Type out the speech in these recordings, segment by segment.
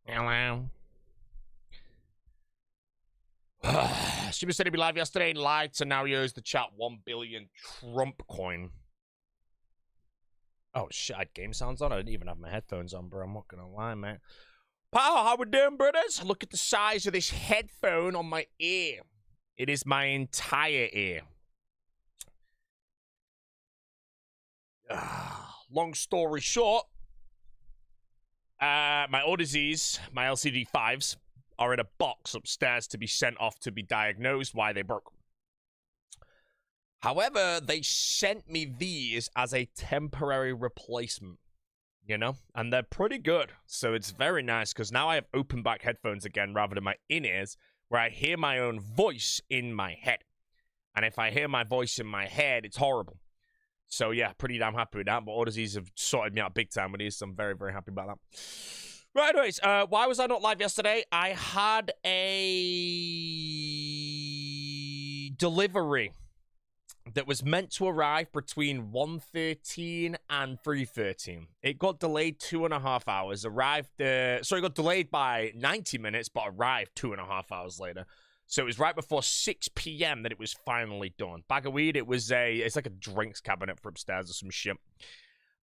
Hello. Super said he'd be live yesterday, lied to now he owes the chat 1 billion Trump coin. Oh shit, I had game sounds on. I didn't even have my headphones on, bro. I'm not gonna lie, man. Pal, how we doing, brothers? Look at the size of this headphone on my ear. It is my entire ear. Long story short, my Odysseys, my LCD 5s, are in a box upstairs to be sent off to be diagnosed why they broke. However, they sent me these as a temporary replacement, you know? And they're pretty good. So it's very nice because now I have open back headphones again rather than my in-ears where I hear my own voice in my head. And if I hear my voice in my head, it's horrible. So yeah, pretty damn happy with that. But Odysseys have sorted me out big time with these, so I'm very, very happy about that. Right, anyways, why was I not live yesterday? I had a delivery that was meant to arrive between 1:13 and 3:13. It got delayed 2.5 hours. It got delayed by 90 minutes, but arrived 2.5 hours later. So it was right before 6 p.m. that it was finally done. Bag of weed, it's like a drinks cabinet for upstairs or some shit.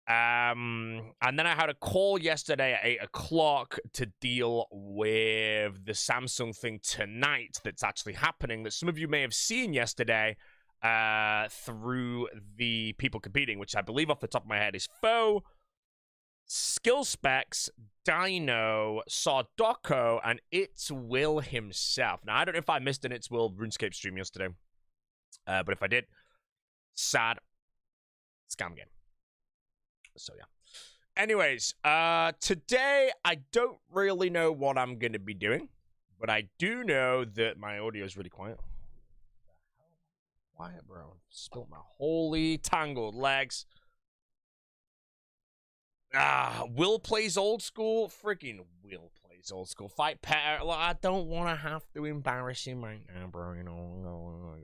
And then I had a call yesterday at 8 o'clock to deal with the Samsung thing tonight that's actually happening that some of you may have seen yesterday through the people competing, which I believe off the top of my head is Foe, Skill Specs, Dino, Sardocco, and It's Will himself. Now, I don't know if I missed an It's Will RuneScape stream yesterday, but if I did, sad. Scam game. So, yeah. Anyways, today, I don't really know what I'm going to be doing, but I do know that my audio is really quiet. Quiet, bro. Spilt my holy tangled legs. Will plays old school. Freaking Will plays old school. Fight Petter. I don't want to have to embarrass him right now, bro. You know.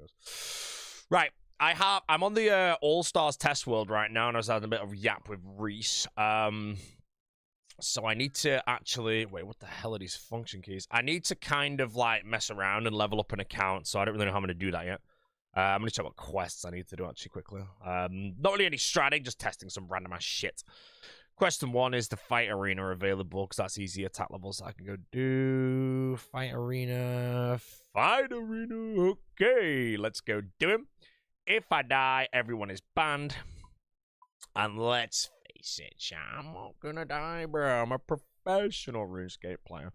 Right. I'm on the All-Stars test world right now, and I was having a bit of yap with Reese. So I need to actually... Wait, what the hell are these function keys? I need to kind of, like, mess around and level up an account, so I don't really know how I'm going to do that yet. I'm going to check what quests I need to do, actually, quickly. Not really any stratting, just testing some random-ass shit. Question 1 is the fight arena available, because that's easy attack levels I can go do. Fight arena. Okay, let's go do him. If I die, everyone is banned. And let's face it, I'm not gonna die, bro. I'm a professional RuneScape player.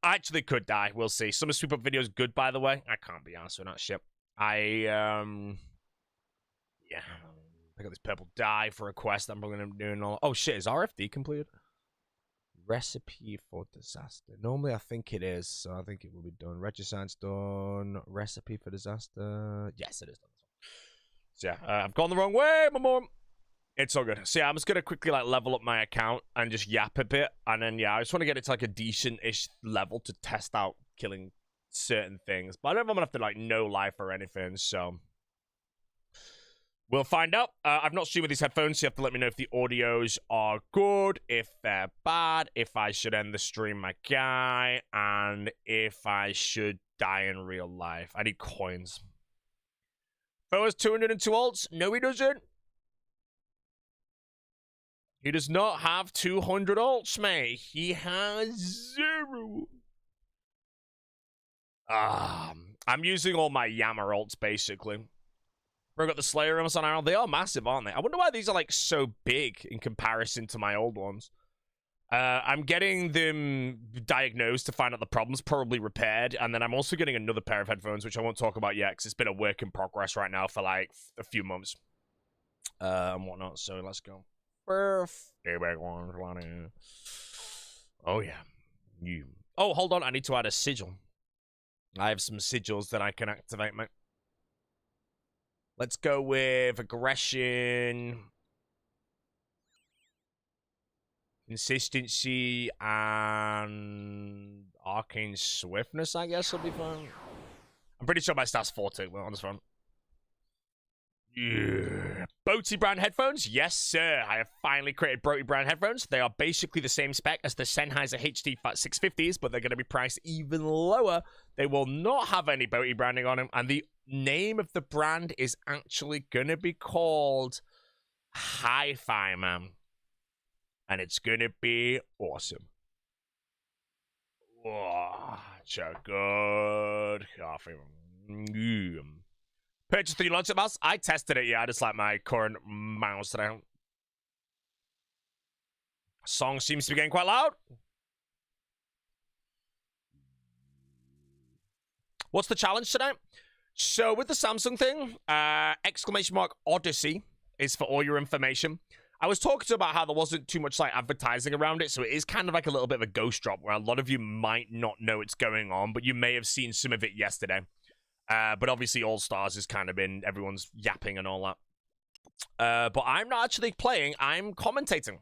I actually could die. We'll see. Some of Sweep Up video is good, by the way. I can't be arsed with that shit. Yeah. I got this purple dye for a quest that I'm probably gonna be doing all. Oh shit, is RFD completed? Recipe for disaster. Normally I think it is, so I think it will be done. Regicide's done. Recipe for disaster. Yes, it is done. So yeah, I've gone the wrong way, my mom. It's all good. So yeah, I'm just gonna quickly like level up my account and just yap a bit, and then yeah, I just want to get it to like a decent-ish level to test out killing certain things. But I don't know if I'm gonna have to like no life or anything, so we'll find out. I've not streamed with these headphones, so you have to let me know if the audios are good, if they're bad, if I should end the stream, my guy, and if I should die in real life. I need coins. Fo has 202 alts. No, he doesn't. He does not have 200 alts, mate. He has 0. I'm using all my Yammer alts, basically. I've got the Slayer Realms on Iron. They are massive, aren't they? I wonder why these are, like, so big in comparison to my old ones. I'm getting them diagnosed to find out the problem's probably repaired, and then I'm also getting another pair of headphones, which I won't talk about yet, because it's been a work in progress right now for, like, a few months. And whatnot, so let's go. Oh, yeah. Oh, hold on, I need to add a sigil. I have some sigils that I can activate, mate. Let's go with aggression, consistency, and arcane swiftness, I guess will be fine. I'm pretty sure my stat's 40 on this front. Yeah, Boaty brand headphones? Yes, sir. I have finally created Boaty brand headphones. They are basically the same spec as the Sennheiser HD 650s, but they're going to be priced even lower. They will not have any Boaty branding on them, and the name of the brand is actually going to be called Hi-Fi, man. And it's going to be awesome. Oh, so good coffee. Purchased the Logitech mouse. I tested it, yeah. I just like my current mouse now. Song seems to be getting quite loud. What's the challenge tonight? So with the Samsung thing, !Odyssey is for all your information. I was talking to about how there wasn't too much like advertising around it, so it is kind of like a little bit of a ghost drop where a lot of you might not know it's going on, but you may have seen some of it yesterday. But obviously All Stars has kind of been, everyone's yapping and all that. But I'm not actually playing, I'm commentating.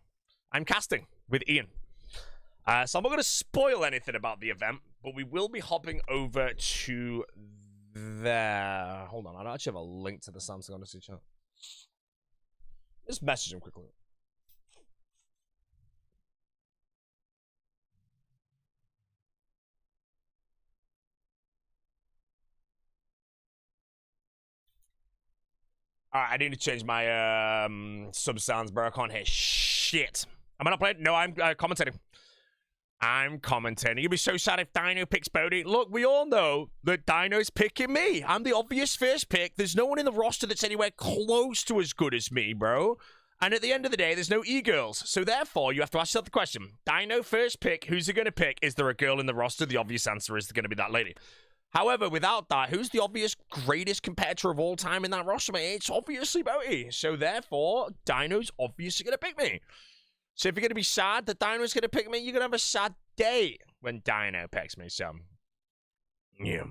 I'm casting with Ian. So I'm not going to spoil anything about the event, but we will be hopping over to there. Hold on, I don't actually have a link to the Samsung Odyssey chat. Just message him quickly. Alright, I need to change my sub sounds, bro. I can't hear shit. Am I not playing? No, I'm commentating. I'm commentating. You'll be so sad if Dino picks Bodhi. Look, we all know that Dino's picking me. I'm the obvious first pick. There's no one in the roster that's anywhere close to as good as me, bro. And at the end of the day, there's no e-girls. So therefore, you have to ask yourself the question. Dino first pick, who's he going to pick? Is there a girl in the roster? The obvious answer is going to be that lady. However, without that, who's the obvious greatest competitor of all time in that roster, mate? It's obviously Bodhi. So therefore, Dino's obviously going to pick me. So if you're going to be sad that Dino's going to pick me, you're going to have a sad day when Dino picks me. So, yeah.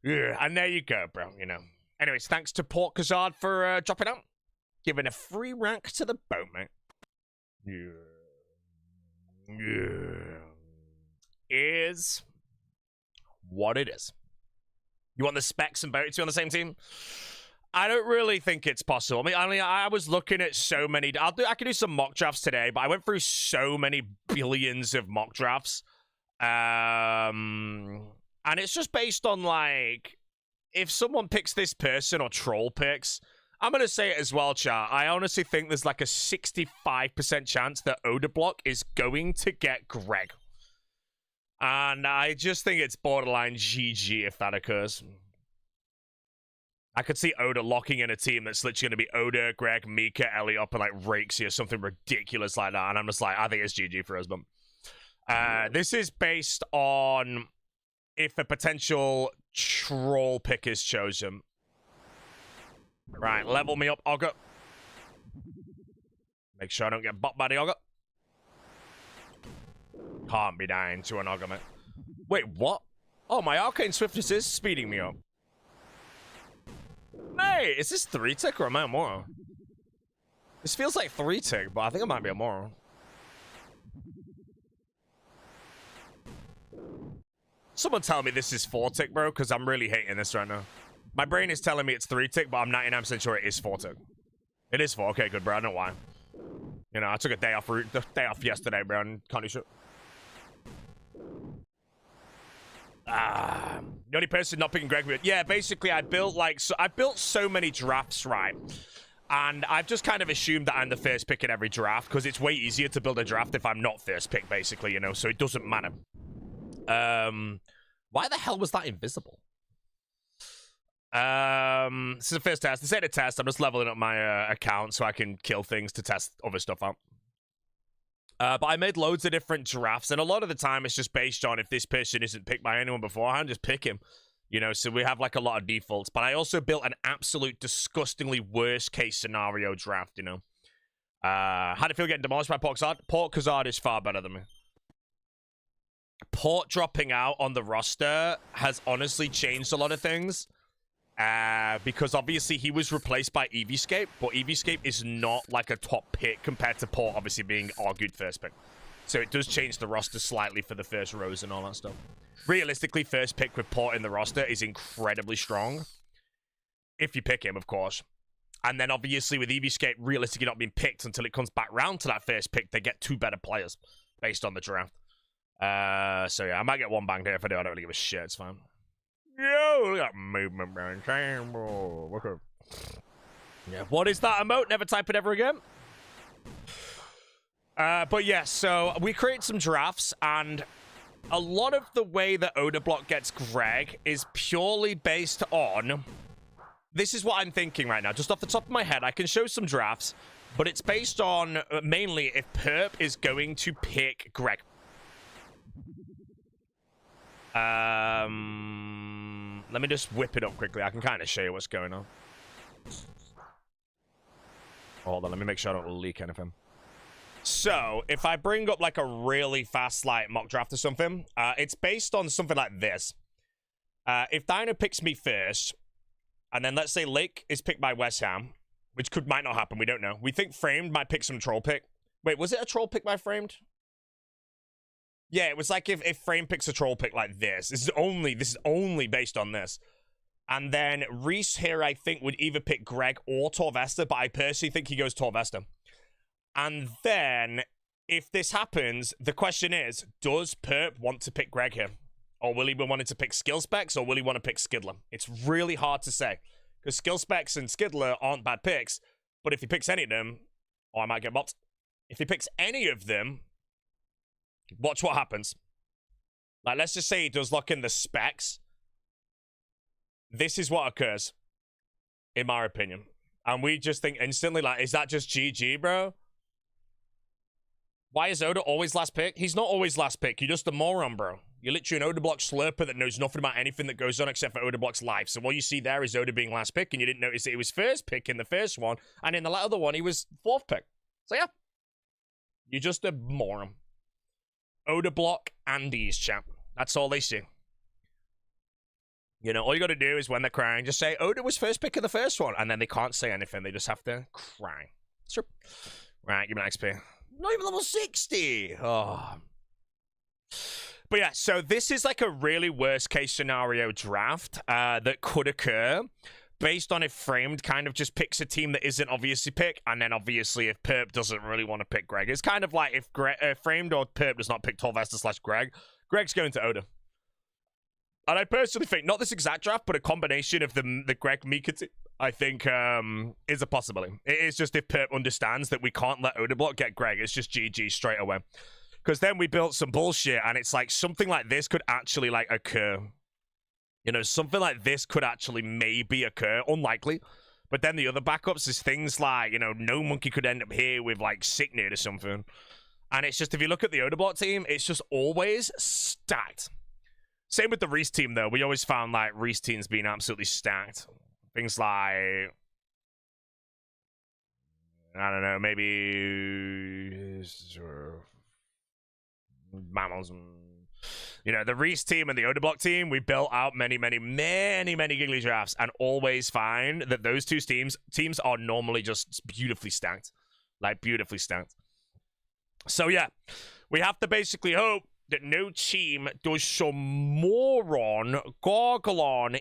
And there you go, bro, you know. Anyways, thanks to Port Kazard for dropping out. Giving a free rank to the boat, mate. Yeah. Is what it is. You want the Specs and Boaty on the same team? I don't really think it's possible. I mean, I was looking at so many. I can do some mock drafts today, but I went through so many billions of mock drafts. And it's just based on, like, if someone picks this person or troll picks, I'm going to say it as well, chat. I honestly think there's like a 65% chance that Odablock is going to get Greg. And I just think it's borderline GG if that occurs. I could see Oda locking in a team that's literally going to be Oda, Greg, Mika, Elliot up and like Rakesy or something ridiculous like that. And I'm just like, I think it's GG for us. But this is based on if a potential troll pick is chosen. Right, level me up, Ogre. Make sure I don't get bot by the Ogre. Can't be dying to an Ogre, mate. Wait, what? Oh, my Arcane Swiftness is speeding me up. Hey, is this 3-tick or am I a Moro? This feels like 3-tick, but I think it might be a Moro. Someone tell me this is 4-tick, bro, because I'm really hating this right now. My brain is telling me it's 3-tick, but I'm 99% sure it is 4-tick. It is 4. Okay, good, bro. I don't know why. You know, I took a day off yesterday, bro, and can't do shit. The only person not picking Greg. Yeah, basically, I built so many drafts, right? And I've just kind of assumed that I'm the first pick in every draft because it's way easier to build a draft if I'm not first pick, basically, you know, so it doesn't matter. Why the hell was that invisible? This is the first test. This ain't a test. I'm just leveling up my account so I can kill things to test other stuff out. But I made loads of different drafts, and a lot of the time it's just based on if this person isn't picked by anyone beforehand, just pick him. You know, so we have like a lot of defaults. But I also built an absolute disgustingly worst case scenario draft, you know. How do you feel getting demolished by Port Kazard? Port Kazard is far better than me. Port dropping out on the roster has honestly changed a lot of things. Because obviously he was replaced by EVScape, but EVScape is not like a top pick compared to Port obviously being argued first pick. So it does change the roster slightly for the first rows and all that stuff. Realistically, first pick with Port in the roster is incredibly strong. If you pick him, of course. And then obviously with RuneScape realistically not being picked until it comes back round to that first pick, they get 2 better players based on the draft. So yeah, I might get 1 banged here. If I do, I don't really give a shit. It's fine. Yo, look at that movement, bro. Look at... Yeah, what is that emote? Never type it ever again. But yeah, so we create some drafts, and a lot of the way that Odablock gets Greg is purely based on... This is what I'm thinking right now. Just off the top of my head, I can show some drafts, but it's based on mainly if Perp is going to pick Greg. Let me just whip it up quickly. I can kind of show you what's going on. Hold on, let me make sure I don't leak anything. So, if I bring up like a really fast like mock draft or something, it's based on something like this. If Dino picks me first, and then let's say Lake is picked by West Ham, which might not happen, we don't know. We think Framed might pick some troll pick. Wait, was it a troll pick by Framed? Yeah, it was like if Frame picks a troll pick like this. This is only based on this. And then Reese here, I think, would either pick Greg or Torvesta, but I personally think he goes Torvesta. And then, if this happens, the question is, does Perp want to pick Greg here? Or will he be wanting to pick Skill Specs, or will he want to pick Skidler? It's really hard to say. Because Skill Specs and Skidler aren't bad picks, but if he picks any of them, I might get bopped. If he picks any of them, watch what happens. Like, let's just say he does lock in the specs. This is what occurs, in my opinion. And we just think instantly, like, is that just GG, bro? Why is Oda always last pick? He's not always last pick. You're just a moron, bro. You're literally an Odablock slurper that knows nothing about anything that goes on except for Odablock's life. So what you see there is Oda being last pick, and you didn't notice that he was first pick in the first one, and in the other one, he was 4th pick. So yeah. You're just a moron. Odablock Andy's champ. That's all they see. You know, all you got to do is when they're crying, just say, Oda was first pick in the first one. And then they can't say anything. They just have to cry. Sure. Right, give me an XP. Not even level 60. Oh. But yeah, so this is like a really worst case scenario draft that could occur based on if Framed kind of just picks a team that isn't obviously pick, and then obviously if Perp doesn't really want to pick Greg. It's kind of like if Framed or Perp does not pick Torvesta / Greg, Greg's going to Oda. And I personally think, not this exact draft, but a combination of the Greg Mika, I think, is a possibility. It is just if Perp understands that we can't let Odablock get Greg, it's just GG straight away. Because then we built some bullshit, and it's like something like this could actually like occur. You know, something like this could actually maybe occur. Unlikely. But then the other backups is things like, you know, No Monkey could end up here with like Sicknid or something. And it's just, if you look at the Odablock team, it's just always stacked. Same with the Reese team, though. We always found like Reese teams being absolutely stacked. Things like, I don't know, maybe mammals. You know, the Reese team and the Odablock team, we built out many giggly drafts, and always find that those two teams are normally just beautifully stacked. Like, beautifully stacked. So, yeah. We have to basically hope that no team does some moron, gargle-on,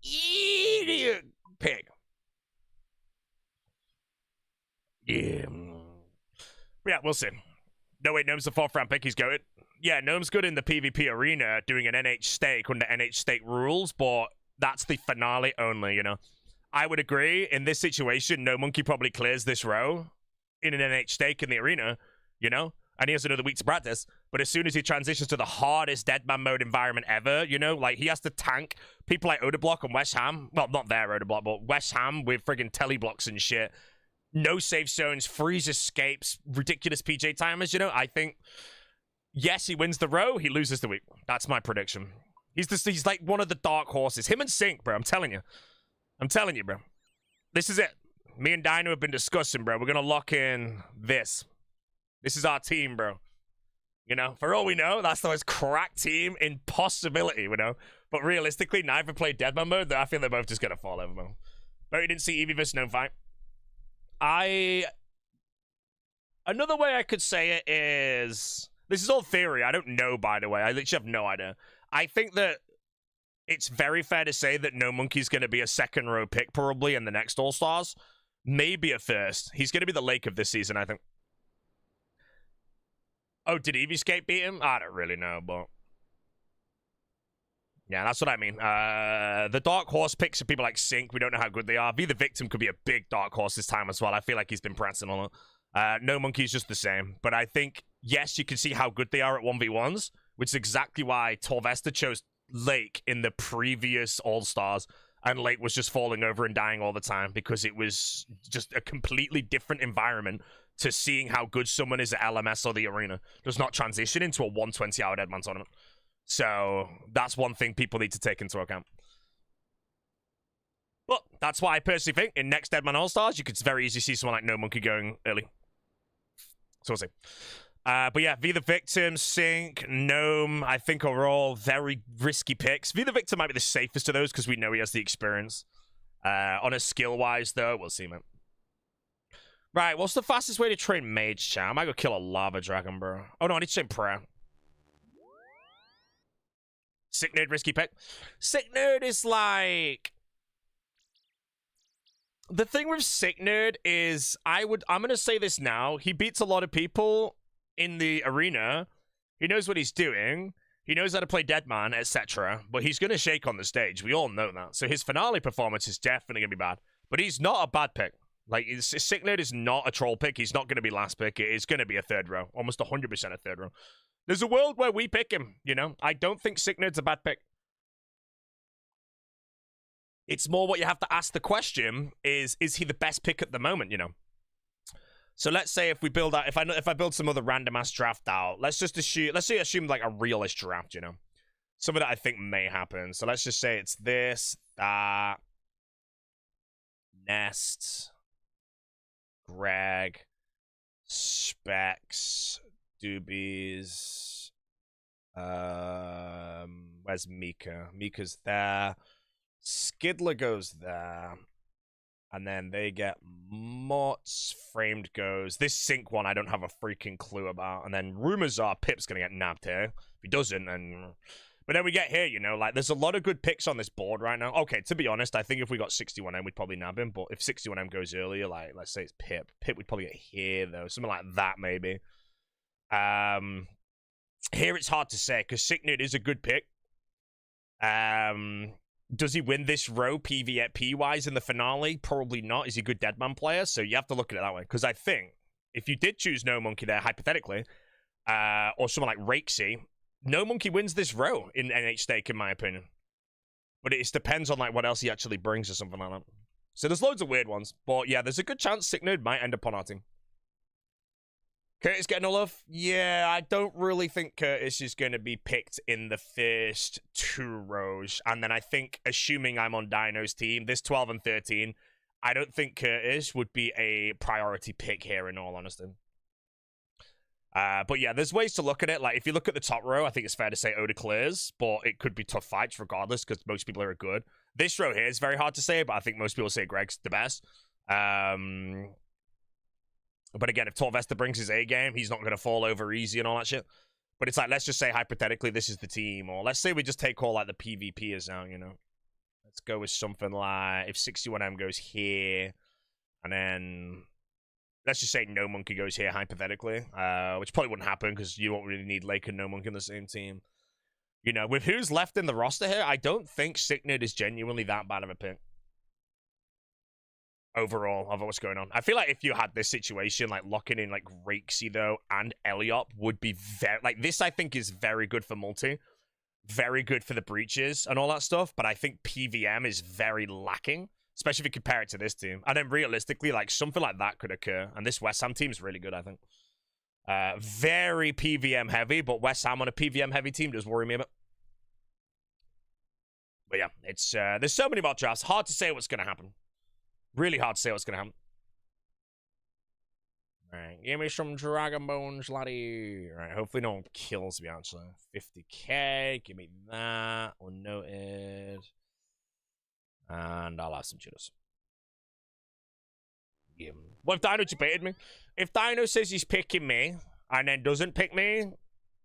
idiot pick. Yeah. Yeah, we'll see. No, wait, Gnome's the 4th round pick. He's goated. Yeah, Gnome's good in the PvP arena doing an NH stake under NH stake rules, but that's the finale only, you know. I would agree. In this situation, No Monkey probably clears this row in an NH stake in the arena, you know, and he has another week to practice. But as soon as he transitions to the hardest Deadman mode environment ever, you know, like he has to tank people like Odablock and West Ham. Well, not their Odablock, but West Ham with friggin' teleblocks and shit. No safe zones, freeze escapes, ridiculous PJ timers, you know. I think, yes, he wins the row, he loses the week. That's my prediction. He's like one of the dark horses. Him and Sync, bro, I'm telling you. I'm telling you, bro. This is it. Me and Dino have been discussing, bro. We're going to lock in this. This is our team, bro. You know, for all we know, that's the most cracked team in possibility, you know. But realistically, neither played Deadman mode. I feel they're both just going to fall over, bro. But you didn't see Eevee vs. Gnome fight. Another way I could say it is... This is all theory. I don't know, by the way. I literally have no idea. I think that it's very fair to say that No Monkey's going to be a second row pick probably in the next All-Stars. Maybe a first. He's going to be the Lake of this season, I think. Oh, did RuneScape beat him? I don't really know, but... yeah, that's what I mean. The Dark Horse picks are people like Sync. We don't know how good they are. Be the Victim could be a big Dark Horse this time as well. I feel like he's been pressing on it. No Monkey's just the same. But I think, yes, you can see how good they are at 1v1s, which is exactly why Torvesta chose Lake in the previous All-Stars, and Lake was just falling over and dying all the time because it was just a completely different environment to seeing how good someone is at LMS or the arena. Does not transition into a 120-hour Deadman tournament. So that's one thing people need to take into account. But that's why I personally think in next Deadman All-Stars, you could very easily see someone like No Monkey going early. So we'll see. But yeah, Be the Victim, Sync, Gnome, I think are all very risky picks. Be the Victim might be the safest of those because we know he has the experience. On a skill-wise, though, we'll see, man. Right, what's the fastest way to train Mage Chat? I might go kill a Lava Dragon, bro. Oh, no, I need to train Prayer. Sick Nerd, risky pick. Sick Nerd is like... the thing with Sick Nerd is, I'm going to say this now. He beats a lot of people in the arena. He knows what he's doing. He knows how to play Deadman, etc. But he's going to shake on the stage. We all know that. So his finale performance is definitely going to be bad. But he's not a bad pick. Like, Sick Nerd is not a troll pick. He's not going to be last pick. It is going to be a third row. Almost 100% a third row. There's a world where we pick him, you know? I don't think Sick Nerd's a bad pick. It's more what you have to ask the question is he the best pick at the moment, you know? So let's say if we build out, if I build some other random ass draft out, let's assume like a realist draft, you know? Something that I think may happen. So let's just say it's this, that, Nest, Greg, Specs, Doobies, where's Mika? Mika's there. Skidler goes there. And then they get Mots, Framed goes. This Sync one I don't have a freaking clue about. And then rumors are Pip's going to get nabbed here. If he doesn't, then... but then we get here, you know, like, there's a lot of good picks on this board right now. Okay, to be honest, I think if we got 61M, we'd probably nab him. But if 61M goes earlier, like, let's say it's Pip. Pip would probably get here, though. Something like that, maybe. Here it's hard to say, because Sick Nerd is a good pick. Does he win this row PvP-wise in the finale? Probably not. Is he a good Deadman player? So you have to look at it that way. Because I think if you did choose No Monkey there, hypothetically, or someone like Rakesy, No Monkey wins this row in NH Stake, in my opinion. But it depends on like what else he actually brings or something like that. So there's loads of weird ones. But yeah, there's a good chance Sick Nerd might end up on our team. Curtis getting all love? Yeah, I don't really think Curtis is going to be picked in the first 2 rows. And then I think, assuming I'm on Dino's team, this 12 and 13, I don't think Curtis would be a priority pick here, in all honesty. But yeah, there's ways to look at it. Like, if you look at the top row, I think it's fair to say Oda clears, but it could be tough fights regardless, because most people are good. This row here is very hard to say, but I think most people say Greg's the best. But again, if Torvesta brings his A game, he's not going to fall over easy and all that shit. But it's like, let's just say, hypothetically, this is the team. Or let's say we just take all, like, the PvPers out, you know. Let's go with something like, if 61M goes here, and then, let's just say No Monkey goes here, hypothetically. Which probably wouldn't happen, because you won't really need Lake and No Monkey in the same team. You know, with who's left in the roster here, I don't think Sick Nerd is genuinely that bad of a pick. Overall of what's going on. I feel like if you had this situation, like locking in like Rakesy though and Eliop would be very, like, this I think is very good for multi, very good for the breaches and all that stuff, but I think PVM is very lacking, especially if you compare it to this team. And then realistically, like, something like that could occur, and this West Ham team is really good, I think. Very PVM heavy, but West Ham on a PVM heavy team does worry me a bit. But yeah, it's there's so many more drafts, hard to say what's going to happen. Really hard to say what's going to happen. Alright, give me some Dragon Bones, laddie. Alright, hopefully no one kills me, actually. 50k, give me that. Unnoted. And I'll have some Judas. Yeah. What if Dino debated me? If Dino says he's picking me, and then doesn't pick me,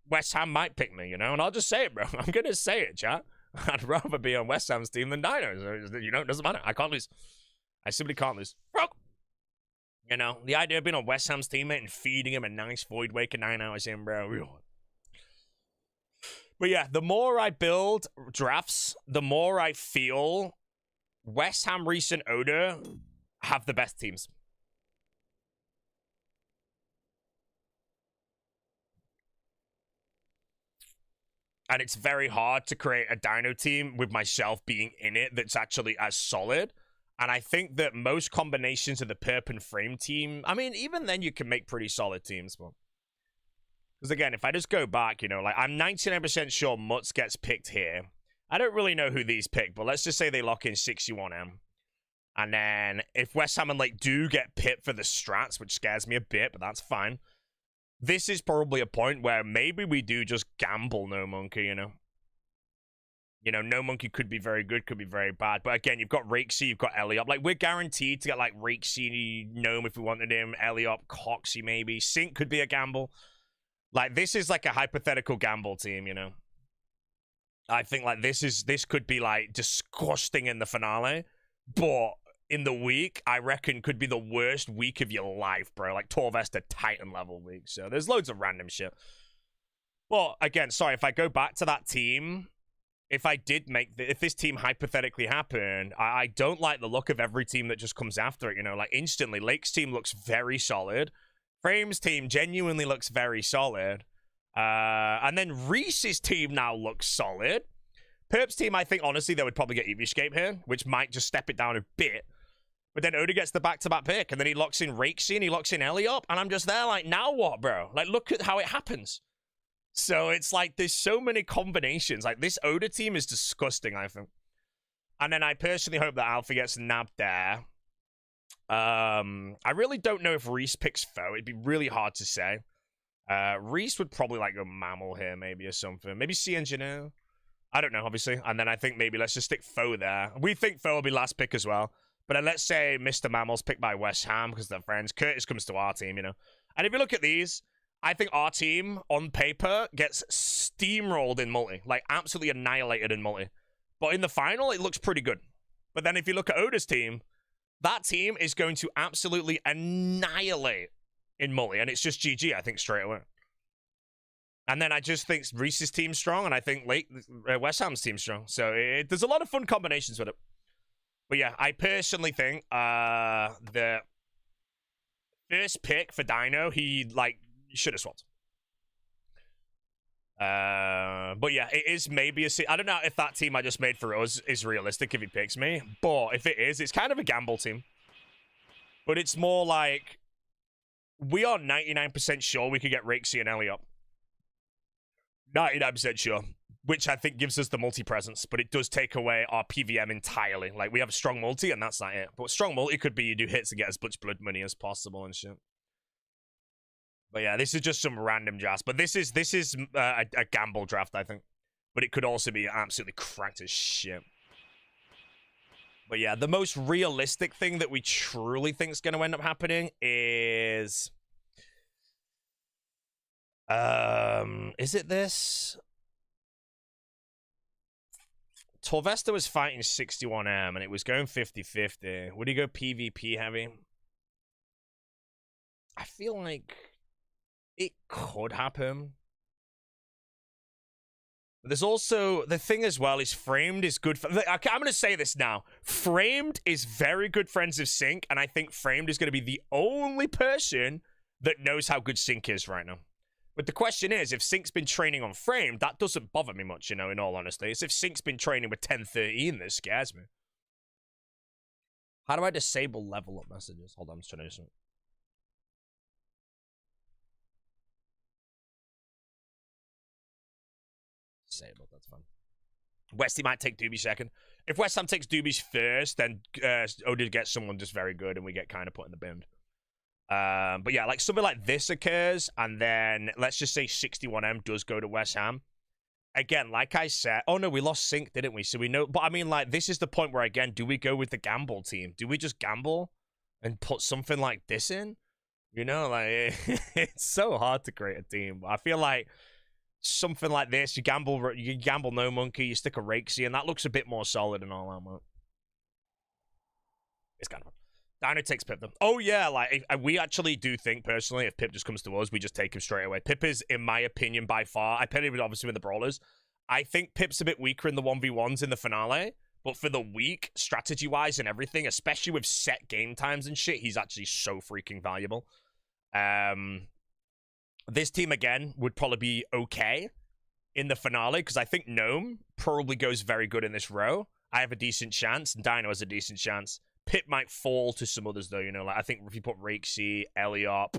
West Ham might pick me, you know? And I'll just say it, bro. I'm going to say it, chat. I'd rather be on West Ham's team than Dino's. You know, it doesn't matter. I can't lose. I simply can't lose. You know, the idea of being on West Ham's teammate and feeding him a nice void waker 9 hours in, bro. But yeah, the more I build drafts, the more I feel West Ham, Reese, and Oda have the best teams. And it's very hard to create a Dino team with myself being in it that's actually as solid. And I think that most combinations of the Perp and Frame team, I mean, even then you can make pretty solid teams. Because again, if I just go back, you know, like I'm 99% sure Mutz gets picked here. I don't really know who these pick, but let's just say they lock in 61M. And then if West Ham and Lake do get pipped for the strats, which scares me a bit, but that's fine. This is probably a point where maybe we do just gamble No Monkey, you know. You know, No Monkey could be very good, could be very bad. But again, you've got Rakesy, you've got Eliop. Like, we're guaranteed to get, like, Rakesy, Gnome if we wanted him, Eliop, Coxie maybe. Sync could be a gamble. Like, this is, like, a hypothetical gamble team, you know. I think, like, this could be, like, disgusting in the finale. But in the week, I reckon could be the worst week of your life, bro. Like, Torvesta Titan level week. So, there's loads of random shit. But, again, sorry, if I go back to that team... If I did make if this team hypothetically happened, I don't like the look of every team that just comes after it, you know, like instantly. Lake's team looks very solid. Frame's team genuinely looks very solid. And then Reese's team now looks solid. Perp's team, I think, honestly, they would probably get Eviscape here, which might just step it down a bit. But then Oda gets the back-to-back pick, and then he locks in Rakesy, and he locks in Eliop, and I'm just there like, now what, bro? Like, look at how it happens. So it's like there's so many combinations. Like this Oda team is disgusting, I think. And then I personally hope that Alpha gets nabbed there. I really don't know if Reese picks Foe. It'd be really hard to say. Reese would probably like go Mammal here, maybe, or something. Maybe Sea Engineer. I don't know, obviously. And then I think maybe let's just stick Foe there. We think Foe will be last pick as well. But then let's say Mr. Mammal's picked by West Ham because they're friends. Curtis comes to our team, you know. And if you look at these, I think our team, on paper, gets steamrolled in multi. Like, absolutely annihilated in multi. But in the final, it looks pretty good. But then if you look at Oda's team, that team is going to absolutely annihilate in multi. And it's just GG, I think, straight away. And then I just think Reese's team's strong, and I think West Ham's team's strong. So there's a lot of fun combinations with it. But yeah, I personally think the first pick for Dino, he, like, should have swapped. But yeah, it is maybe a... I don't know if that team I just made for us is realistic if he picks me. But if it is, it's kind of a gamble team. But it's more like... We are 99% sure we could get Rakesy and Eliop. 99% sure. Which I think gives us the multi-presence. But it does take away our PVM entirely. Like, we have a strong multi and that's not it. But strong multi could be you do hits to get as much blood money as possible and shit. But yeah, this is just some random drafts. But this is a gamble draft, I think. But it could also be absolutely cracked as shit. But yeah, the most realistic thing that we truly think is going to end up happening is... is it this? Torvesta was fighting 61M and it was going 50-50. Would he go PvP heavy? I feel like... it could happen. But there's also... the thing as well is Framed is good... I'm going to say this now. Framed is very good friends of Sync, and I think Framed is going to be the only person that knows how good Sync is right now. But the question is, if Sync's been training on Framed, that doesn't bother me much, you know, in all honesty. It's if Sync's been training with 10-13 that scares me. How do I disable level up messages? Hold on, I'm just trying to do something. Disabled, that's fun. Westy might take Doobie second. If West Ham takes Doobie's first, then Oda gets someone just very good and we get kind of put in the bin. But yeah, like something like this occurs, and then let's just say 61M does go to West Ham. Again, like I said, oh no, we lost Sync, didn't we? So we know, but I mean, like, this is the point where, again, do we go with the gamble team? Do we just gamble and put something like this in? You know, like, it's so hard to create a team. I feel like something like this. You gamble no monkey, you stick a Rakesy, and that looks a bit more solid and all that, man. It's kind of fun. Dino takes Pip, though. Oh, yeah, like, we actually do think, personally, if Pip just comes to us, we just take him straight away. Pip is, in my opinion, by far, I paired him obviously with the Brawlers. I think Pip's a bit weaker in the 1v1s in the finale, but for the week, strategy-wise and everything, especially with set game times and shit, he's actually so freaking valuable. This team, again, would probably be okay in the finale, because I think Gnome probably goes very good in this row. I have a decent chance, and Dino has a decent chance. Pip might fall to some others, though, you know, like, I think if you put Rakesy, Eliop,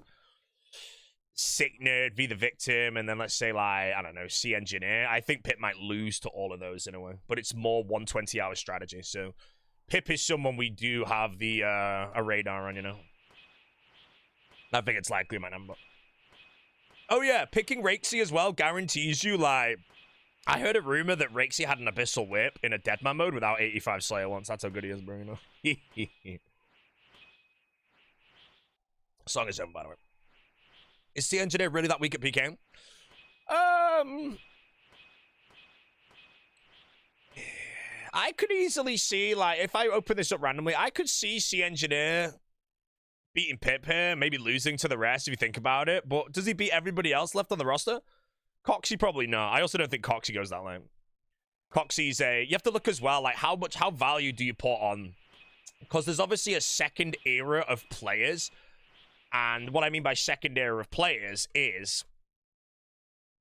Sick Nerd, Be the Victim, and then let's say, like, I don't know, C Engineer, I think Pip might lose to all of those in a way, but it's more 120-hour strategy, so Pip is someone we do have the, a radar on, you know. I think it's likely my number. Oh, yeah, picking Rakesy as well guarantees you, like, I heard a rumor that Rakesy had an Abyssal Whip in a Deadman mode without 85 Slayer once. That's how good he is, bro, you know? Song is over, by the way. Is the Engineer really that weak at PK? I could easily see, like, if I open this up randomly, I could see C Engineer beating Pip here, maybe losing to the rest if you think about it. But does he beat everybody else left on the roster? Coxie probably not. I also don't think Coxie goes that lane. Coxie's a... You have to look as well, like, how value do you put on... Because there's obviously a second era of players. And what I mean by second era of players is...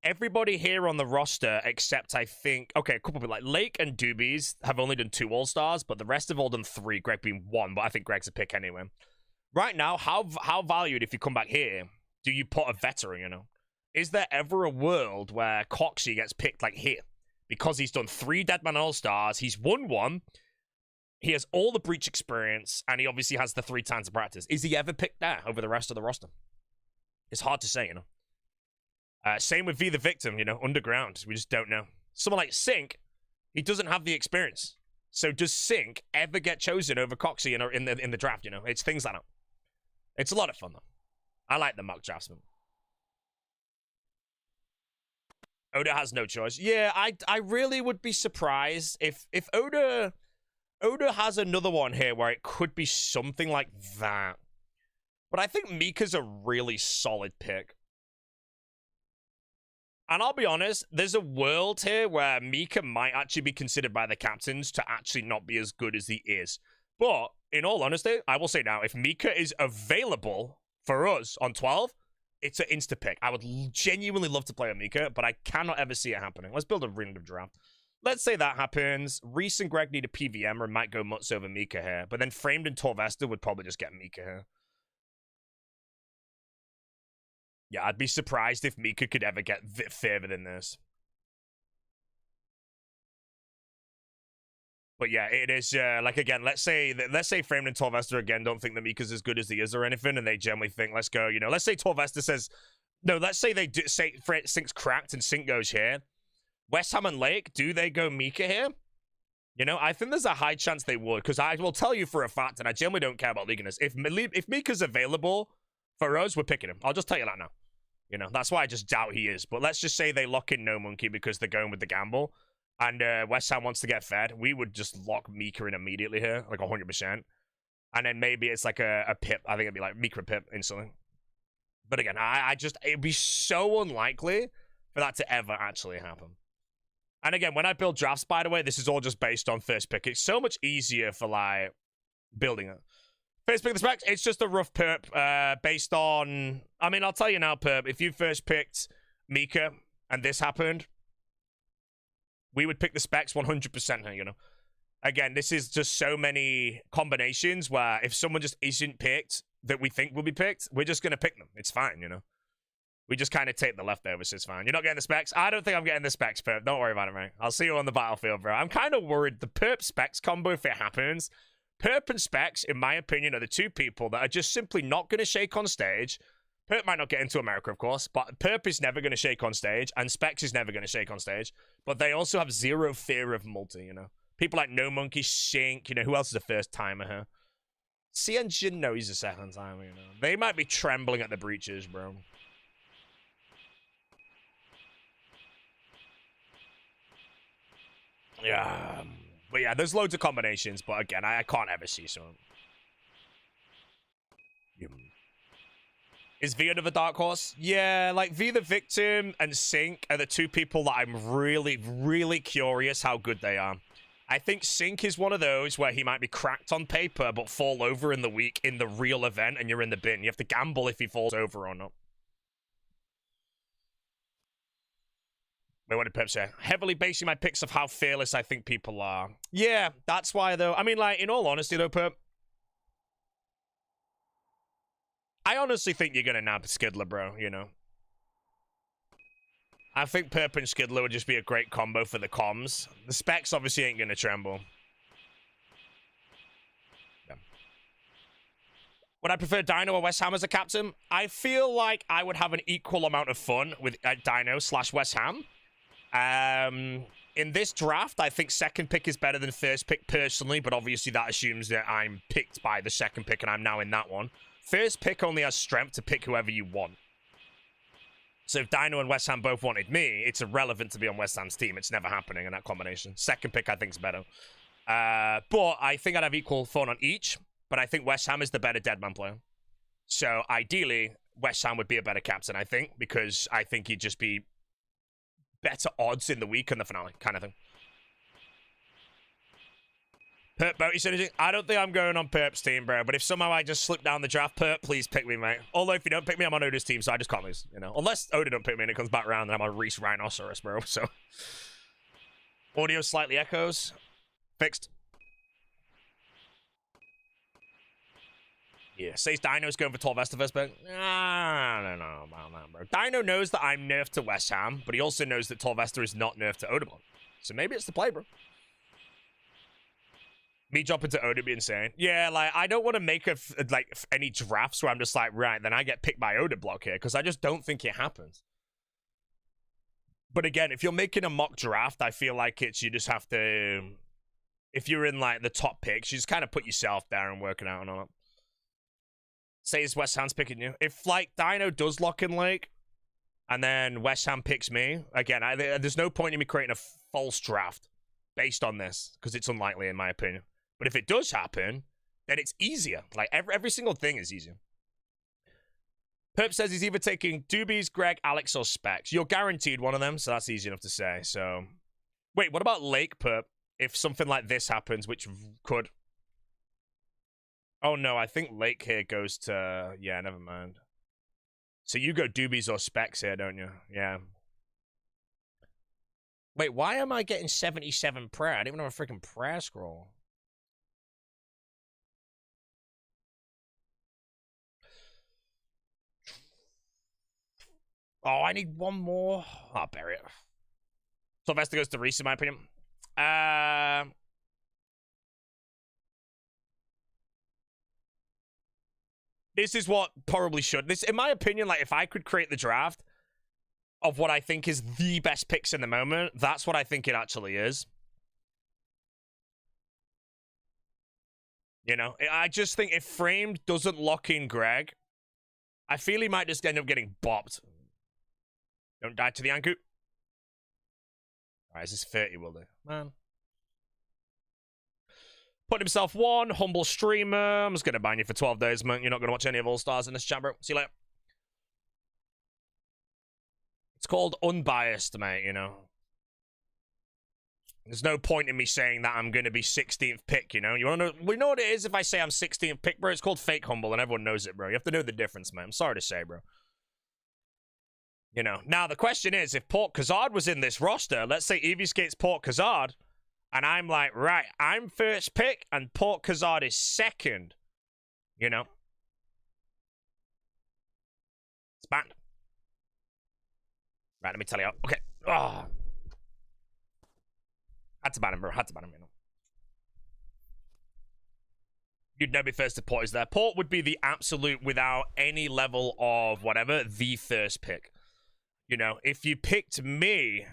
Everybody here on the roster, except I think... Okay, a couple of people, like Lake and Doobies have only done 2 All-Stars, but the rest have all done 3, Greg being 1, but I think Greg's a pick anyway. Right now, how valued, if you come back here, do you put a veteran, you know? Is there ever a world where Coxie gets picked like here? Because he's done 3 Deadman All-Stars, he's won 1, he has all the Breach experience, and he obviously has the 3 times of practice. Is he ever picked there over the rest of the roster? It's hard to say, you know? Same with V the Victim, you know, Underground. We just don't know. Someone like Sync, he doesn't have the experience. So does Sync ever get chosen over Coxie in the draft, you know? It's things like that. It's a lot of fun, though. I like the mock draftsman. Oda has no choice. Yeah, I really would be surprised if Oda has another one here where it could be something like that. But I think Mika's a really solid pick. And I'll be honest, there's a world here where Mika might actually be considered by the captains to actually not be as good as he is. But, in all honesty, I will say now, if Mika is available for us on 12, it's an insta-pick. I would genuinely love to play a Mika, but I cannot ever see it happening. Let's build a random draft. Let's say that happens. Reese and Greg need a PVM or might go Mutz over Mika here. But then Framed and Torvesta would probably just get Mika here. Yeah, I'd be surprised if Mika could ever get further than this. But yeah, it is, like, again, let's say Framed and Torvesta, again, don't think that Mika's as good as he is or anything, and they generally think, let's go, you know, let's say Torvesta says, no, let's say they do, say Sync's cracked and Sync goes here. West Ham and Lake, do they go Mika here? You know, I think there's a high chance they would, because I will tell you for a fact, and I generally don't care about leaguiness, if Mika's available for us, we're picking him. I'll just tell you that now. You know, that's why I just doubt he is. But let's just say they lock in No Monkey because they're going with the gamble. And West Ham wants to get fed. We would just lock Mika in immediately here, like 100%. And then maybe it's like a Pip. I think it'd be like Mika Pip instantly. But again, it'd be so unlikely for that to ever actually happen. And again, when I build drafts, by the way, this is all just based on first pick. It's so much easier for, like, building it. First pick of the specs, it's just a rough perp based on... I mean, I'll tell you now, perp, if you first picked Mika and this happened, we would pick the specs 100%, you know? Again, this is just so many combinations where if someone just isn't picked that we think will be picked, we're just going to pick them. It's fine, you know? We just kind of take the leftovers, it's fine. You're not getting the specs? I don't think I'm getting the specs, perp. Don't worry about it, mate. I'll see you on the battlefield, bro. I'm kind of worried the perp specs combo, if it happens... Perp and Specs, in my opinion, are the two people that are just simply not going to shake on stage. Perp might not get into America, of course, but Perp is never going to shake on stage, and Specs is never going to shake on stage. But they also have zero fear of multi, you know? People like No Monkey, Shink, you know, who else is a first timer here? CNG, no, he's a second timer, you know? They might be trembling at the breaches, bro. Yeah. But yeah, there's loads of combinations, but again, I can't ever see some. Is V another dark horse? Yeah, like V the Victim and Sync are the two people that I'm really, really curious how good they are. I think Sync is one of those where he might be cracked on paper, but fall over in the week in the real event, and you're in the bin. You have to gamble if he falls over or not. Wait, what did Pep say? Heavily basing my picks of how fearless I think people are. Yeah, that's why, though. I mean, like, in all honesty, though, Pep, I honestly think you're going to nab Skidler, bro, you know. I think Perp and Skidler would just be a great combo for the comms. The specs obviously ain't going to tremble. Yeah. Would I prefer Dino or West Ham as a captain? I feel like I would have an equal amount of fun with Dino / West Ham. In this draft, I think second pick is better than first pick personally, but obviously that assumes that I'm picked by the second pick and I'm now in that one. First pick only has strength to pick whoever you want. So if Dino and West Ham both wanted me, it's irrelevant to be on West Ham's team. It's never happening in that combination. Second pick, I think, is better. But I think I'd have equal fun on each. But I think West Ham is the better Deadman player. So ideally, West Ham would be a better captain, I think, because I think he'd just be better odds in the week and the finale, kind of thing. Perp Boaty said, I don't think I'm going on Perp's team, bro. But if somehow I just slip down the draft, Perp, please pick me, mate. Although if you don't pick me, I'm on Oda's team, so I just can't lose, you know. Unless Oda don't pick me and it comes back around, then I'm on Reese Rhinoceros, bro. So audio slightly echoes. Fixed. Yeah, says Dino's going for Torvesta first pick. I don't know about that, bro. Dino knows that I'm nerfed to West Ham, but he also knows that Torvesta is not nerfed to Odabon. So maybe it's the play, bro. Me jumping to Oda be insane. Yeah, like, I don't want to make any drafts where I'm just like, right, then I get picked by Oda block here, because I just don't think it happens. But again, if you're making a mock draft, I feel like you just have to, if you're in, like, the top picks, you just kind of put yourself there and work it out and all that. Says West Ham's picking you. If, like, Dino does lock in Lake, and then West Ham picks me, again, there's no point in me creating a false draft based on this, because it's unlikely, in my opinion. But if it does happen, then it's easier. Like, every single thing is easier. Perp says he's either taking Doobies, Greg, Alex, or Specs. You're guaranteed one of them, so that's easy enough to say. So, wait, what about Lake, Perp? If something like this happens, which could... Oh, no, I think Lake here goes to... Yeah, never mind. So you go Doobies or Specs here, don't you? Yeah. Wait, why am I getting 77 prayer? I didn't even have a freaking prayer scroll. Oh, I need one more. I'll bury it. Sylvester goes to Reese, in my opinion. This is what probably should. This, in my opinion, like, if I could create the draft of what I think is the best picks in the moment, that's what I think it actually is. You know, I just think if Framed doesn't lock in Greg, I feel he might just end up getting bopped. Don't die to the Anku. Alright, is this 30, will they? Man. Put himself one. Humble streamer. I'm just going to ban you for 12 days, man. You're not going to watch any of All-Stars in this chat, bro. See you later. It's called unbiased, mate, you know. There's no point in me saying that I'm going to be 16th pick, you know? You want to know? We know what it is if I say I'm 16th pick, bro. It's called fake humble, and everyone knows it, bro. You have to know the difference, man. I'm sorry to say, bro. You know, now the question is, if Port Kazard was in this roster, let's say Evie skates Port Kazard, and I'm like, right, I'm first pick, and Port Kazard is second. You know? It's banned. Right, let me tell you. Okay. Oh. Had to ban him, bro. Had to ban him, you know. You'd never be first if Port is there. Port would be the absolute, without any level of whatever, the first pick. You know, if you picked me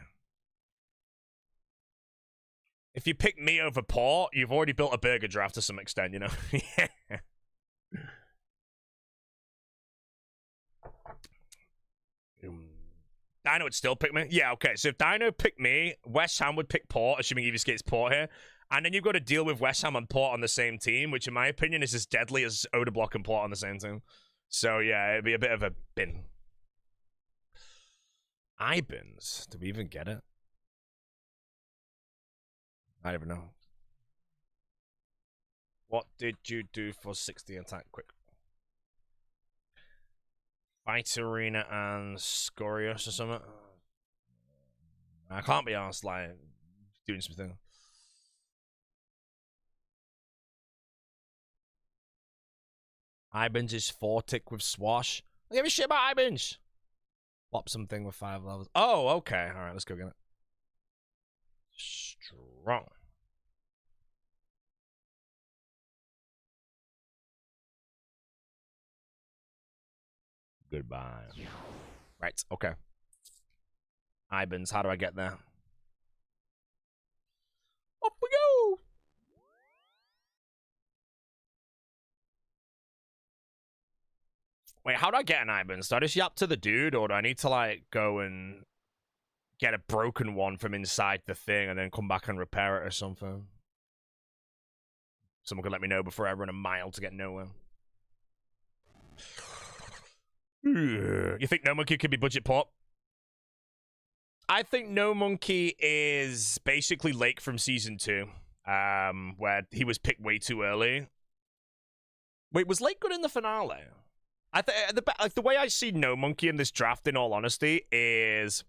over Port, you've already built a burger draft to some extent, you know? Yeah. Dino would still pick me? Yeah, okay. So if Dino picked me, West Ham would pick Port, assuming Evious gets Port here. And then you've got to deal with West Ham and Port on the same team, which in my opinion is as deadly as Odeblock and Port on the same team. So yeah, it'd be a bit of a bin. Ibans? Did we even get it? I don't even know. What did you do for 60 attack quick? Fight Arena and Scorius or something? I can't be asked like doing something. Ibans is 4 tick with Swash. I give a shit about Ibans. Flop something with 5 levels. Oh, okay. Alright, let's go get it. Strong. Goodbye. Right, okay. Ibans, how do I get there? Up we go! Wait, how do I get an Ibans? Do I just yap to the dude, or do I need to, like, go and get a broken one from inside the thing and then come back and repair it or something? Someone could let me know before I run a mile to get nowhere. You think No Monkey could be budget port? I think No Monkey is basically Lake from Season 2, where he was picked way too early. Wait, was Lake good in the finale? The way I see No Monkey in this draft, in all honesty, is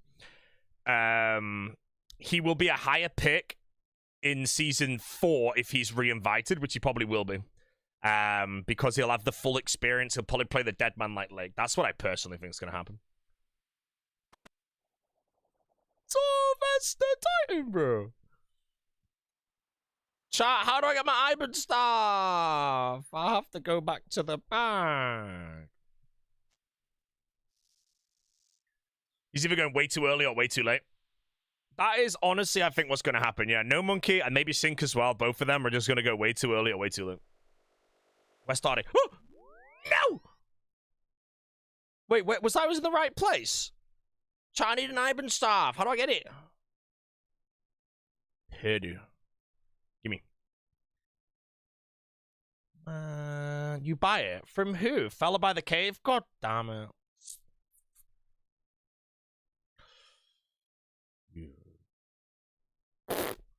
he will be a higher pick in Season 4 if he's re-invited, which he probably will be. Because he'll have the full experience. He'll probably play the dead man like Lake. That's what I personally think is going to happen. Sylvester Titan, bro. Chat, how do I get my Iban stuff? I have to go back to the bank. He's either going way too early or way too late. That is honestly, I think, what's going to happen. Yeah, No Monkey and maybe Sync as well. Both of them are just going to go way too early or way too late. West Hardy. Oh! No! Wait, was I in the right place? Chat, I need an Iban staff. How do I get it? Hairdo. Gimme. You buy it? From who? Fella by the cave? God damn it.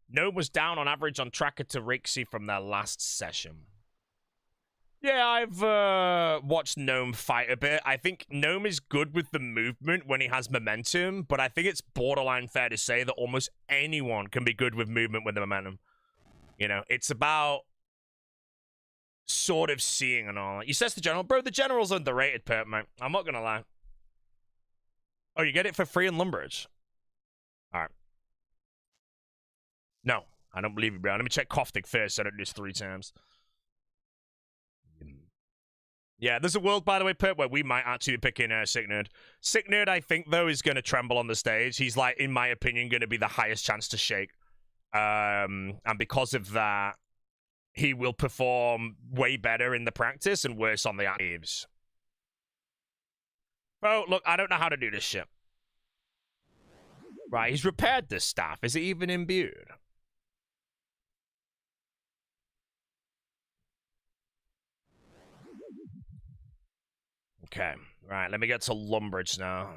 Gnome was down on average on Tracker to Rixie from their last session. Yeah, I've watched Gnome fight a bit. I think Gnome is good with the movement when he has momentum, but I think it's borderline fair to say that almost anyone can be good with movement with the momentum. You know, it's about sort of seeing and all. You says the general. Bro, the general's underrated, perp, mate. I'm not gonna lie. Oh, you get it for free in Lumbridge? Alright. No, I don't believe you, bro. Let me check Koftik first so I don't do this 3 times. Yeah, there's a world, by the way, Perp, where we might actually be picking Sick Nerd. Sick Nerd, I think, though, is going to tremble on the stage. He's, like, in my opinion, going to be the highest chance to shake. And because of that, he will perform way better in the practice and worse on the actives. Oh, look, I don't know how to do this shit. Right, he's repaired this staff. Is it even imbued? Okay, right, let me get to Lumbridge now.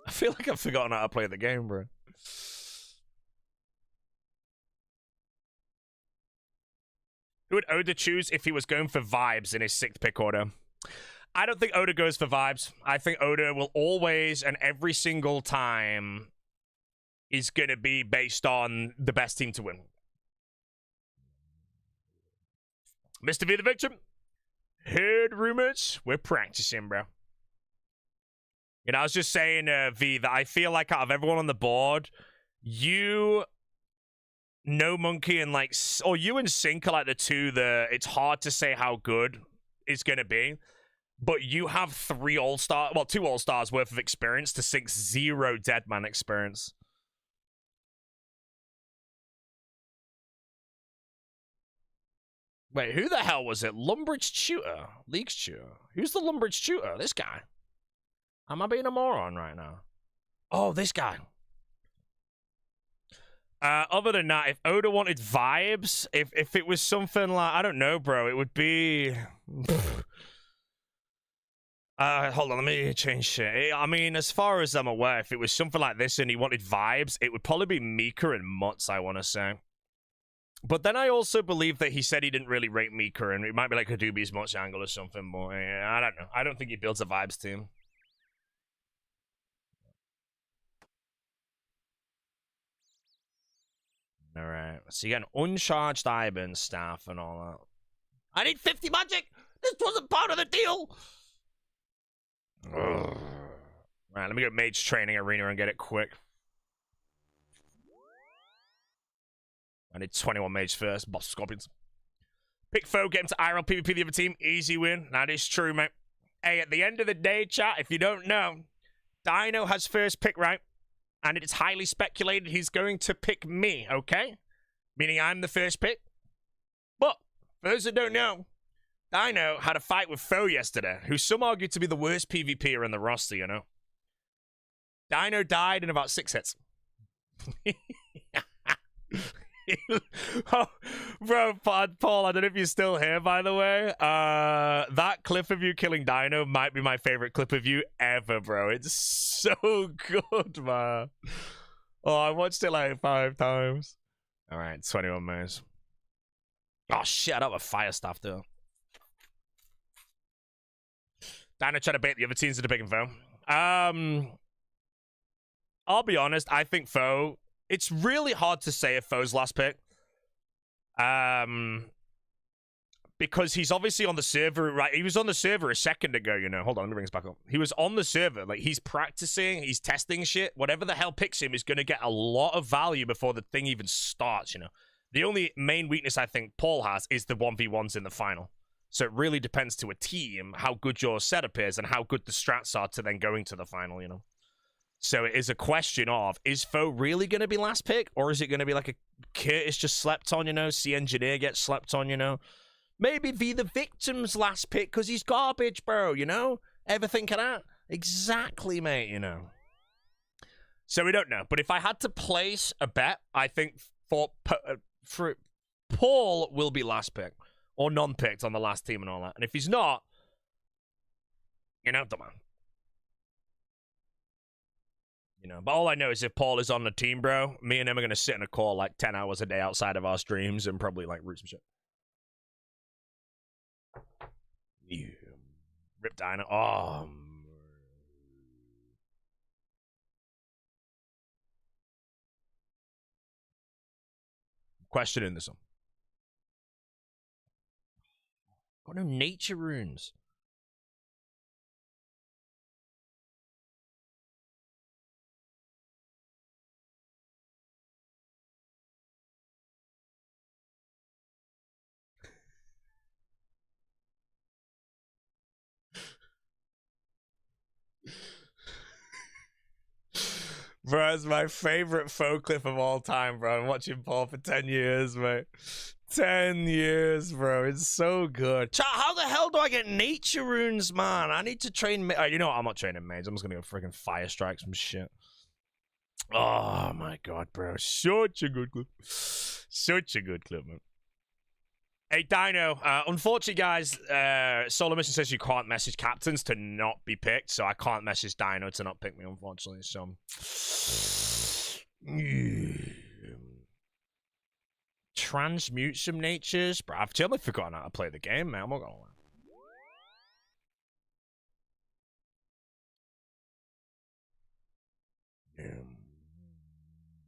I feel like I've forgotten how to play the game, bro. Who would Oda choose if he was going for vibes in his 6th pick order? I don't think Oda goes for vibes. I think Oda will always and every single time is going to be based on the best team to win. Mr. V the victim. Heard rumors. We're practicing, bro. You know, I was just saying, V, that I feel like out of everyone on the board, you, No Monkey, and like, or you and Sync are like the two that it's hard to say how good it's going to be. But you have 3 all-star, well, 2 all-stars worth of experience to Sync's 0 Deadman experience. Wait, who the hell was it? Lumbridge Tutor? League's Tutor? Who's the Lumbridge Tutor? This guy. Am I being a moron right now? Oh, this guy. Other than that, if Oda wanted vibes, if it was something like, I don't know, bro, it would be... hold on, let me change shit. I mean, as far as I'm aware, if it was something like this and he wanted vibes, it would probably be Mika and Mutz, I want to say. But then I also believe that he said he didn't really rate Mika, and it might be like a Doobie's Mutz angle or something, but I don't know. I don't think he builds a vibes team. Alright, so you get an uncharged Ivan staff and all that. I need 50 magic! This wasn't part of the deal! Ugh. Right, let me go Mage Training Arena and get it quick. I need 21 Mage first. Boss Scorpions. Pick foe, get him to IRL PvP the other team. Easy win. That is true, mate. Hey, at the end of the day, chat, if you don't know, Dino has first pick, right? And it's highly speculated he's going to pick me, okay? Meaning I'm the first pick. But, for those that don't know, Dino had a fight with Foe yesterday, who some argue to be the worst PvPer in the roster, you know? Dino died in about 6 hits. Oh, bro, Paul, I don't know if you're still here, by the way. That clip of you killing Dino might be my favorite clip of you ever, bro. It's so good, man. Oh, I watched it like 5 times. All right, 21 moves. Oh, shit, I don't have a fire staff, though. Dino trying to bait the other teams into picking Foe. I'll be honest, I think Foe... It's really hard to say if Foe's last pick. Because he's obviously on the server, right? He was on the server a second ago, you know. Hold on, let me bring this back up. He was on the server. Like, he's practicing, he's testing shit. Whatever the hell picks him is going to get a lot of value before the thing even starts, you know. The only main weakness I think Paul has is the 1v1s in the final. So it really depends to a team how good your setup is and how good the strats are to then going to the final, you know. So it is a question of, is Foe really going to be last pick? Or is it going to be like a Curtis just slept on, you know? C Engineer gets slept on, you know? Maybe be the victim's last pick because he's garbage, bro, you know? Ever think of that? Exactly, mate, you know? So we don't know. But if I had to place a bet, I think for Paul will be last pick. Or non-picked on the last team and all that. And if he's not, you know, come on. You know, but all I know is if Paul is on the team, bro, me and him are going to sit in a call like 10 hours a day outside of our streams and probably like root some shit. Yeah. Rip Dino. Oh. Questioning this one. Got no nature runes. Bro, it's my favorite faux clip of all time, bro. I'm watching Paul for 10 years, mate. 10 years, bro. It's so good. Chat, how the hell do I get nature runes, man? I need to train... you know what? I'm not training mage. I'm just going to go freaking fire strike some shit. Oh, my God, bro. Such a good clip. Such a good clip, man. Hey, Dino. Unfortunately, guys, Solo Mission says you can't message captains to not be picked, so I can't message Dino to not pick me, unfortunately, so... Transmute some natures? Bro, I've totally forgotten how to play the game, man. I'm not gonna lie.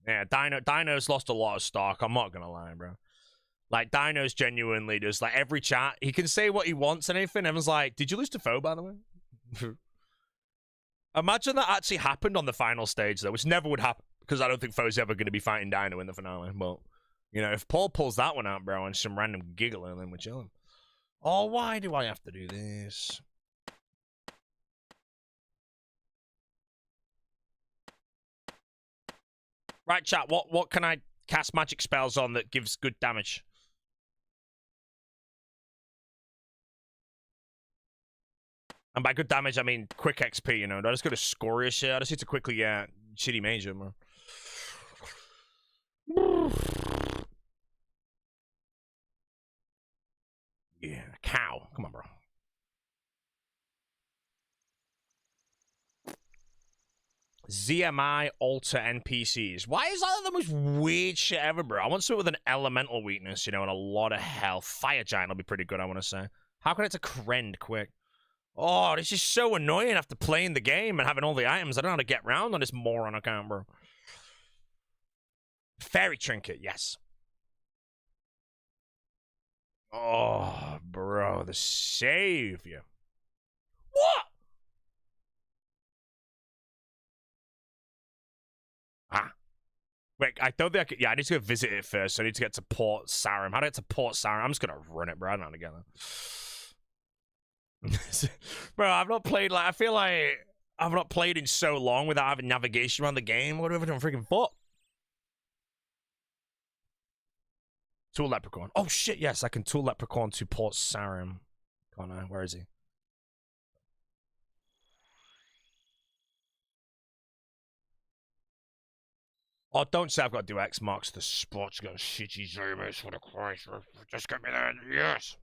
Yeah, Dino's lost a lot of stock. I'm not gonna lie, bro. Like, Dino's genuinely just, like, every chat, he can say what he wants and anything. Everyone's like, did you lose to Foe, by the way? Imagine that actually happened on the final stage, though, which never would happen, because I don't think Foe's ever going to be fighting Dino in the finale. But, you know, if Paul pulls that one out, bro, and some random giggling, then we're chilling. Oh, why do I have to do this? Right, chat, what can I cast magic spells on that gives good damage? And by good damage, I mean quick XP, you know. Do I just go to score shit? I just need to quickly get shitty major, man. Yeah, cow. Come on, bro. ZMI alter NPCs. Why is that the most weird shit ever, bro? I want something with an elemental weakness, you know, and a lot of health. Fire Giant will be pretty good, I want to say. How can it to Krend quick? Oh, this is so annoying after playing the game and having all the items. I don't know how to get around on this moron account, bro. Fairy Trinket, yes. Oh, bro, the savior. What? Ah. Wait, I don't think I could. Yeah, I need to go visit it first. So I need to get to Port Sarim. How do I get to Port Sarim? I'm just gonna run it, bro. I don't know how to get there. Bro, I've not played, like, I feel like I've not played in so long without having navigation around the game. What have I done freaking for? Tool Leprechaun. Oh shit, yes, I can Tool Leprechaun to Port Sarim. Can't I? Where is he? Oh, don't say I've got to do X marks the spot. You got shitty zoomers for the Christ. Just get me there. Yes.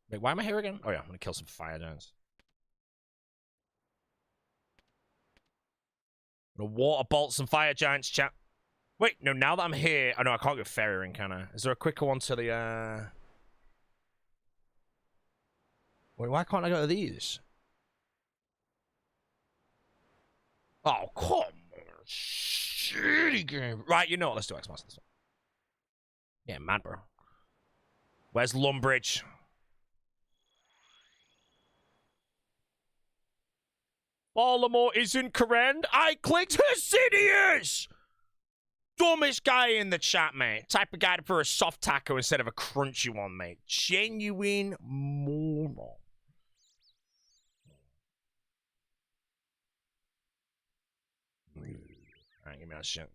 Wait, why am I here again? Oh yeah, I'm gonna kill some fire giants. I'm gonna water bolt some fire giants, chat. Wait, no, now that I'm here... Oh no, I can't go ferrying, can I? Is there a quicker one to the, Wait, why can't I go to these? Oh, come on. Shitty game. Right, you know what? Let's do X-Master. Yeah, mad, bro. Where's Lumbridge? Baltimore isn't Karen. I clicked Hasidious! Dumbest guy in the chat, mate. Type of guy to prefer a soft taco instead of a crunchy one, mate. Genuine moron. Alright, give me that shit.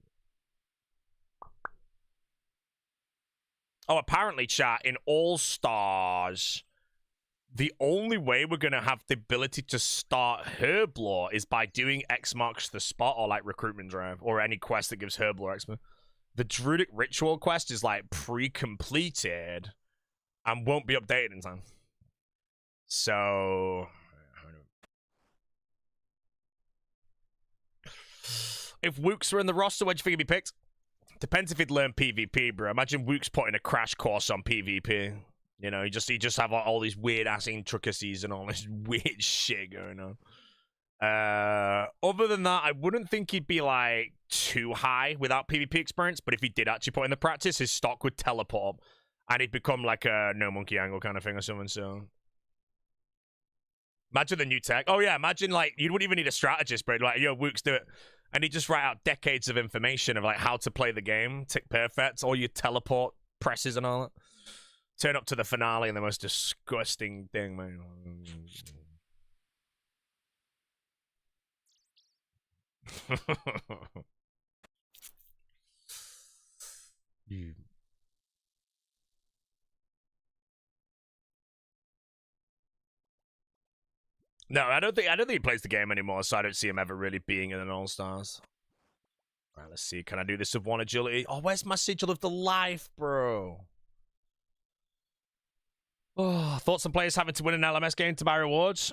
Oh, apparently, chat, in All Stars, the only way we're gonna have the ability to start Herblore is by doing X marks the spot or like recruitment drive or any quest that gives Herblore X. The Druidic Ritual quest is like pre-completed and won't be updated in time. So if Wooks were in the roster, where'd you think he'd be picked? Depends if he'd learn PvP, bro. Imagine Wooks putting a crash course on PvP. You know, he just have all these weird ass intricacies and all this weird shit going on. Other than that, I wouldn't think he'd be like too high without PvP experience. But if he did actually put in the practice, his stock would teleport up, and he'd become like a no monkey angle kind of thing or something. So imagine the new tech. Oh yeah, imagine like you wouldn't even need a strategist, bro. Like, yo, Wooks, do it. And he'd just write out decades of information of like how to play the game, tick perfect, all your teleport presses and all that. Turn up to the finale and the most disgusting thing, man. No, I don't think he plays the game anymore, so I don't see him ever really being in an All-Stars. Alright, let's see. Can I do this with one agility? Oh, where's my sigil of the life, bro? Oh, thoughts on players having to win an LMS game to buy rewards?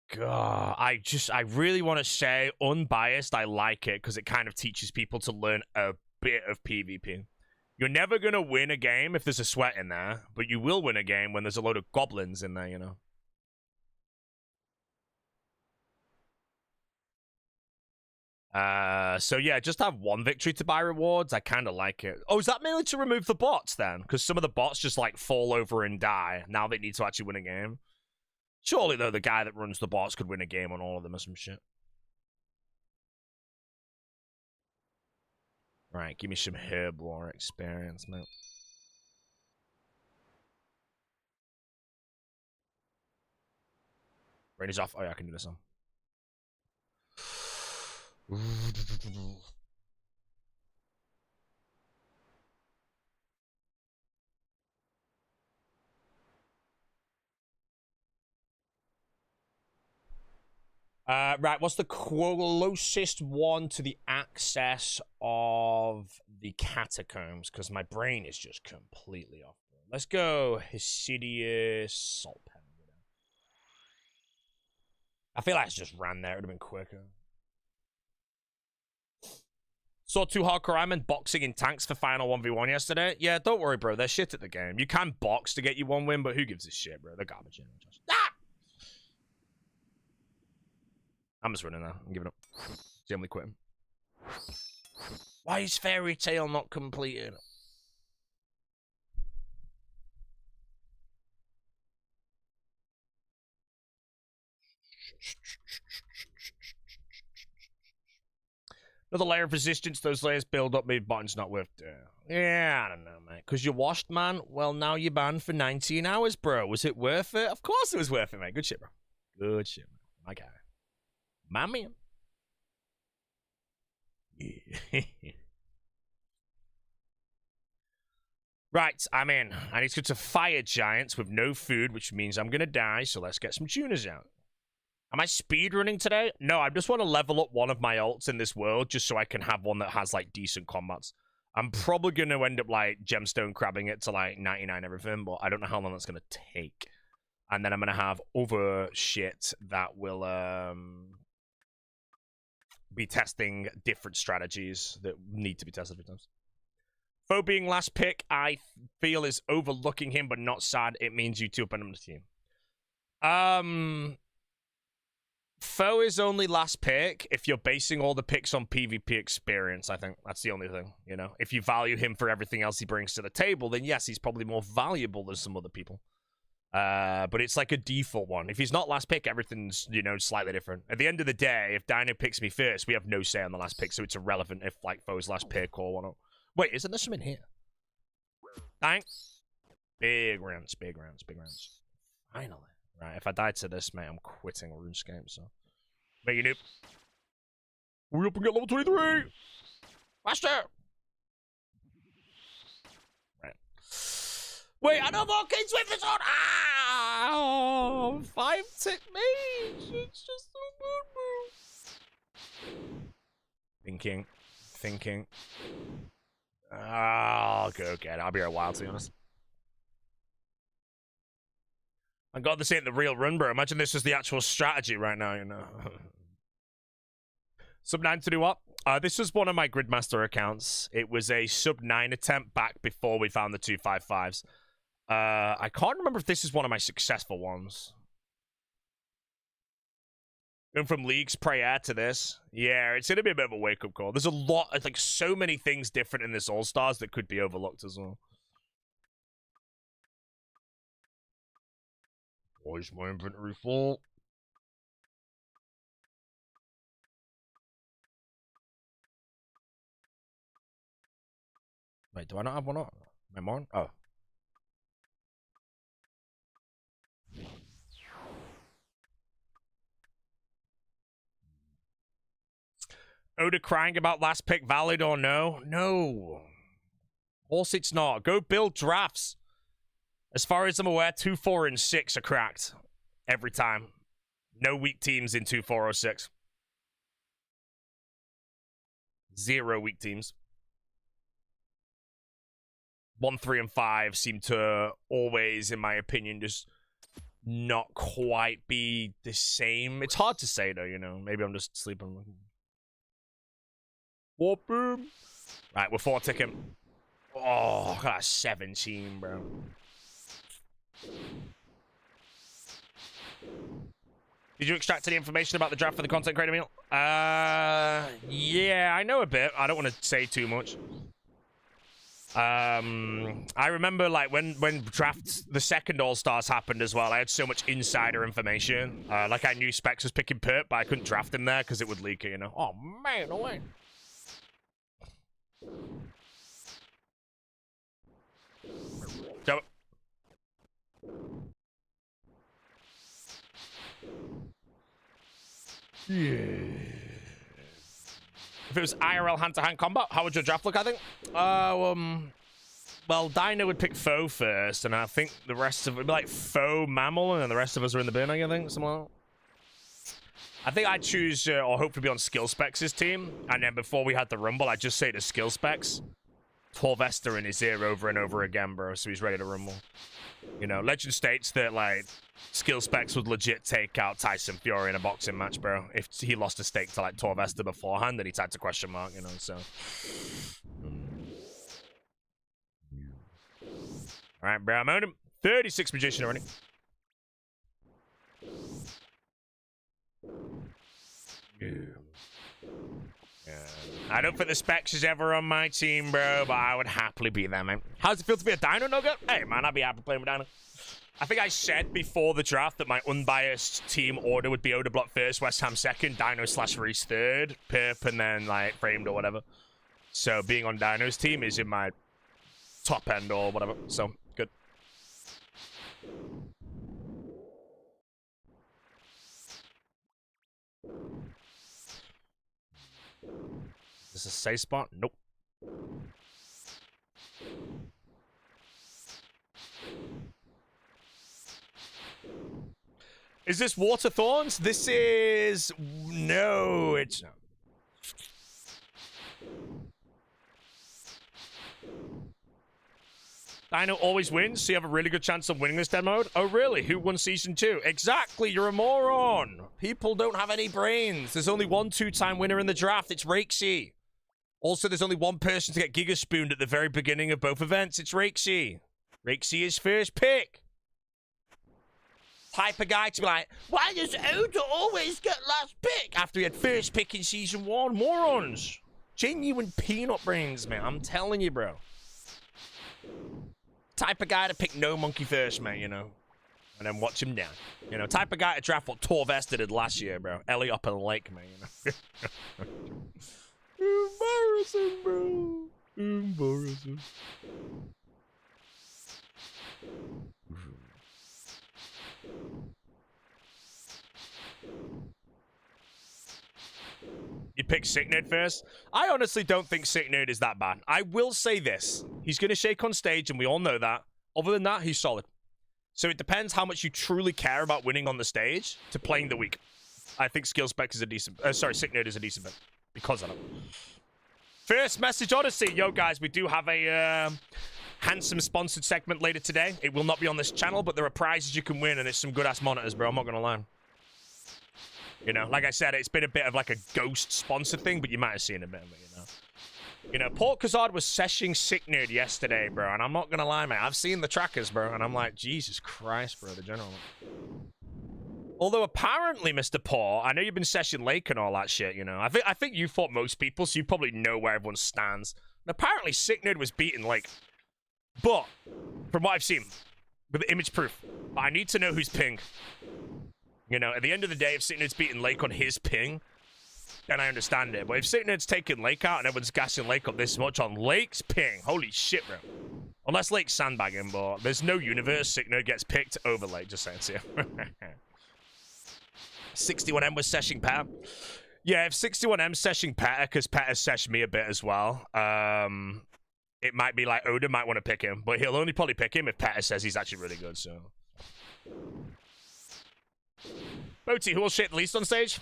God, I really want to say unbiased. I like it because it kind of teaches people to learn a bit of PvP. You're never gonna win a game if there's a sweat in there, but you will win a game when there's a load of goblins in there, you know. So yeah, just have one victory to buy rewards. I kind of like it. Oh, is that mainly to remove the bots then? Because some of the bots just like fall over and die. Now they need to actually win a game. Surely though, the guy that runs the bots could win a game on all of them or some shit. Right, give me some Herblore experience, mate. Rain is off. Oh yeah, I can do this one. Right, what's the closest one to the access of the catacombs? Because my brain is just completely off. Let's go Hesidious Salt Pen. I feel like it's just ran there. It would have been quicker. Saw 2 hardcore Ironmen boxing in tanks for final 1v1 yesterday. Yeah, don't worry, bro. They're shit at the game. You can box to get you 1 win, but who gives a shit, bro? They're garbage. Ah! I'm just running now. I'm giving up. Generally quitting. Why is Fairy Tale not completed? Another layer of resistance. Those layers build up. Maybe button's not worth it. Yeah, I don't know, mate. Because you washed, man. Well, now you're banned for 19 hours, bro. Was it worth it? Of course it was worth it, mate. Good shit, bro. Good shit, man. My guy. My man. Yeah. Right, I'm in. I need to go to Fire Giants with no food, which means I'm going to die, so let's get some tuners out. Am I speedrunning today? No, I just want to level up one of my ults in this world just so I can have one that has, like, decent combats. I'm probably going to end up, like, gemstone crabbing it to, like, 99 everything, but I don't know how long that's going to take. And then I'm going to have other shit that will be testing different strategies that need to be tested 3 times. Foe being last pick, I feel is overlooking him, but not sad. It means you two up on the team. Foe is only last pick if you're basing all the picks on PvP experience, I think. That's the only thing, you know? If you value him for everything else he brings to the table, then yes, he's probably more valuable than some other people. But it's like a default one. If he's not last pick, everything's, you know, slightly different. At the end of the day, if Dino picks me first, we have no say on the last pick, so it's irrelevant if, like, Foe's last pick or whatnot. Wait, isn't there something here? Thanks. Big rounds, big rounds, big rounds. Finally. Right, if I die to this, mate, I'm quitting RuneScape, so. Make you noob. Hurry up and get level 23! Master! Right. Wait, I know more King Swift is on! Ah! 5 tick mage! It's just so good, bro. Thinking. I'll go get it. I'll be here a while, to be honest. My God, this ain't the real run, bro. Imagine this is the actual strategy right now, you know. Sub 9 to do what? This was one of my Grandmaster accounts. It was a sub 9 attempt back before we found the 255s. I can't remember if this is one of my successful ones. Going from League's Prayer to this. Yeah, it's going to be a bit of a wake-up call. There's a lot, like, so many things different in this All-Stars that could be overlooked as well. Why is my inventory full? Wait, do I not have one on? Am I on? Oh. Oda crying about last pick valid or no? No. Of course it's not. Go build drafts. As far as I'm aware, 2, 4, and 6 are cracked. Every time. No weak teams in 2, 4, or 6. 0 weak teams. 1, 3, and 5 seem to always, in my opinion, just not quite be the same. It's hard to say, though, you know. Maybe I'm just sleeping. Whoop boom. Right, we're 4 ticking. Oh, got 17, bro. Did you extract any information about the draft for the content creator meal? Yeah, I know a bit. I don't want to say too much. I remember, like, when drafts, the second All-Stars happened as well, I had so much insider information. Like, I knew Specs was picking Perp, but I couldn't draft him there because it would leak it, you know? Oh, man, no way. So, yeah. If it was IRL hand-to-hand combat, how would your draft look, I think? Well, Dino would pick Foe first, and I think the rest of it would be like Foe, Mammal, and then the rest of us are in the bin, I think, something like that. I think I'd choose, or hopefully be on Skill Specs' team, and then before we had the Rumble, I'd just say to Skill Specs, Torvester in his ear over and over again, bro, so he's ready to Rumble. You know, legend states that, like, Skill Specs would legit take out Tyson Fury in a boxing match, bro. If he lost a stake to, like, Torvester beforehand, then he'd had to question mark, you know, so. Alright, bro, I'm on him. 36 Magician already. Yeah. I don't think the Specs is ever on my team, bro, but I would happily be there, man. How's it feel to be a Dino Nugget? Hey, man, I'd be happy playing with Dino. I think I said before the draft that my unbiased team order would be Oda Block first, West Ham second, Dino / Reese third, Pip, and then, like, Framed or whatever. So being on Dino's team is in my top end or whatever, so good. Is this a safe spot? Nope. Is this Water Thorns? This is... No, it's not. Dino always wins, so you have a really good chance of winning this dead mode. Oh, really? Who won Season 2? Exactly, you're a moron. People don't have any brains. There's only one 2-time winner in the draft. It's Rakesy. Also, there's only one person to get Giga Spooned at the very beginning of both events. It's Rakesy. Rakesy is first pick. Type of guy to be like, why does Oda always get last pick after he had first pick in Season 1? Morons. Genuine peanut brains, man. I'm telling you, bro. Type of guy to pick no monkey first, man, you know. And then watch him down. You know, type of guy to draft what Torvester did last year, bro. Ellie up in the lake, man, you know. Embarrassing, bro. Embarrassing. You pick Sick Nerd first? I honestly don't think Sick Nerd is that bad. I will say this. He's going to shake on stage, and we all know that. Other than that, he's solid. So it depends how much you truly care about winning on the stage to playing the week. I think Skill Spec is a decent... sorry, Sick Nerd is a decent bet. Because of it. First Message Odyssey. Yo, guys, we do have a handsome sponsored segment later today. It will not be on this channel, but there are prizes you can win, and it's some good-ass monitors, bro. I'm not going to lie. You know, like I said, it's been a bit of like a ghost sponsor thing, but you might have seen a bit of it, you know. You know, Port Kazard was seshing Sick Nerd yesterday, bro, and I'm not gonna lie, mate. I've seen the trackers, bro, and I'm like, Jesus Christ, bro, the general. Although apparently, Mr. Port, I know you've been seshing Lake and all that shit, you know. I think you fought most people, so you probably know where everyone stands. And apparently, Sick Nerd was beating Lake. But, from what I've seen, with image proof, I need to know who's ping. You know, at the end of the day, if Sick Nerd's beating Lake on his ping, then I understand it. But if Sick Nerd's taking Lake out and everyone's gassing Lake up this much on Lake's ping, holy shit, bro. Unless Lake's sandbagging, but there's no universe Sick Nerd gets picked over Lake, just saying to you. 61M was seshing Petter. Yeah, if 61M's seshing Petter, because Petter's seshed me a bit as well, it might be like Oda might want to pick him, but he'll only probably pick him if Petter says he's actually really good, so... Boti, who will shit the least on stage?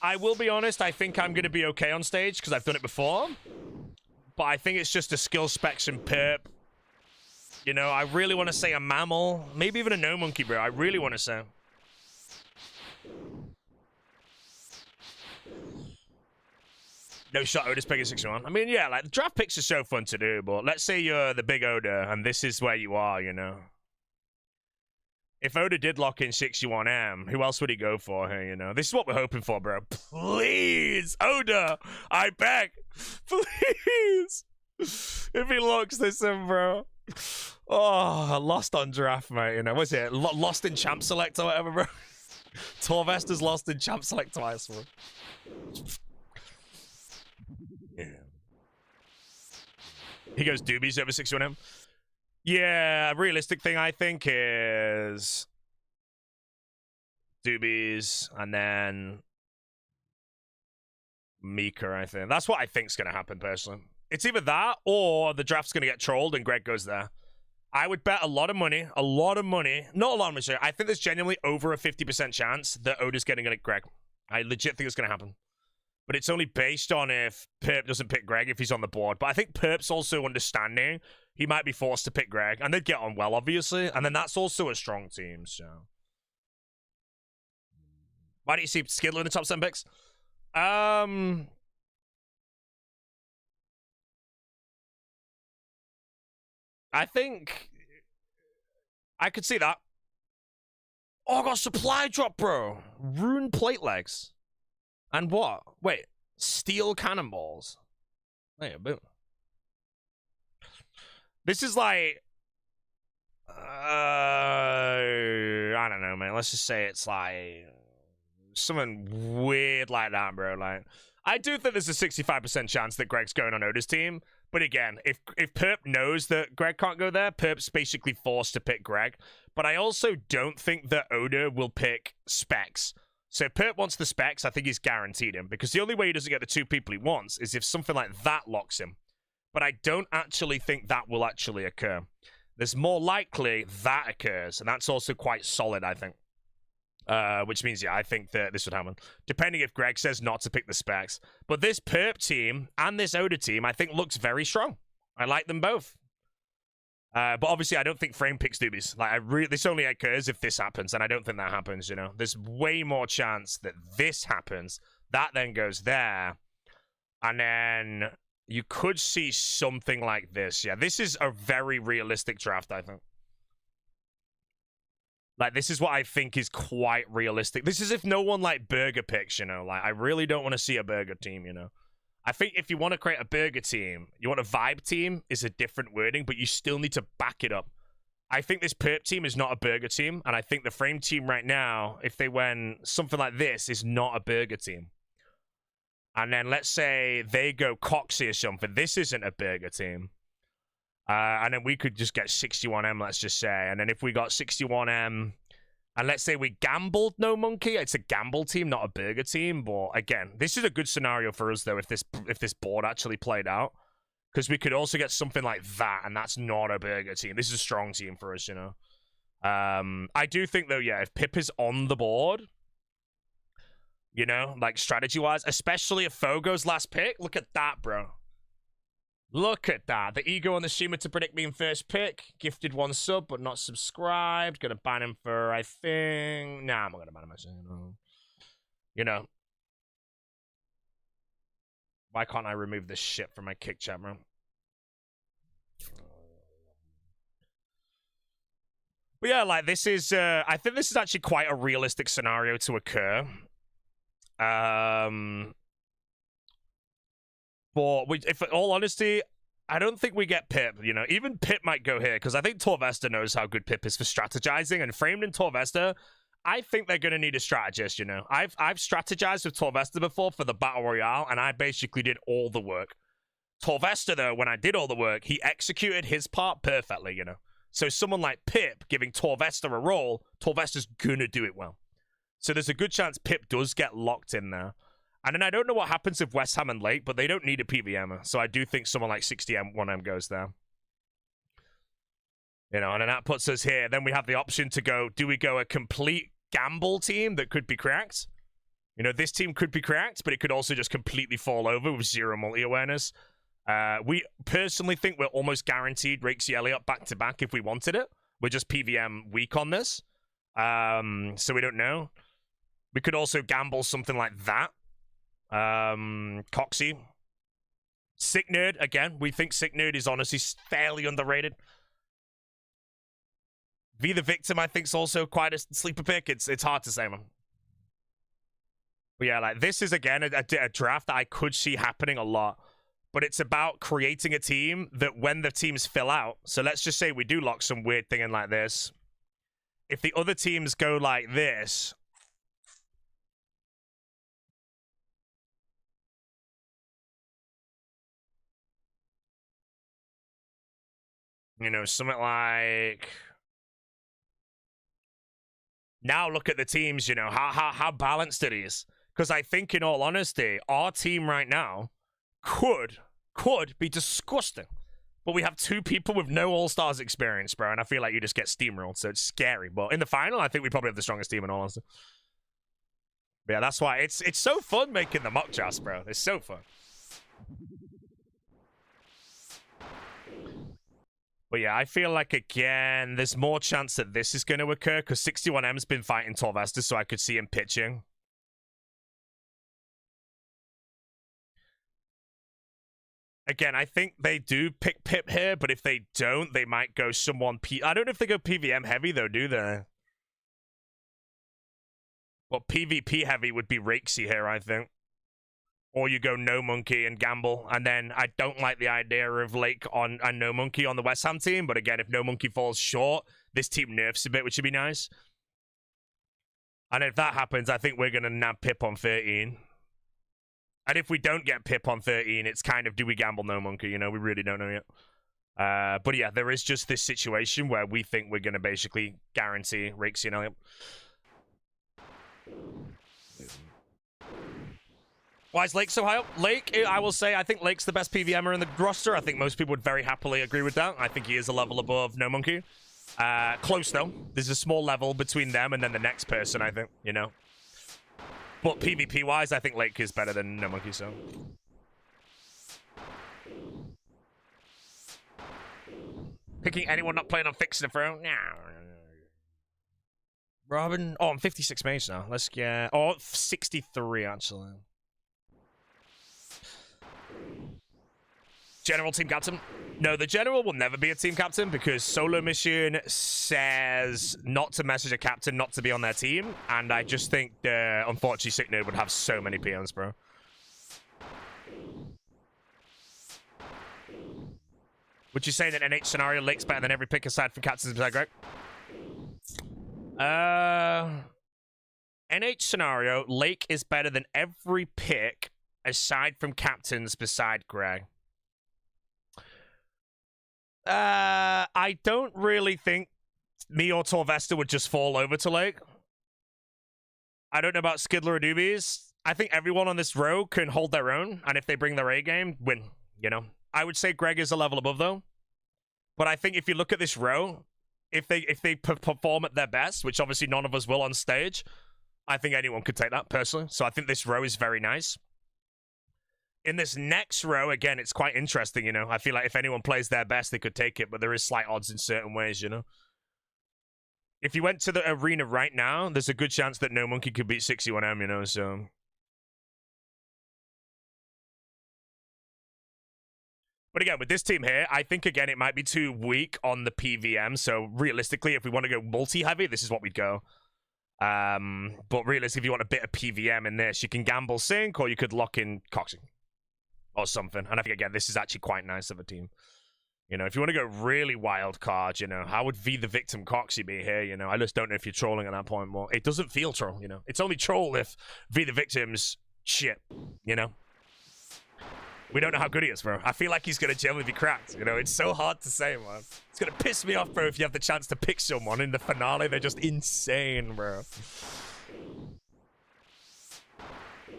I will be honest, I think I'm going to be okay on stage, because I've done it before. But I think it's just a skill specs and perp. You know, I really want to say a mammal. Maybe even a no monkey, bro. I really want to say. No shot Oda's picking 61. I mean, yeah, like, the draft picks are so fun to do, but let's say you're the big Oda, and this is where you are, you know. If Oda did lock in 61M, who else would he go for here, you know? This is what we're hoping for, bro. Please, Oda, I beg. Please. If he locks this in, bro. Oh, lost on draft, mate, you know. What's it? Lost in Champ Select or whatever, bro. Torvester's lost in Champ Select twice, bro. Yeah. He goes doobies over 61M. Yeah, a realistic thing, I think, is doobies and then Mika, I think. That's what I think's going to happen, personally. It's either that or the draft's going to get trolled and Greg goes there. I would bet a lot of money, not a lot of money, sorry. I think there's genuinely over a 50% chance that Oda's getting it at Greg. I legit think it's going to happen. But it's only based on if Perp doesn't pick Greg if he's on the board. But I think Perp's also understanding he might be forced to pick Greg. And they'd get on well, obviously. And then that's also a strong team, so. Why do you see Skiddler in the top 7 picks? I think I could see that. Oh, I got supply drop, bro. Rune plate legs. And what? Wait, steel cannonballs. Wait, boom. This is like, I don't know, man. Let's just say it's like something weird like that, bro. Like, I do think there's a 65% chance that Greg's going on Oda's team. But again, if Perp knows that Greg can't go there, Perp's basically forced to pick Greg. But I also don't think that Oda will pick Specs. So if Perp wants the Specs, I think he's guaranteed him. Because the only way he doesn't get the 2 people he wants is if something like that locks him. But I don't actually think that will actually occur. There's more likely that occurs. And that's also quite solid, I think. Which means, yeah, I think that this would happen. Depending if Greg says not to pick the Specs. But this Perp team and this Oda team, I think, looks very strong. I like them both. But obviously, I don't think Frame picks Doobies. Like, this only occurs if this happens, and I don't think that happens, you know? There's way more chance that this happens. That then goes there. And then you could see something like this. Yeah, this is a very realistic draft, I think. Like, this is what I think is quite realistic. This is if no one, like, burger picks, you know? Like, I really don't want to see a burger team, you know? I think if you want to create a burger team, you want a vibe team is a different wording, but you still need to back it up. I think this Perp team is not a burger team, and I think the Frame team right now, if they went something like this, is not a burger team. And then let's say they go Coxie or something. This isn't a burger team. And then we could just get 61M, let's just say. And then if we got 61M, and let's say we gambled No Monkey, it's a gamble team, not a burger team. But again, this is a good scenario for us, though, if this board actually played out. Because we could also get something like that, and that's not a burger team. This is a strong team for us, you know. I do think, though, yeah, if Pip is on the board, you know, like strategy-wise, especially if Fogo's last pick, look at that, bro. Look at that. The ego on the streamer to predict being first pick. Gifted 1 sub, but not subscribed. Gonna ban him for, I think... Nah, I'm not gonna ban him, actually. You know. Why can't I remove this shit from my kick chat, bro? But yeah, like, this is... I think this is actually quite a realistic scenario to occur. But if, in all honesty, I don't think we get Pip, you know. Even Pip might go here, because I think Torvesta knows how good Pip is for strategizing, and Framed and Torvesta, I think they're going to need a strategist, you know. I've strategized with Torvesta before for the Battle Royale, and I basically did all the work. Torvesta, though, when I did all the work, he executed his part perfectly, you know. So someone like Pip giving Torvesta a role, Torvesta's going to do it well. So there's a good chance Pip does get locked in there. And then I don't know what happens if West Ham and Lake, but they don't need a PVM. So I do think someone like 60M, 1M goes there. You know, and then that puts us here. Then we have the option to go, do we go a complete gamble team that could be cracked? You know, this team could be cracked, but it could also just completely fall over with 0 multi-awareness. We personally think we're almost guaranteed Rakesy Elliott back-to-back if we wanted it. We're just PVM weak on this. So we don't know. We could also gamble something like that. Coxie. Sick Nerd, again, we think Sick Nerd is honestly fairly underrated. V the Victim, I think, is also quite a sleeper pick. It's hard to say, man. But yeah, like, this is, again, a draft that I could see happening a lot. But it's about creating a team that when the teams fill out, so let's just say we do lock some weird thing in like this. If the other teams go like this... You know, something like... Now look at the teams, you know, how balanced it is. Because I think, in all honesty, our team right now could be disgusting. But we have two people with no All-Stars experience, bro, and I feel like you just get steamrolled, so it's scary. But in the final, I think we probably have the strongest team in all honesty. But yeah, that's why it's so fun making the mock drafts, bro. It's so fun. But yeah, I feel like, again, there's more chance that this is going to occur, because 61M's been fighting Torvesta, so I could see him pitching. Again, I think they do pick Pip here, but if they don't, they might go someone I don't know if they go PVM heavy, though, do they? But PvP heavy would be Rakesy here, I think. Or you go No Monkey and gamble. And then I don't like the idea of Lake on and No Monkey on the West Ham team. But again, if No Monkey falls short, this team nerfs a bit, which would be nice. And if that happens, I think we're going to nab Pip on 13. And if we don't get Pip on 13, it's kind of, do we gamble No Monkey? You know, we really don't know yet. But yeah, there is just this situation where we think we're going to basically guarantee Rakesy and Elliot. Why is Lake so high up? Lake, I will say, I think Lake's the best PVMer in the roster. I think most people would very happily agree with that. I think he is a level above No Monkey. Close, though. There's a small level between them and then the next person, I think, you know. But PvP-wise, I think Lake is better than No Monkey, so. Picking anyone not playing on Fixing a Throw? Nah. Robin? Oh, I'm 56 mage now. Let's get... Oh, 63, actually. General team captain? No, the general will never be a team captain because solo mission says not to message a captain, not to be on their team. And I just think, unfortunately, Sick Nerd would have so many PMs, bro. Would you say that NH scenario Lake's better than every pick aside from captains? Is that correct? NH scenario, Lake is better than every pick aside from captains beside Greg. I don't really think me or Torvesta would just fall over to Lake. I don't know about Skidler or Doobies. I think everyone on this row can hold their own, and if they bring their A game, win, you know. I would say Greg is a level above, though. But I think if you look at this row, if they perform at their best, which obviously none of us will on stage, I think anyone could take that, personally. So I think this row is very nice. In this next row, again, it's quite interesting, you know. I feel like if anyone plays their best, they could take it, but there is slight odds in certain ways, you know. If you went to the arena right now, there's a good chance that No Monkey could beat 61M, you know, so... But again, with this team here, I think, again, it might be too weak on the PVM, so realistically, if we want to go multi-heavy, this is what we'd go. But realistically, if you want a bit of PVM in this, you can gamble Sync, or you could lock in Coxing. Or something. And I think, again, this is actually quite nice of a team. You know, if you want to go really wild card, you know, how would V the Victim Coxie be here? You know, I just don't know if you're trolling at that point more. It doesn't feel troll, you know. It's only troll if V the Victim's shit, you know. We don't know how good he is, bro. I feel like he's going to generally be cracked, you know. It's so hard to say, man. It's going to piss me off, bro, if you have the chance to pick someone in the finale. They're just insane, bro.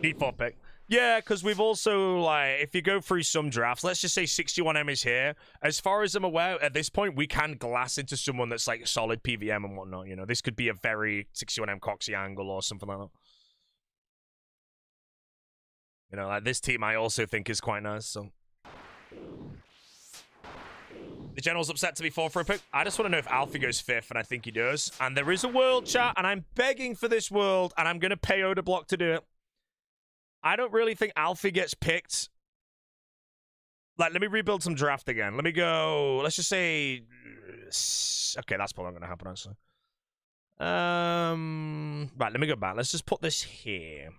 Need 4 pick. Yeah, because we've also, like, if you go through some drafts, let's just say 61M is here. As far as I'm aware, at this point, we can glass into someone that's, like, solid PVM and whatnot, you know. This could be a very 61M Coxie angle or something like that. You know, like, this team I also think is quite nice, so... The General's upset to be 4 for a pick. I just want to know if Alfie goes 5th, and I think he does. And there is a world, chat, and I'm begging for this world, and I'm going to pay Oda Block to do it. I don't really think Alfie gets picked. Like, let me rebuild some draft again. Let me go... Let's just say... Okay, that's probably not going to happen, actually. Right, let me go back. Let's just put this here.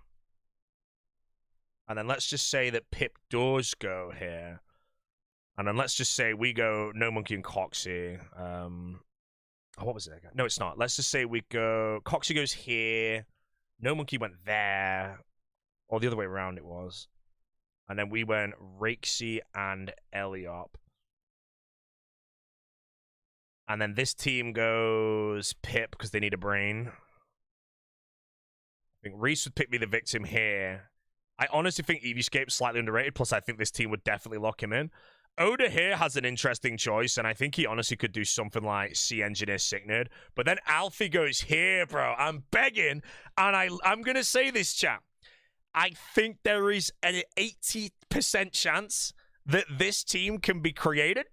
And then let's just say that Pip does go here. And then let's just say we go No Monkey and Coxie. Oh, what was it again? No, it's not. Let's just say we go... Coxie goes here. No Monkey went there. Or the other way around it was. And then we went Rakesy and Eliop. And then this team goes Pip because they need a brain. I think Reese would pick me the Victim here. I honestly think EVScape's slightly underrated. Plus, I think this team would definitely lock him in. Oda here has an interesting choice, and I think he honestly could do something like C Engineer Signed. But then Alfie goes here, bro. I'm begging, and I'm gonna say this, chat. I think there is an 80% chance that this team can be created,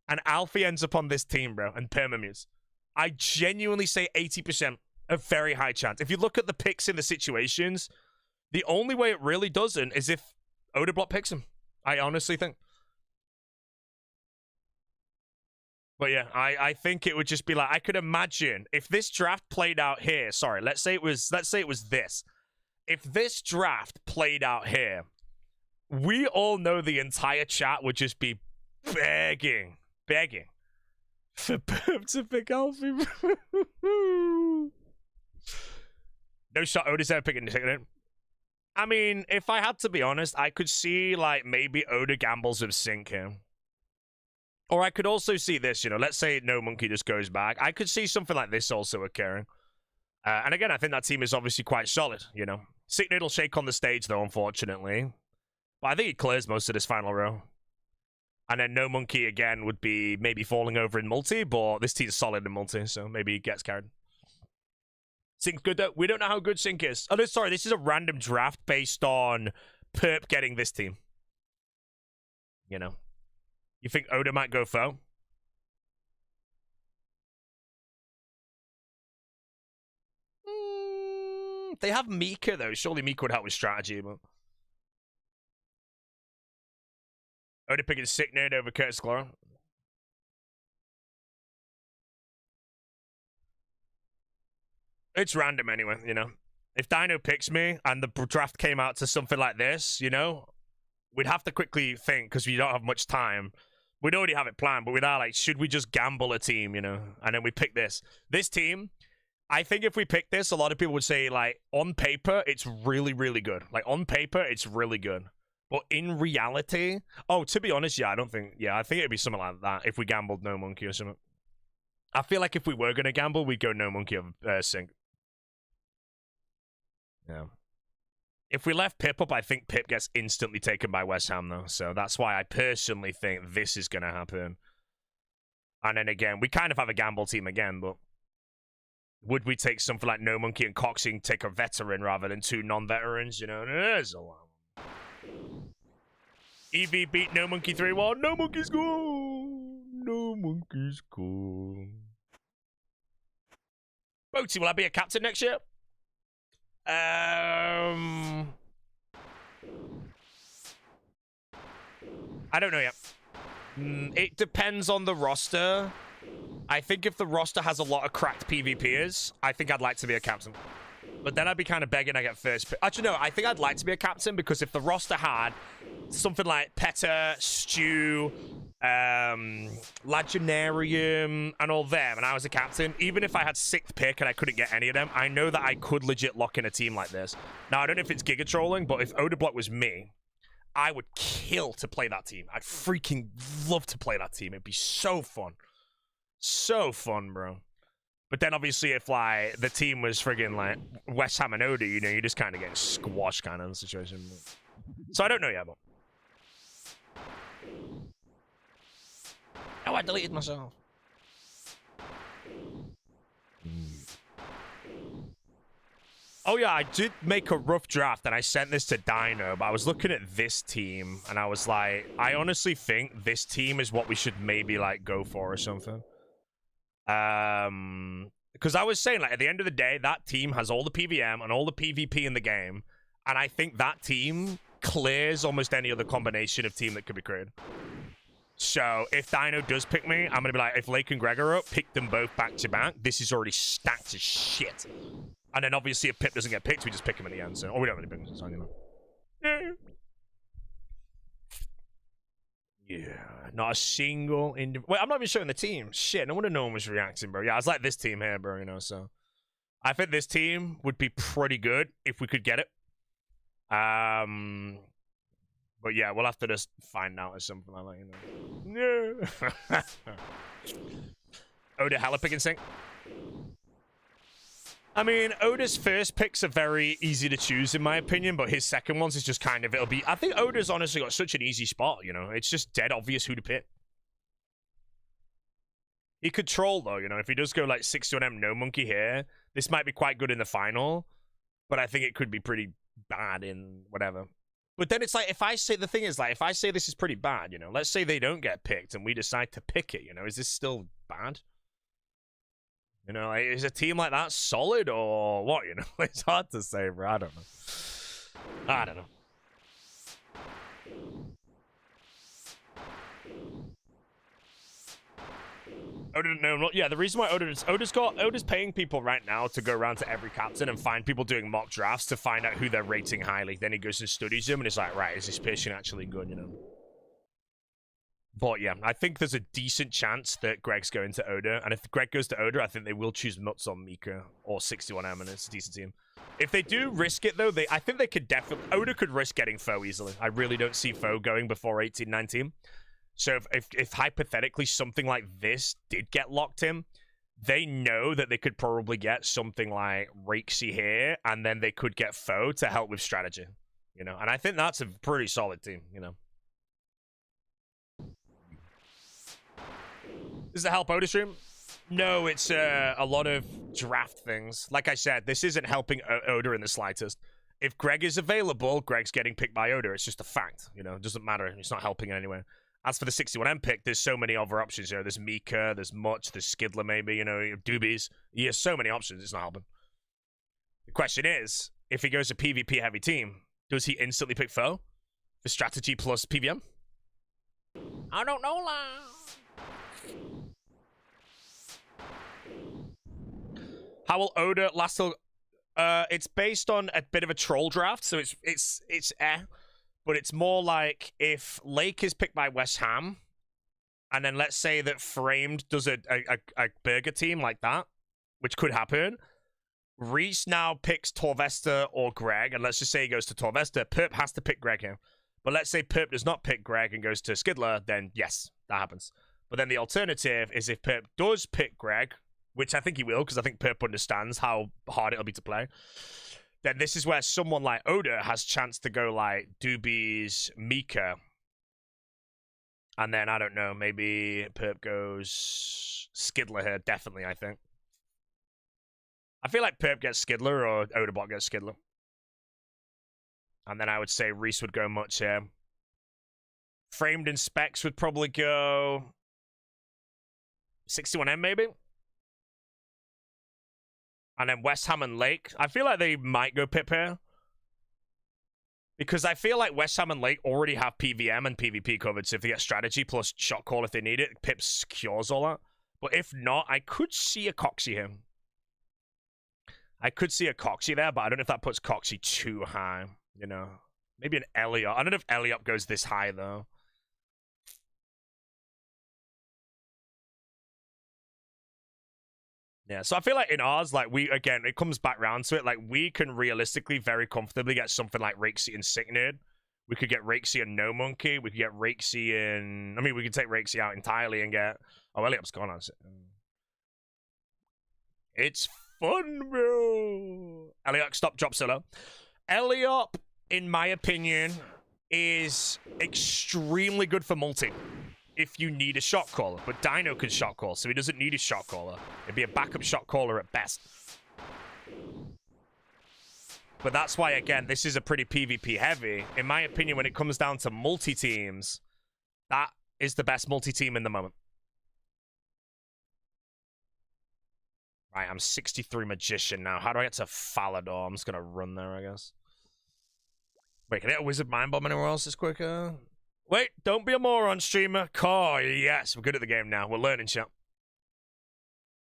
and Alfie ends up on this team, bro, and permamutes. I genuinely say 80%, a very high chance. If you look at the picks in the situations, the only way it really doesn't is if Oda Block picks him. I honestly think. But yeah, I think it would just be like, I could imagine if this draft played out here. Sorry, let's say it was this. If this draft played out here, we all know the entire chat would just be begging for Perp to pick Alfie. No shot Oda's ever picking it. I mean, if I had to be honest, I could see like maybe Oda gambles with Sync here. Or I could also see this, you know, let's say No Monkey just goes back. I could see something like this also occurring. And again, I think that team is obviously quite solid, you know. Sicknid will shake on the stage, though, unfortunately. But I think he clears most of this final row. And then No Monkey, again, would be maybe falling over in multi, but this team's solid in multi, so maybe he gets carried. Sync's good, though. We don't know how good Sync is. Oh, no, sorry, this is a random draft based on Perp getting this team. You know. You think Oda might go foe? They have Mika, though. Surely Mika would help with strategy, but... Oda picking Sicknid over Curtis Clara. It's random anyway, you know. If Dino picks me and the draft came out to something like this, you know, we'd have to quickly think because we don't have much time. We'd already have it planned, but we'd are like, should we just gamble a team, you know? And then we pick this. This team, I think if we pick this, a lot of people would say, like, on paper, it's really, really good. Like, on paper, it's really good. But in reality, oh, to be honest, yeah, I think it'd be something like that if we gambled No Monkey or something. I feel like if we were going to gamble, we'd go No Monkey over Sync. Yeah. If we left Pip up, I think Pip gets instantly taken by West Ham, though. So that's why I personally think this is going to happen. And then again, we kind of have a gamble team again, but would we take something like No Monkey and Coxing, take a veteran rather than two non-veterans? You know, there's a lot. EV beat No Monkey 3-1. No Monkey's cool. No Monkey's cool. Boaty, will I be a captain next year? I don't know yet. It depends on the roster. I think if the roster has a lot of cracked PvPers, I think I'd like to be a captain. But then I'd be kind of begging I get first pick. Actually, no, I think I'd like to be a captain because if the roster had something like Petter, Stew, Legendarium, and all them, and I was a captain, even if I had 6th pick and I couldn't get any of them, I know that I could legit lock in a team like this. Now, I don't know if it's Giga Trolling, but if Oda Block was me, I would kill to play that team. I'd freaking love to play that team. It'd be so fun. So fun, bro. But then obviously if like the team was friggin' like West Ham and Oda, you know, you're just kind of getting squashed kind of situation. So I don't know yet, but... Oh, I deleted myself. Oh yeah, I did make a rough draft and I sent this to Dino, but I was looking at this team and I was like, I honestly think this team is what we should maybe like go for or something. Because I was saying, like, at the end of the day, that team has all the PVM and all the PvP in the game, and I think that team clears almost any other combination of team that could be created. So, if Dino does pick me, I'm gonna be like, if Lake and Greg are up, pick them both back to back. This is already stacked as shit. And then, obviously, if Pip doesn't get picked, we just pick him in the end, so... Or we don't really pick him, so, you know. Yeah. Yeah, not a single Wait, I'm not even showing the team. Shit, no wonder no one was reacting, bro. Yeah, I was like this team here, bro, you know, so... I think this team would be pretty good if we could get it. But yeah, we'll have to just find out or something like that, you know. Yeah. Oda hella pick and sync. I mean, Oda's first picks are very easy to choose, in my opinion, but his second ones is just kind of, it'll be... I think Oda's honestly got such an easy spot, you know? It's just dead obvious who to pick. He could troll, though, you know? If he does go, like, 61M no monkey here, this might be quite good in the final, but I think it could be pretty bad in whatever. But then it's like, if I say... The thing is, like, if I say this is pretty bad, you know? Let's say they don't get picked and we decide to pick it, you know? Is this still bad? You know, like, is a team like that solid or what, you know? It's hard to say, bro. I don't know. I don't know. Oda didn't know. Yeah, the reason why Oda's paying people right now to go around to every captain and find people doing mock drafts to find out who they're rating highly. Then he goes and studies them and it's like, right, is this person actually good, you know? But yeah, I think there's a decent chance that Greg's going to Oda. And if Greg goes to Oda, I think they will choose Mutz on Mika or 61M, and it's a decent team. If they do risk it, though, I think they could definitely... Oda could risk getting Foe easily. I really don't see Foe going before 18, 19. So if hypothetically something like this did get locked in, they know that they could probably get something like Rakesy here, and then they could get Foe to help with strategy, you know? And I think that's a pretty solid team, you know? Does it help Oda stream? No, it's a lot of draft things. Like I said, this isn't helping Oda in the slightest. If Greg is available, Greg's getting picked by Oda. It's just a fact, you know? It doesn't matter. It's not helping in any way. As for the 61M pick, there's so many other options here. There's Mika, there's Much, there's Skidler maybe, you know, Doobies. He has so many options, it's not helping. The question is, if he goes a PvP heavy team, does he instantly pick Foe? For strategy plus PVM? I don't know, la. How will Oda last till... it's based on a bit of a troll draft, so it's but it's more like if Lake is picked by West Ham, and then let's say that Framed does a burger team like that, which could happen. Reese now picks Torvesta or Greg, and let's just say he goes to Torvesta. Perp has to pick Greg here. But let's say Perp does not pick Greg and goes to Skidler, then yes, that happens. But then the alternative is if Perp does pick Greg, which I think he will, because I think Perp understands how hard it'll be to play, then this is where someone like Oda has chance to go like Doobies, Mika. And then, I don't know, maybe Perp goes Skidler here, definitely, I think. I feel like Perp gets Skidler or Odabot gets Skidler. And then I would say Reese would go Much here. Framed and Specs would probably go 61M maybe. And then West Ham and Lake. I feel like they might go Pip here. Because I feel like West Ham and Lake already have PVM and PvP covered. So if they get strategy plus shot call if they need it, Pip secures all that. But if not, I could see a Coxie here. I could see a Coxie there, but I don't know if that puts Coxie too high. You know, maybe an Elliot. I don't know if Elliot goes this high, though. Yeah, so I feel like in ours, like, again, it comes back round to it. Like, we can realistically, very comfortably get something like Rakesy and Signid. We could get Rakesy and No Monkey. We could get Rakesy and... I mean, we could take Rakesy out entirely and get... Oh, Elliot's gone on. It's fun, bro. Elliot, stop, drop solo. Elliot, in my opinion, is extremely good for multi. If you need a shot caller, but Dino can shot call, so he doesn't need a shot caller. It'd be a backup shot caller at best. But that's why, again, this is a pretty PvP heavy. In my opinion, when it comes down to multi-teams, that is the best multi-team in the moment. Right, I'm 63 Magician now. How do I get to Falador? I'm just gonna run there, I guess. Wait, can I get a Wizard Mind Bomb anywhere else this quicker? Wait, don't be a moron, streamer. Car, yes, we're good at the game now. We're learning shit.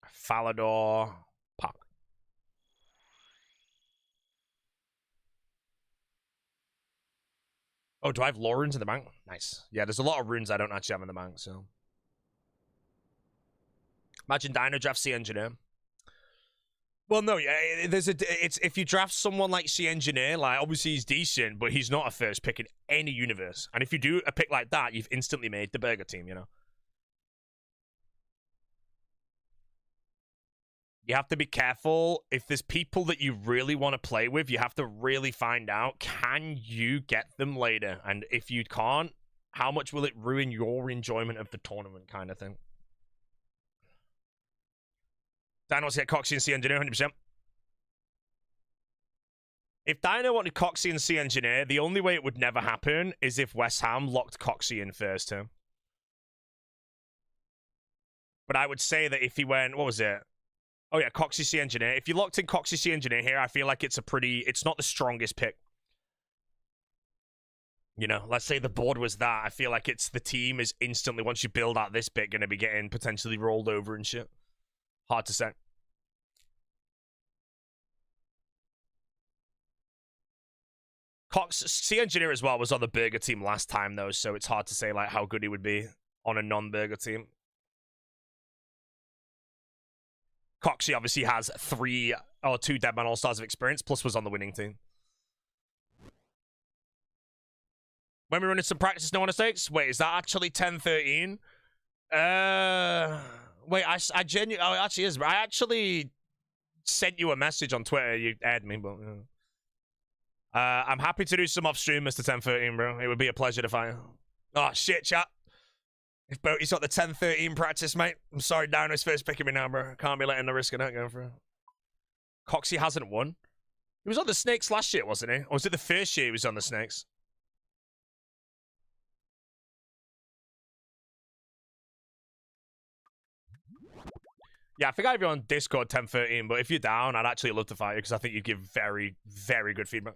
Falador. Pop. Oh, do I have lore runes in the bank? Nice. Yeah, there's a lot of runes I don't actually have in the bank, so. Imagine Dino draft C Engineer. Well, no, yeah, it's if you draft someone like C Engineer, like obviously he's decent, but he's not a first pick in any universe. And if you do a pick like that, you've instantly made the burger team, you know. You have to be careful. If there's people that you really want to play with, you have to really find out, can you get them later? And if you can't, how much will it ruin your enjoyment of the tournament kind of thing? Dino wants to get Coxie and C Engineer, 100%. If Dino wanted Coxie and C Engineer, the only way it would never happen is if West Ham locked Coxie in first term. But I would say that if he went, what was it? Oh yeah, Coxie C Engineer. If you locked in Coxie C Engineer here, I feel like it's not the strongest pick. You know, let's say the board was that. I feel like the team is instantly, once you build out this bit, going to be getting potentially rolled over and shit. Hard to say. C Engineer as well was on the burger team last time though, so it's hard to say like how good he would be on a non-burger team. Coxie obviously has 3 or 2 Deadman All-Stars of experience, plus was on the winning team. When we're running some practice, no one mistakes. Wait, is that actually 10-13? Wait, I genuinely, oh, it actually is. I actually sent you a message on Twitter. You aired me, but I'm happy to do some off stream, Mr. 10-13, bro. It would be a pleasure to find. Oh shit, chat. If Boaty's got the 10-13 practice, mate, I'm sorry, Dino's first picking me now, bro. Can't be letting the risk of that go for. Coxie hasn't won. He was on the Snakes last year, wasn't he? Or was it the first year he was on the Snakes? Yeah, I think I have you on Discord 10-13, but if you're down, I'd actually love to fight you because I think you give very, very good feedback.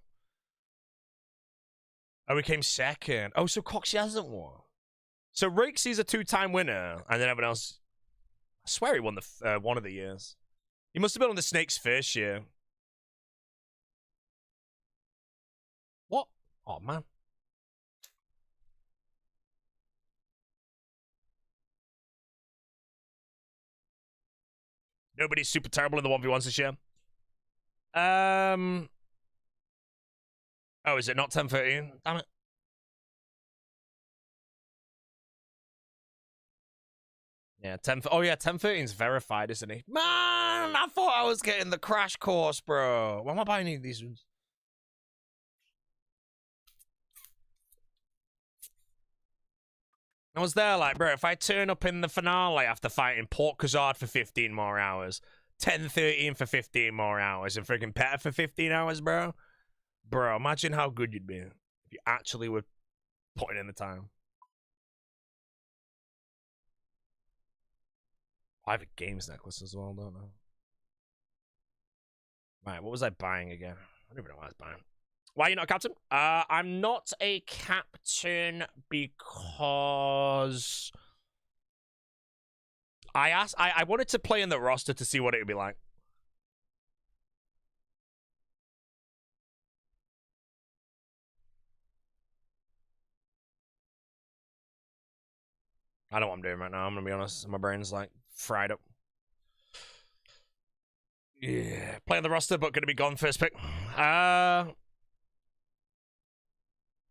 Oh, he came second. Oh, so Coxie hasn't won. So Rixie's a 2-time winner, and then everyone else. I swear he won the one of the years. He must have been on the Snakes first year. What? Oh man. Nobody's super terrible in the 1v1s this year. Oh, is it not 10-13? Damn it. Yeah, 10. Oh yeah, 10-13's verified, isn't he? Man, I thought I was getting the crash course, bro. Why am I buying any of these ones? I was there like, bro, if I turn up in the finale after fighting Port Khazard for 15 more hours, 10-13 for 15 more hours, and freaking Peta for 15 hours, bro. Bro, imagine how good you'd be if you actually were putting in the time. I have a games necklace as well, don't I? Right, what was I buying again? I don't even know what I was buying. Why are you not a captain? I'm not a captain because I wanted to play in the roster to see what it would be like. I don't know what I'm doing right now, I'm gonna be honest. My brain's like fried up. Yeah, playing the roster, but gonna be gone first pick.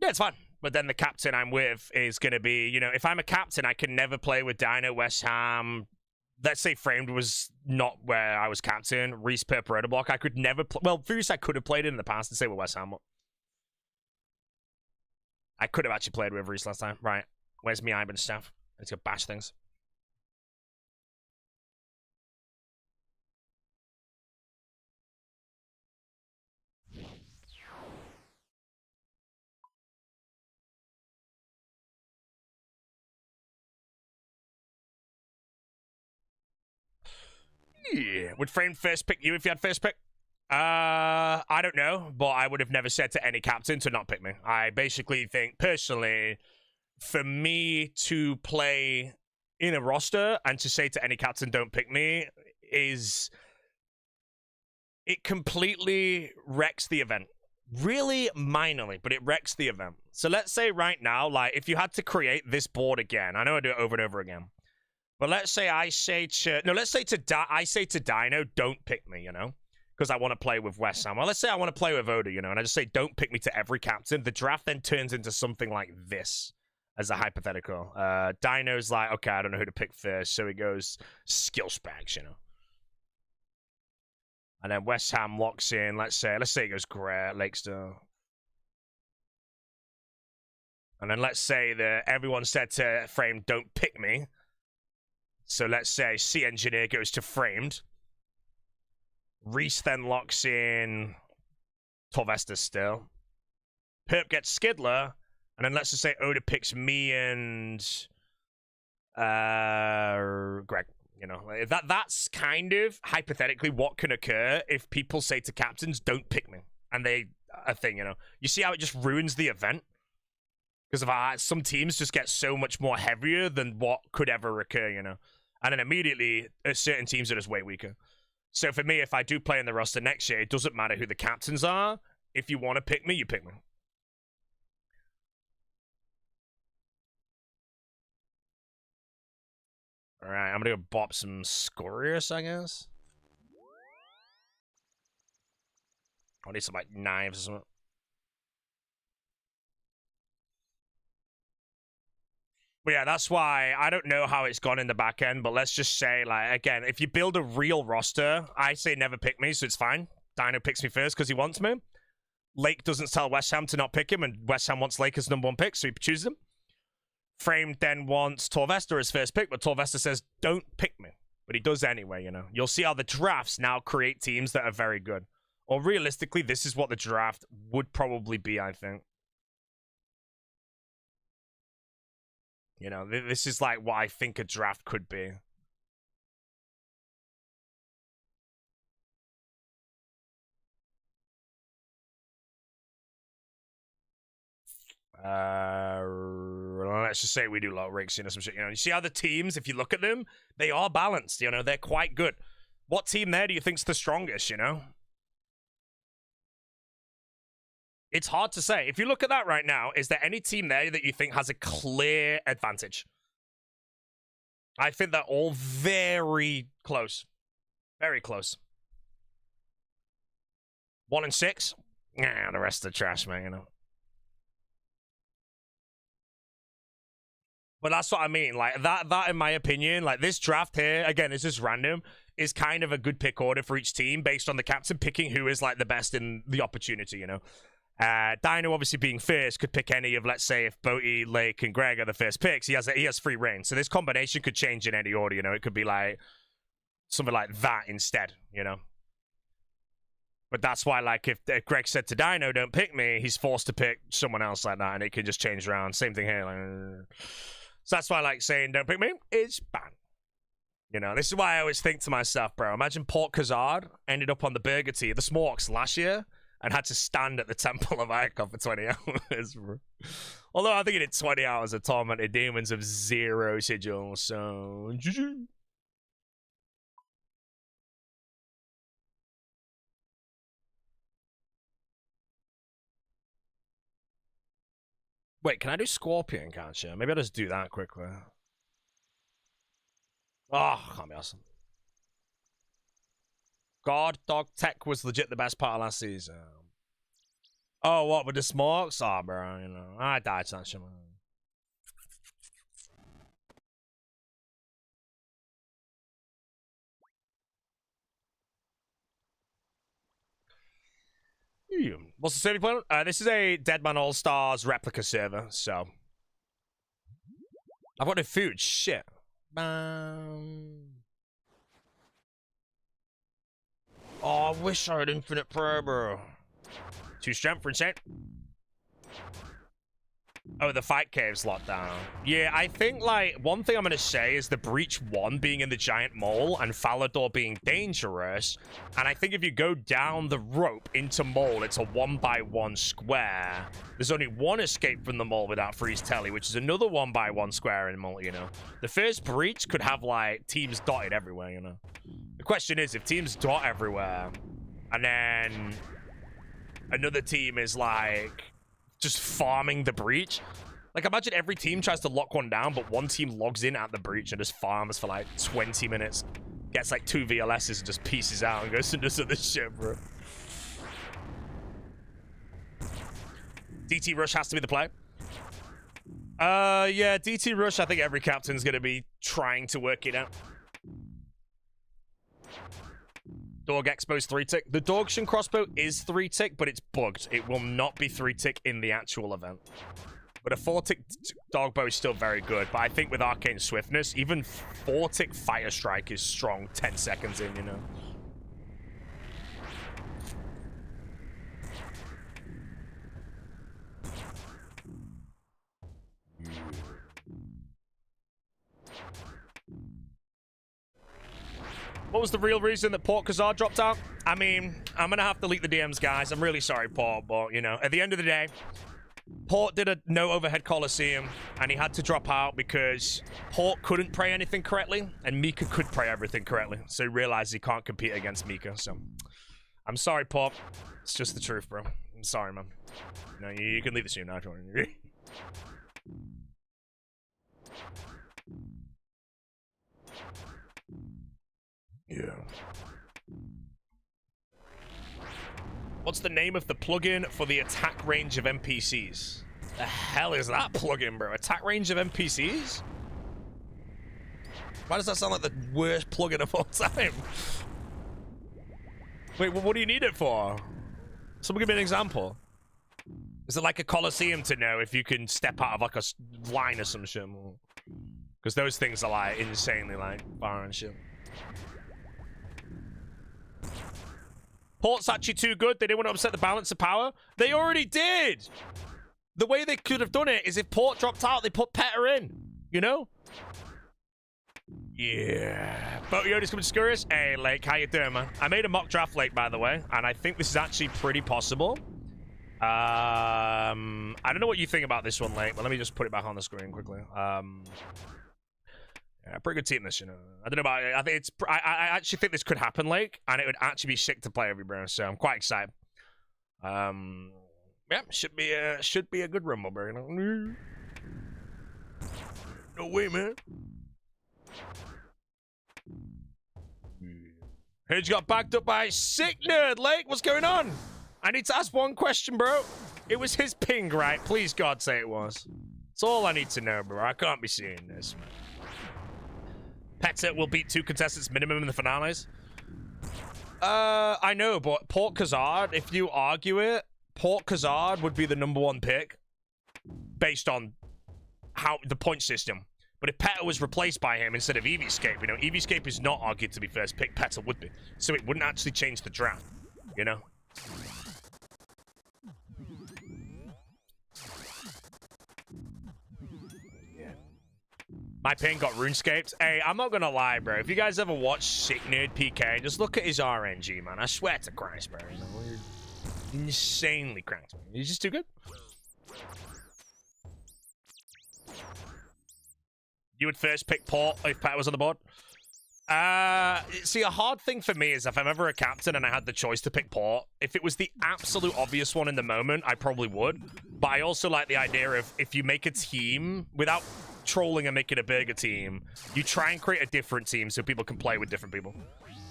Yeah, it's fine. But then the captain I'm with is going to be, you know, if I'm a captain, I can never play with Dino, West Ham. Let's say Framed was not where I was captain. Reese per Peretta block. I could never play. Well, Furious I could have played in the past and say with West Ham. I could have actually played with Reese last time. Right. Where's me, Ivan stuff? Let's go bash things. Yeah. Would Frame first pick you if you had first pick? I don't know, but I would have never said to any captain to not pick me. I basically think, personally, for me to play in a roster and to say to any captain, don't pick me, is... It completely wrecks the event. Really minorly, but it wrecks the event. So let's say right now, like, if you had to create this board again, I know I do it over and over again, but let's say I say to... No, let's say I say to Dino, don't pick me, you know? Because I want to play with West Ham. Well, let's say I want to play with Oda, you know, and I just say, don't pick me to every captain. The draft then turns into something like this as a hypothetical. Dino's like, okay, I don't know who to pick first, so he goes skill specs, you know. And then West Ham locks in, let's say it goes Grey, Lakester. And then let's say that everyone said to Framed, don't pick me. So let's say C Engineer goes to Framed. Reese then locks in Torvesta still. Perp gets Skidler. And then let's just say Oda picks me and Greg. You know, that's kind of hypothetically what can occur if people say to captains, don't pick me. And they, a thing, you know. You see how it just ruins the event? Because of some teams just get so much more heavier than what could ever occur, you know. And then immediately, certain teams are just way weaker. So for me, if I do play in the roster next year, it doesn't matter who the captains are. If you want to pick me, you pick me. Alright, I'm gonna go bop some Scorius, I guess. I need some, like, knives or something. But yeah, that's why I don't know how it's gone in the back end, but let's just say, like, again, if you build a real roster, I say never pick me, so it's fine. Dino picks me first because he wants me. Lake doesn't tell West Ham to not pick him, and West Ham wants Lake as #1 pick, so he chooses him. Framed then wants Torvesta as first pick, but Torvesta says, don't pick me. But he does anyway, you know. You'll see how the drafts now create teams that are very good. Or realistically, this is what the draft would probably be, I think. You know, this is like what I think a draft could be. Let's just say we do low rigs, you know, some shit. You know, you see how the teams, if you look at them, they are balanced. You know, they're quite good. What team there do you think's the strongest? You know, it's hard to say. If you look at that right now, is there any team there that you think has a clear advantage? I think they're all very close, very close. 1 and 6. Yeah, the rest are trash, man. You know. But that's what I mean, like, that in my opinion, like, this draft here, again, it's just random, is kind of a good pick order for each team based on the captain picking who is, like, the best in the opportunity, you know? Dino, obviously, being first, could pick any of, let's say, if Boaty, Lake, and Greg are the first picks, he has free reign. So this combination could change in any order, you know? It could be, like, something like that instead, you know? But that's why, like, if Greg said to Dino, don't pick me, he's forced to pick someone else like that, and it can just change around. Same thing here, like... So that's why I like saying don't pick me. It's bad. You know, this is why I always think to myself, bro, imagine Port Khazard ended up on the Burger Tea, the Smorks last year, and had to stand at the Temple of Icon for 20 hours, bro. Although I think he did 20 hours of Tormented Demons of 0 sigil, so... Wait, can I do Scorpion, can't you? Maybe I'll just do that quickly. Oh, can't be awesome. God, Dog Tech was legit the best part of last season. Oh, what, with the Smokes? Oh, bro, you know, I died to that shit, man. What's the server plan? This is a Deadman All-Stars replica server, so... I've got no food, shit. Oh, I wish I had infinite prayer, bro. 2 strength for insane. Oh, the fight cave's locked down. Yeah, I think, like, one thing I'm going to say is the Breach 1 being in the giant mole and Falador being dangerous. And I think if you go down the rope into mole, it's a 1x1 square. There's only 1 escape from the mole without freeze telly, which is another 1x1 square in mole, you know. The first Breach could have, like, teams dotted everywhere, you know. The question is, if teams dot everywhere, and then another team is, like... just farming the breach. Like, imagine every team tries to lock one down, but one team logs in at the breach and just farms for like 20 minutes. Gets like 2 VLSs and just pieces out and goes into some other shit, bro. DT Rush has to be the play. Yeah, DT Rush, I think every captain's going to be trying to work it out. Dog Expo's 3-tick. The Dorkshin crossbow is 3-tick, but it's bugged. It will not be 3-tick in the actual event. But a 4-tick dog bow is still very good. But I think with Arcane Swiftness, even 4-tick Fire Strike is strong 10 seconds in, you know? What was the real reason that Port Kazar dropped out? I mean, I'm going to have to leak the DMs, guys. I'm really sorry, Port, but, you know, at the end of the day, Port did a no overhead Coliseum, and he had to drop out because Port couldn't pray anything correctly, and Mika could pray everything correctly. So he realized he can't compete against Mika. So I'm sorry, Port. It's just the truth, bro. I'm sorry, man. No, you can leave the stream now if you want. Yeah. What's the name of the plugin for the attack range of NPCs? The hell is that plugin, bro? Attack range of NPCs? Why does that sound like the worst plugin of all time? Wait, what do you need it for? Someone give me an example. Is it like a Coliseum to know if you can step out of like a line or some shit? Because those things are like insanely like far and shit. Port's actually too good. They didn't want to upset the balance of power. They already did. The way they could have done it is if Port dropped out, they put Petter in. You know? Yeah. But Yoda's coming to Scurrius. Hey, Lake, how you doing, man? I made a mock draft, Lake, by the way, and I think this is actually pretty possible. I don't know what you think about this one, Lake, but let me just put it back on the screen quickly. Yeah, pretty good team this, you know. I don't know about it. I think it's. I actually think this could happen, Lake, and it would actually be sick to play every bro. So I'm quite excited. Yeah, should be a good rumble, bro. You know? No way, man. Hedge got backed up by sick nerd, Lake. What's going on? I need to ask one question, bro. It was his ping, right? Please, God, say it was. That's all I need to know, bro. I can't be seeing this, man. Petter will beat 2 contestants minimum in the finales. I know, but Port Kazard, if you argue it, Port Kazard would be the #1 pick based on how the point system. But if Petter was replaced by him instead of EVScape, you know, EVScape is not argued to be first pick, Petter would be. So it wouldn't actually change the draft, you know? My ping got RuneScaped. Hey, I'm not gonna lie, bro. If you guys ever watch Sick Nerd PK, just look at his RNG, man. I swear to Christ, bro. You know, you're insanely cracked, man. He's just too good. You would first pick Port if Pat was on the board? See, a hard thing for me is if I'm ever a captain and I had the choice to pick Port, if it was the absolute obvious one in the moment, I probably would. But I also like the idea of if you make a team without trolling and making a bigger team, you try and create a different team so people can play with different people.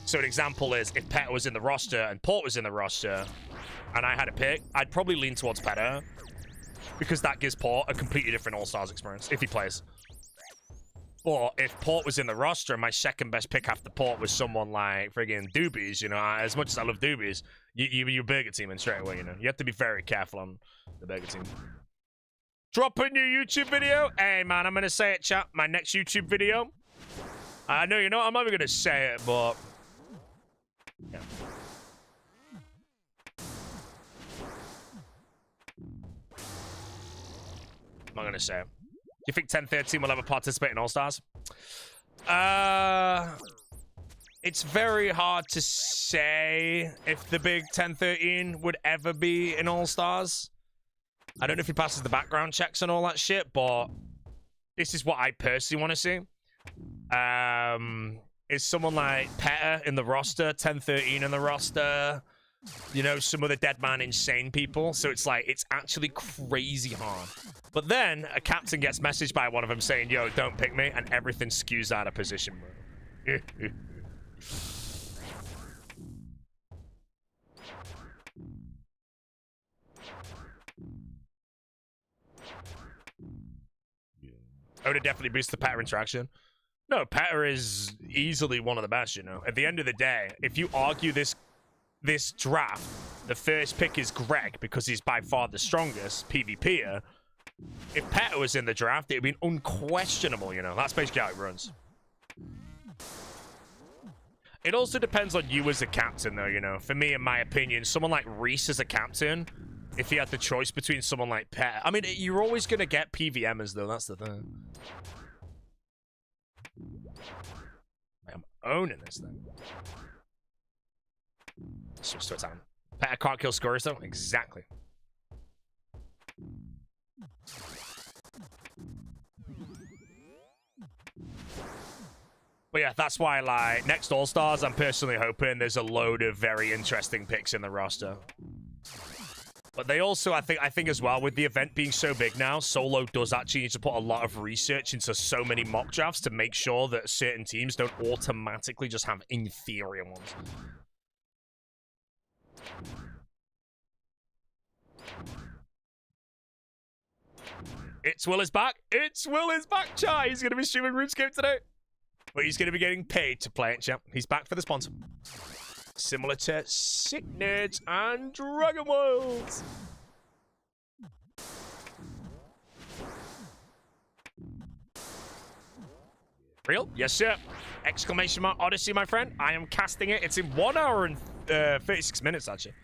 So an example is if Petter was in the roster and Port was in the roster and I had a pick, I'd probably lean towards Petter because that gives Port a completely different All-Stars experience if he plays. Or if Port was in the roster and my second best pick after Port was someone like friggin' Doobies, you know, as much as I love Doobies, you burger team in straight away, you know. You have to be very careful on the burger team. Drop a new YouTube video. Hey, man, I'm going to say it, chat. My next YouTube video. I know, you know, I'm not even going to say it, but... yeah. I'm not going to say it. Do you think 10-13 will ever participate in All-Stars? It's very hard to say if the big 10-13 would ever be in All-Stars. I don't know if he passes the background checks and all that shit, but this is what I personally want to see. Is someone like Petter in the roster, 10-13 in the roster, you know, some of the Dead Man Insane people. So it's like, it's actually crazy hard. But then a captain gets messaged by one of them saying, yo, don't pick me, and everything skews out of position, bro. I would have definitely boosted the Petter interaction. No, Petter is easily one of the best, you know. At the end of the day, if you argue this draft, the first pick is Greg because he's by far the strongest PvPer. If Petter was in the draft, it would be unquestionable, you know. That's basically how it runs. It also depends on you as a captain, though, you know. For me, in my opinion, someone like Reese as a captain, if he had the choice between someone like Petter... I mean, you're always going to get PVMers, though. That's the thing. I'm owning this thing. Switch to a time. Petter can't kill scorers, though? Exactly. But yeah, that's why, like, next All-Stars, I'm personally hoping there's a load of very interesting picks in the roster. But they also, I think as well, with the event being so big now, Solo does actually need to put a lot of research into so many mock drafts to make sure that certain teams don't automatically just have inferior ones. It's Will is back. It's Will is back, chat. He's going to be streaming RuneScape today. But he's going to be getting paid to play it, champ. He's back for the sponsor. Similar to Sick Nerds and Dragon Worlds. Real? Yes, sir. Exclamation mark Odyssey, my friend. I am casting it. It's in 1 hour and 36 minutes, actually.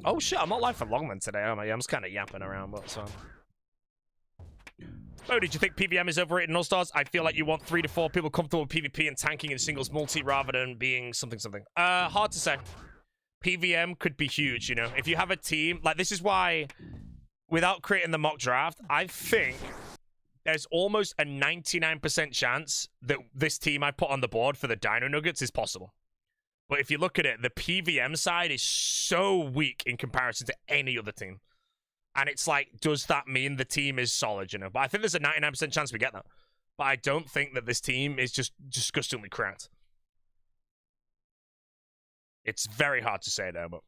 Oh, shit. I'm not live for long, then, today, am I? I'm just kind of yapping around, but so... Oh, did you think PVM is overrated in All-Stars? I feel like you want 3 to 4 people comfortable with PvP and tanking in singles multi rather than being something. Hard to say. PVM could be huge, you know. If you have a team, like this is why, without creating the mock draft, I think there's almost a 99% chance that this team I put on the board for the Dino Nuggets is possible. But if you look at it, the PVM side is so weak in comparison to any other team. And it's like, does that mean the team is solid, you know? But I think there's a 99% chance we get that. But I don't think that this team is just disgustingly cracked. It's very hard to say there, but...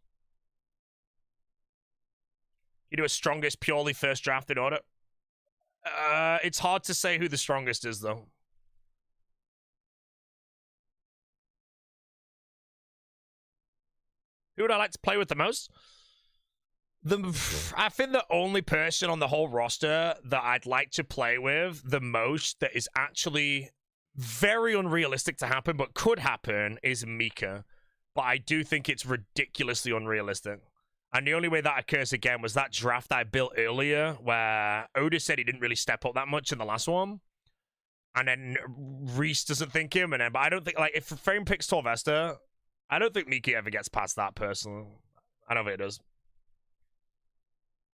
You do a strongest purely first draft in order? It's hard to say who the strongest is, though. Who would I like to play with the most? I think the only person on the whole roster that I'd like to play with the most that is actually very unrealistic to happen, but could happen, is Mika. But I do think it's ridiculously unrealistic. And the only way that occurs again was that draft I built earlier, where Oda said he didn't really step up that much in the last one. And then Reese doesn't think him, and then, but I don't think, like, if Frame picks Torvesta, I don't think Mika ever gets past that, personally. I don't think it does.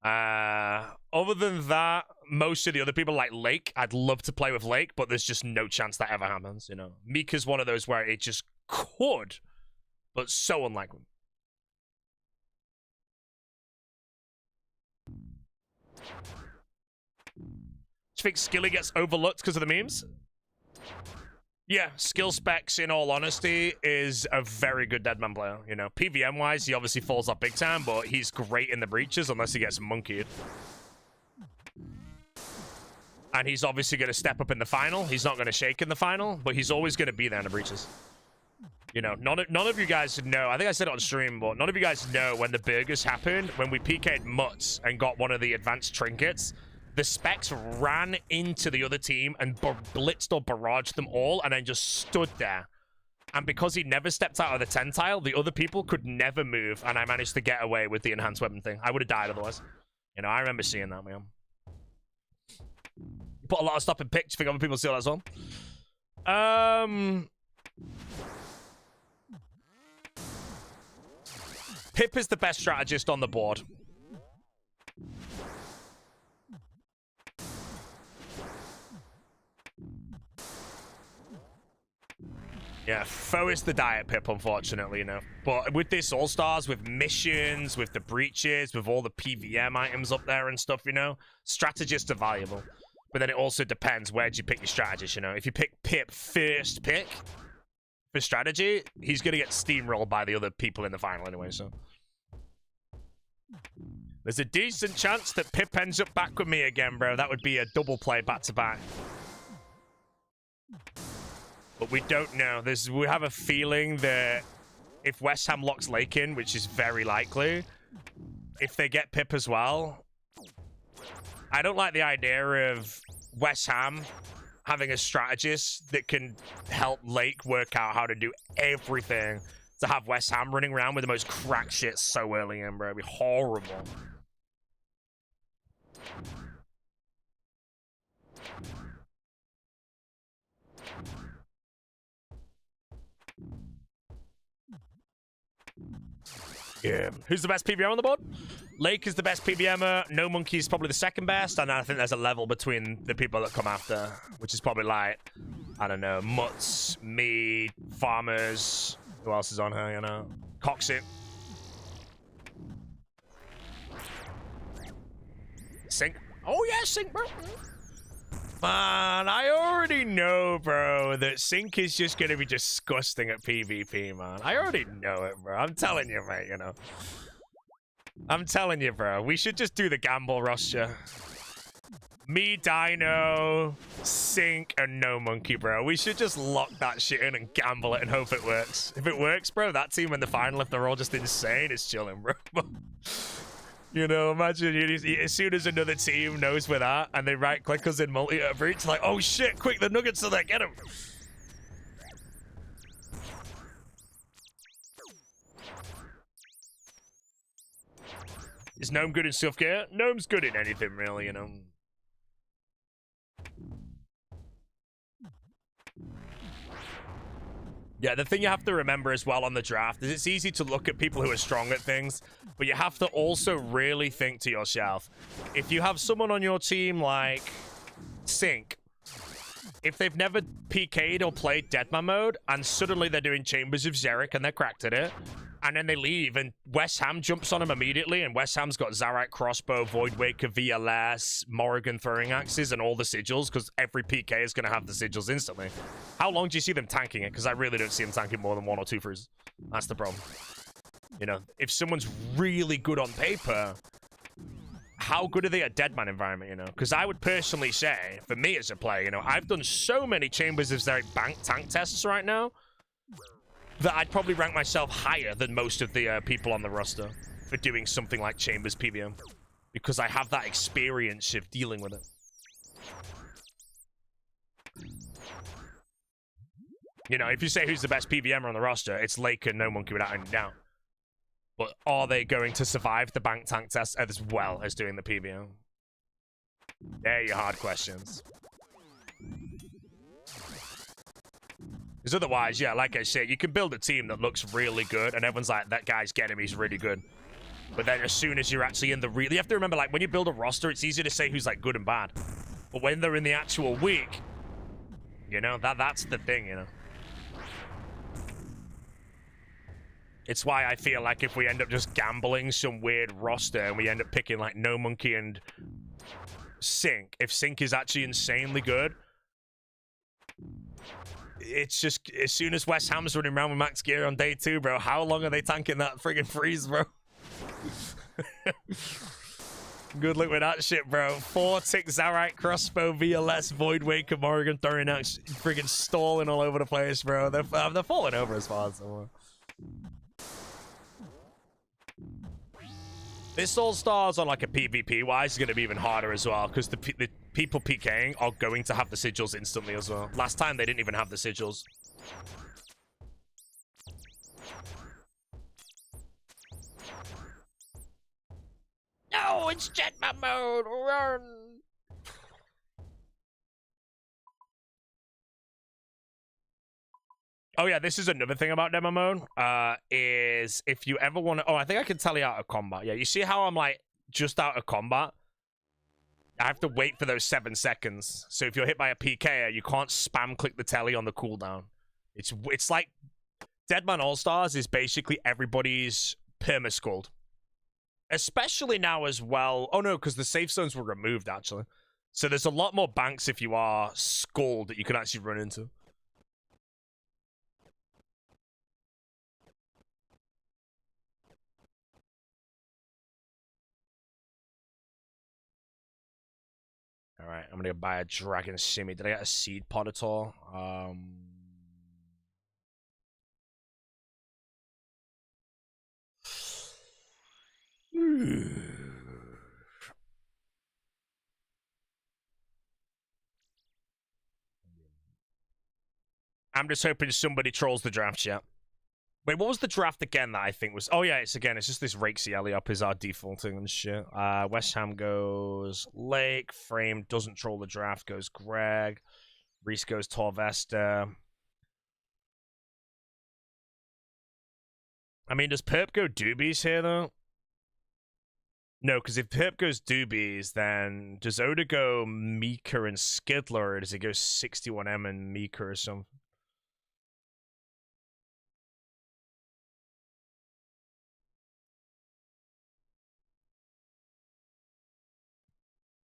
Other than that, most of the other people, like Lake, I'd love to play with Lake, but there's just no chance that ever happens, you know. Mika's one of those where it just could, but so unlikely. Do you think Skilly gets overlooked because of the memes? Yeah, skill specs, in all honesty, is a very good Deadman player. You know, PVM-wise, he obviously falls off big time, but he's great in the breaches unless he gets monkeyed. And he's obviously going to step up in the final. He's not going to shake in the final, but he's always going to be there in the breaches. You know, none of you guys know. I think I said it on stream, but none of you guys know when the burgers happened, when we PK'd Mutts and got one of the advanced trinkets. The specs ran into the other team and blitzed or barraged them all and then just stood there. And because he never stepped out of the 10 tile, the other people could never move, and I managed to get away with the enhanced weapon thing. I would have died otherwise. You know, I remember seeing that, man. You put a lot of stuff in pick. Do you think other people see that as well? Pip is the best strategist on the board. Yeah, Foe is the diet Pip, unfortunately, you know. But with this All-Stars, with missions, with the breaches, with all the PVM items up there and stuff, you know, strategists are valuable. But then it also depends, where do you pick your strategist, you know? If you pick Pip first pick for strategy, he's going to get steamrolled by the other people in the final anyway, so. There's a decent chance that Pip ends up back with me again, bro. That would be a double play back-to-back. But we don't know. We have a feeling that if West Ham locks Lake in, which is very likely, if they get Pip as well, I don't like the idea of West Ham having a strategist that can help Lake work out how to do everything to have West Ham running around with the most crack shit so early in, bro. It'd be horrible. Yeah. Who's the best PBM on the board? Lake is the best PBMer. No Monkey is probably the second best. And I think there's a level between the people that come after, which is probably like, I don't know, Mutts, me, Farmers. Who else is on her, you know? Coxit. Sync. Oh, yeah, Sync, bro. Man, I already know, bro, that Sync is just going to be disgusting at PvP, man. I already know it, bro. I'm telling you, mate, you know. I'm telling you, bro. We should just do the gamble roster. Me, Dino, Sync, and No Monkey, bro. We should just lock that shit in and gamble it and hope it works. If it works, bro, that team in the final, if they're all just insane, is chilling, bro. You know, imagine as soon as another team knows we're that, and they right-click us in multi-breach, like, oh shit, quick, the Nuggets are there, get him. Is Gnome good in stuff gear? Gnome's good in anything, really, you know. Yeah, the thing you have to remember as well on the draft is it's easy to look at people who are strong at things, but you have to also really think to yourself, if you have someone on your team like Sync, if they've never PK'd or played Deadman mode, and suddenly they're doing Chambers of Xeric and they're cracked at it, and then they leave, and West Ham jumps on them immediately, and West Ham's got Zarite Crossbow, Voidwaker, VLS, Morrigan Throwing Axes, and all the sigils, because every PK is going to have the sigils instantly. How long do you see them tanking it? Because I really don't see them tanking more than 1 or 2 frees. That's the problem. You know, if someone's really good on paper, how good are they at Deadman environment, you know? Because I would personally say, for me as a player, you know, I've done so many Chambers of Xeric bank tank tests right now, that I'd probably rank myself higher than most of the people on the roster for doing something like Chambers PBM. Because I have that experience of dealing with it. You know, if you say who's the best PBMer on the roster, it's Lake and No Monkey without any doubt. But are they going to survive the bank tank test as well as doing the PBM? They're your hard questions. Because otherwise, yeah, like I said, you can build a team that looks really good, and everyone's like, that guy's getting him, he's really good. But then as soon as you're actually in the real... You have to remember, like, when you build a roster, it's easy to say who's, like, good and bad. But when they're in the actual week, you know, that's the thing, you know. It's why I feel like if we end up just gambling some weird roster, and we end up picking, like, No Monkey and Sync, if Sync is actually insanely good... It's just, as soon as West Ham's running around with max gear on day 2, bro, how long are they tanking that friggin' freeze, bro? Good luck with that shit, bro. 4-tick Zarite Crossbow, VLS, Voidwaker, Morrigan, Throwing Axe, friggin' stalling all over the place, bro. They're falling over as far as someone. This All-Stars on like a PvP-wise is going to be even harder as well, because the people PKing are going to have the sigils instantly as well. Last time, they didn't even have the sigils. No, it's Jetman mode! Run! Oh yeah, this is another thing about demo mode, is if you ever want to... Oh, I think I can tally out of combat. Yeah, you see how I'm, like, just out of combat? I have to wait for those 7 seconds. So if you're hit by a PK, you can't spam click the telly on the cooldown. It's like... Deadman All-Stars is basically everybody's perma-skulled. Especially now as well... Oh no, because the safe zones were removed, actually. So there's a lot more banks if you are skulled that you can actually run into. I'm gonna go buy a dragon shimmy. Did I get a seed pod at all? I'm just hoping somebody trolls the draft, yeah. Wait, what was the draft again that I think was... Oh, yeah, it's just this Rakesy Eliop is our defaulting and shit. West Ham goes Lake. Frame doesn't troll the draft, goes Greg. Reese goes Torvesta. I mean, does Perp go Doobies here, though? No, because if Perp goes Doobies, then does Oda go Mika and Skidler, or does he go 61M and Mika or something?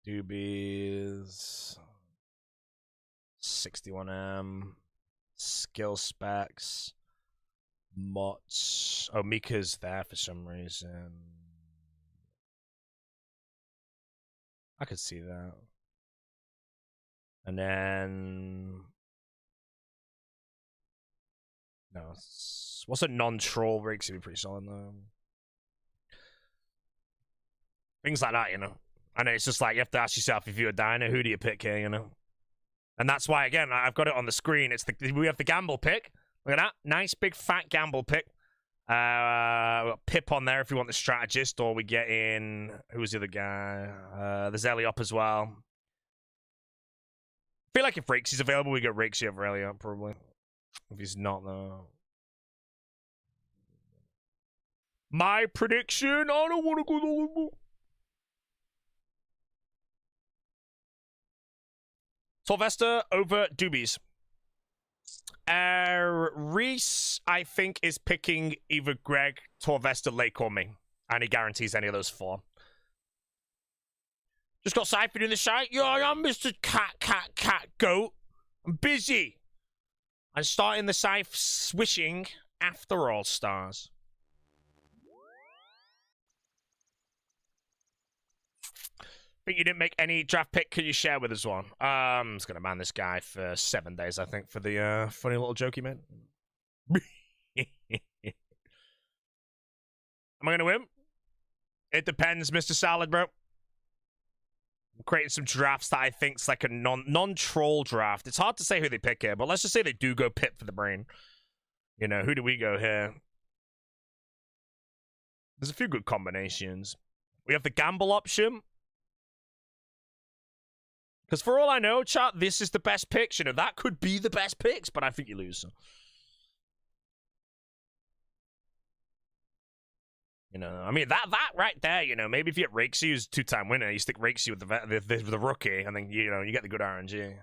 Doobies, 61M, skill specs, Mots. Oh, Mika's there for some reason. I could see that. And then... No. What's a non-troll rig? Should be pretty solid, though. Things like that, you know. And it's just like, you have to ask yourself, if you're a diner, who do you pick here, you know? And that's why, again, I've got it on the screen. We have the gamble pick. Look at that. Nice, big, fat gamble pick. We got Pip on there if you want the strategist, or we get in... Who's the other guy? There's Eliop as well. I feel like if Rakesy's available, we get Rakesy over Eliop, probably. If he's not, though. My prediction, I don't want to go to Sylvester over Doobies. Reese, I think, is picking either Greg, Torvesta, Lake, or me. And he guarantees any of those four. Just got Cyphered in the shite. Yo, I'm Mr. Cat, Goat. I'm busy. I'm starting the Scythe swishing after All Stars. Think you didn't make any draft pick? Can you share with us one? I'm just gonna ban this guy for 7 days, I think, for the funny little joke he made. Am I gonna win? It depends, Mr. Salad, bro. I'm creating some drafts that I think's like a non-troll draft. It's hard to say who they pick here, but let's just say they do go Pip for the brain. You know, who do we go here? There's a few good combinations. We have the gamble option. Because for all I know, chat, this is the best picks. You know, that could be the best picks, but I think you lose. You know, I mean, that right there, you know, maybe if you get Rakesy, who's two-time winner, you stick Rakesy with the rookie, and then, you know, you get the good RNG.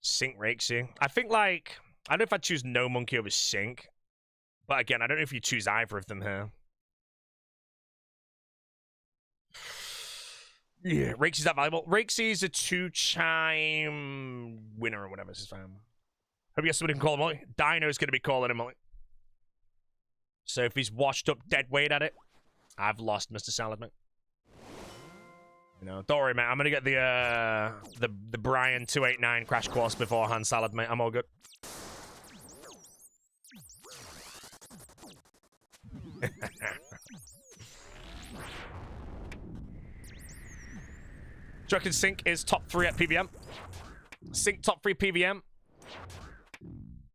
Sync Rakesy. I think, like, I don't know if I'd choose No Monkey over Sync. But again, I don't know if you choose either of them here. Yeah, Rakesy's that valuable. Rakesy's a two-chime winner or whatever. This is fine. Hope you guys somebody can call him Molly. Dino's going to be calling him Molly. So if he's washed up dead weight at it, I've lost Mr. Salad, mate. You know, don't worry, mate. I'm going to get the Brian 289 crash course beforehand, Salad, mate. I'm all good. Do you reckon Sync is top 3 at PVM? Sync top 3 PVM?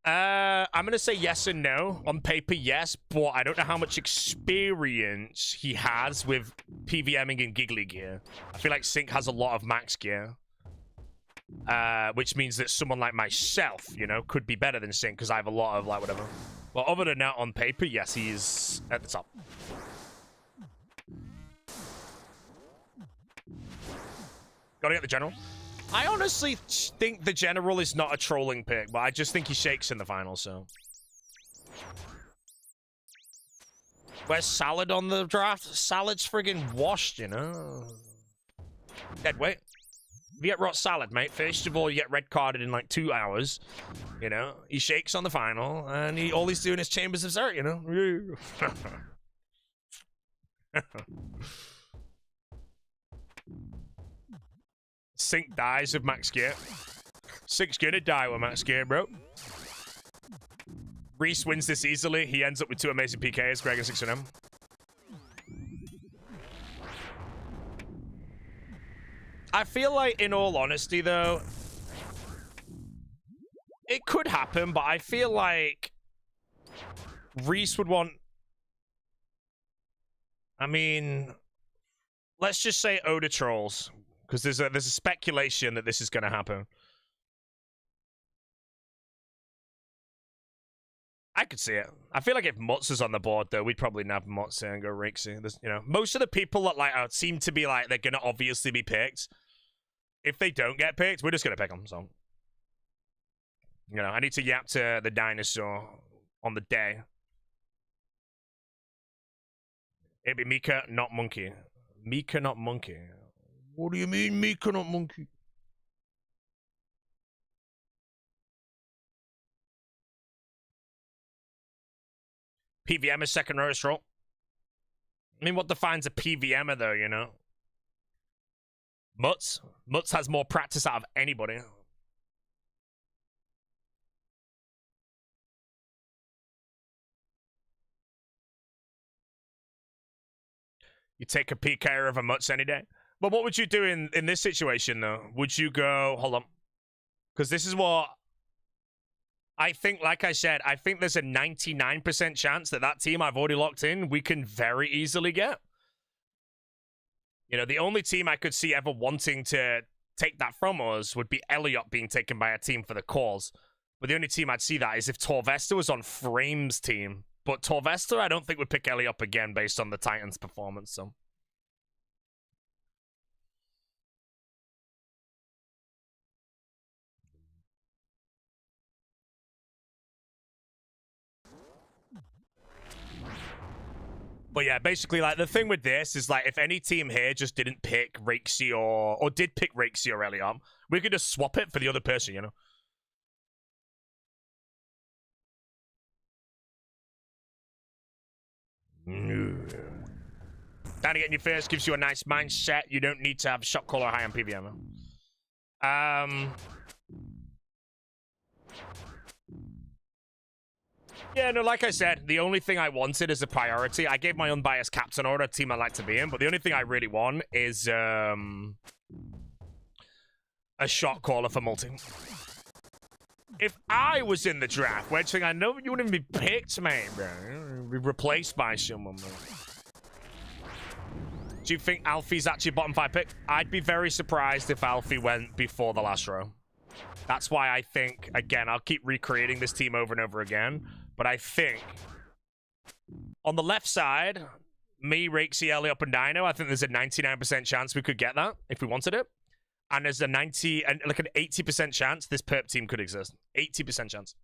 I'm gonna say yes and no. On paper, yes, but I don't know how much experience he has with PVMing in Giggly gear. I feel like Sync has a lot of max gear. Which means that someone like myself, you know, could be better than Sync because I have a lot of, like, whatever. But other than that, on paper, yes, he's at the top. Gotta get the general. I honestly think the general is not a trolling pick, but I just think he shakes in the final, so. Where's Salad on the draft? Salad's friggin' washed, you know? Dead weight. If you get rot Salad, mate, first of all, you get red carded in like 2 hours. You know? He shakes on the final, and all he's doing is Chambers of Zert, you know? Sync dies with max gear. Sync's gonna die with max gear, bro. Reese wins this easily. He ends up with 2 amazing PKs. Greg and 6M. I feel like, in all honesty, though, it could happen, but I feel like Reese would want... I mean, let's just say Oda trolls, because there's a speculation that this is going to happen. I could see it. I feel like if Mutz is on the board, though, we'd probably nab Mutz and go Rixie. There's, you know, most of the people that like seem to be like they're gonna obviously be picked. If they don't get picked, we're just gonna pick them. So, you know, I need to yap to the dinosaur on the day. It'd be Mika, not Monkey. Mika, not Monkey. What do you mean, Mika, not Monkey? PVM is second roast roll. I mean, what defines a PVMer, though, you know? Mutz. Mutz has more practice out of anybody. You take a PK over Mutz any day. But what would you do in this situation, though? Would you go... Hold on. Because this is what... I think, like I said, I think there's a 99% chance that that team I've already locked in, we can very easily get. You know, the only team I could see ever wanting to take that from us would be Elliot being taken by a team for the cause. But the only team I'd see that is if Torvesta was on Frame's team. But Torvesta, I don't think would pick Elliot again based on the Titans' performance, so... But yeah, basically, like, the thing with this is, like, if any team here just didn't pick Rixie or did pick Rixie or Elliot, we could just swap it for the other person, you know? Down to getting your first gives you a nice mindset. You don't need to have shot caller high on PVM. Yeah, no, like I said, the only thing I wanted as a priority, I gave my unbiased captain order, a team I like to be in, but the only thing I really want is a shot caller for multi. If I was in the draft, Wedging, I know you wouldn't even be picked, man, bro. Be replaced by someone, man. Do you think Alfie's actually bottom 5 pick? I'd be very surprised if Alfie went before the last row. That's why I think, again, I'll keep recreating this team over and over again. But I think on the left side, me, Rixie, Elliot, and Dino, I think there's a 99% chance we could get that if we wanted it. And there's a 90 and like an 80% chance this perp team could exist. 80% chance.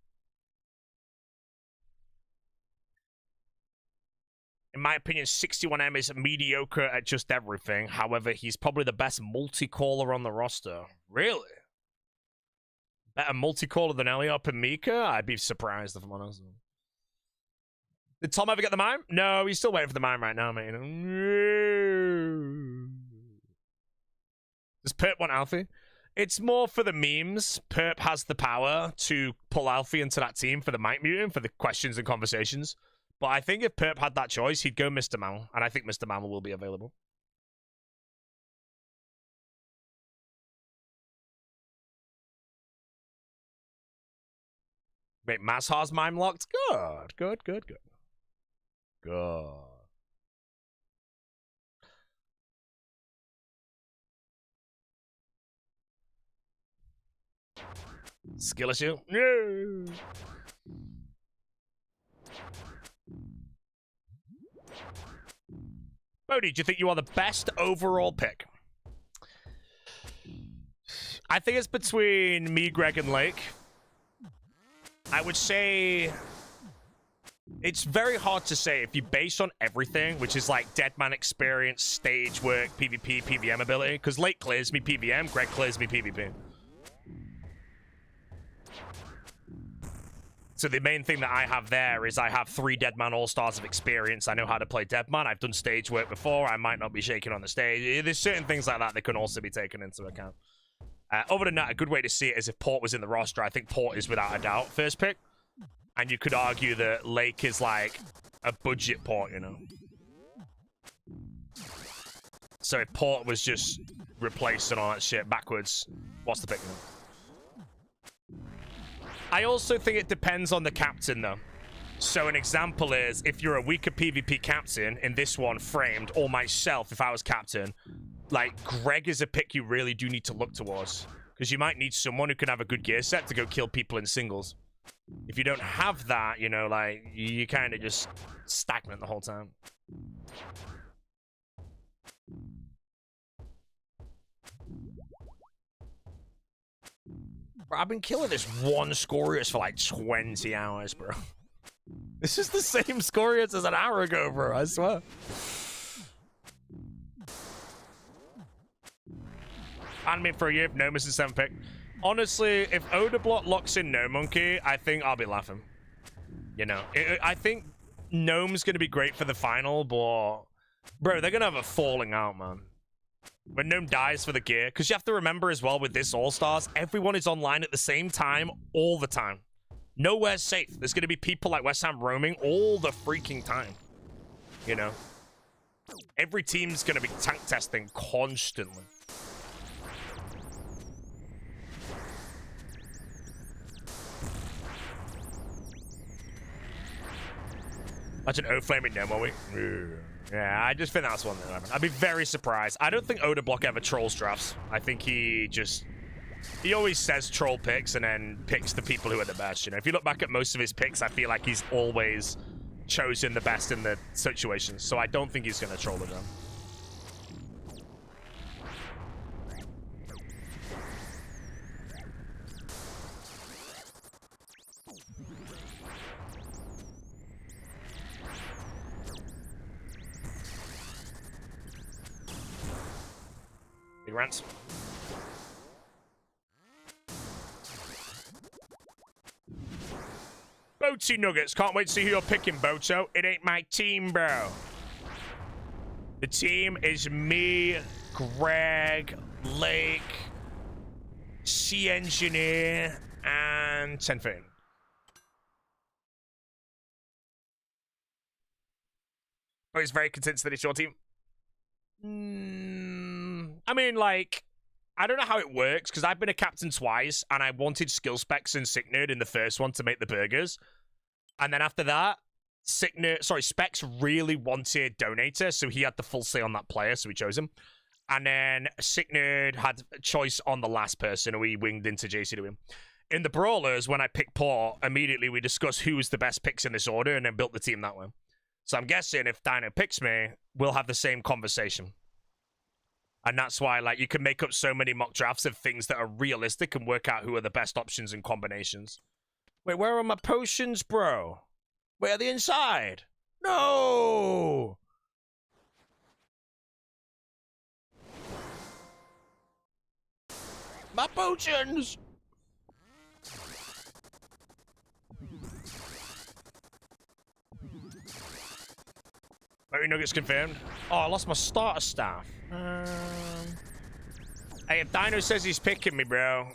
In my opinion, 61M is mediocre at just everything. However, he's probably the best multi-caller on the roster. Really? Better multi-caller than Elliot and Mika? I'd be surprised if I'm honest. Did Tom ever get the mime? No, he's still waiting for the mime right now, mate. Does Perp want Alfie? It's more for the memes. Perp has the power to pull Alfie into that team for the mic mutant, for the questions and conversations. But I think if Perp had that choice, he'd go Mr. Mammal. And I think Mr. Mammal will be available. Wait, Mazhar's mime locked? Good, good, good, good. Good. Skill issue? No. Bodhi, do you think you are the best overall pick? I think it's between me, Greg, and Lake. I would say it's very hard to say if you base on everything, which is like Deadman experience, stage work, PvP, PVM ability, because Lake clears me PVM, Greg clears me PvP. So the main thing that I have there is I have 3 Deadman All-Stars of experience. I know how to play Deadman. I've done stage work before. I might not be shaking on the stage. There's certain things like that that can also be taken into account. Other than that, a good way to see it is if Port was in the roster. I think Port is without a doubt first pick. And you could argue that Lake is like a budget Port, you know. So if Port was just replaced and all that shit backwards, what's the pick? I also think it depends on the captain, though. So an example is, if you're a weaker PvP captain, in this one, Framed, or myself, if I was captain, like, Greg is a pick you really do need to look towards. Because you might need someone who can have a good gear set to go kill people in singles. If you don't have that, you know, like, you kind of just stagnant the whole time. Bro, I've been killing this one Scorius for like 20 hours, bro. This is the same Scorius as an hour ago, bro, I swear. Anime for a year if Nomus is 7th pick. Honestly, if Odablock locks in No Monkey, I think I'll be laughing. You know, I think Gnome's going to be great for the final, but... Bro, they're going to have a falling out, man. When Gnome dies for the gear. Because you have to remember as well with this All-Stars, everyone is online at the same time, all the time. Nowhere's safe. There's going to be people like West Ham roaming all the freaking time. You know? Every team's going to be tank testing constantly. Imagine O-flaming Gnome, are we? Yeah, I just think that's one that happened. I'd be very surprised. I don't think Odablock ever trolls drafts. I think he always says troll picks and then picks the people who are the best, you know? If you look back at most of his picks, I feel like he's always chosen the best in the situations. So I don't think he's going to troll them. Big rants. Boatsy Nuggets. Can't wait to see who you're picking, Boto. It ain't my team, bro. The team is me, Greg, Lake, Sea Engineer, and Tenfane. Oh, he's very convinced that it's your team. I mean, like, I don't know how it works, because I've been a captain twice, and I wanted skill specs and Sick Nerd in the first one to make the burgers. And then after that, Specs really wanted Donator, so he had the full say on that player, so we chose him. And then Sick Nerd had a choice on the last person, and we winged into JC to win. In the Brawlers, when I picked Port, immediately we discussed who was the best picks in this order, and then built the team that way. So I'm guessing if Dino picks me, we'll have the same conversation. And that's why, like, you can make up so many mock drafts of things that are realistic and work out who are the best options and combinations. Wait, where are my potions, bro? Where are they inside? No! My potions! Berry Nuggets confirmed. Oh, I lost my starter staff. Hey, if Dino says he's picking me, bro,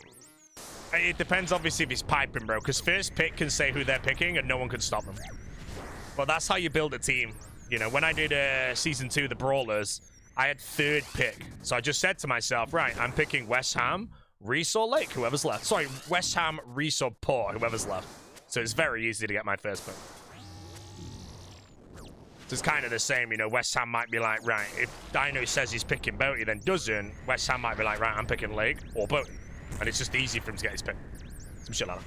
it depends obviously if he's piping, bro, because first pick can say who they're picking and no one can stop them. Well, that's how you build a team. You know, when I did Season 2, the Brawlers, I had third pick. So I just said to myself, right, I'm picking West Ham, Reese or Lake, whoever's left. Sorry, West Ham, Reese or Port, whoever's left. So it's very easy to get my first pick. So it's kind of the same, you know, West Ham might be like, right, if Dino says he's picking Boaty, then doesn't, West Ham might be like, right, I'm picking Lake or Boaty. And it's just easy for him to get his pick. Some shit like that.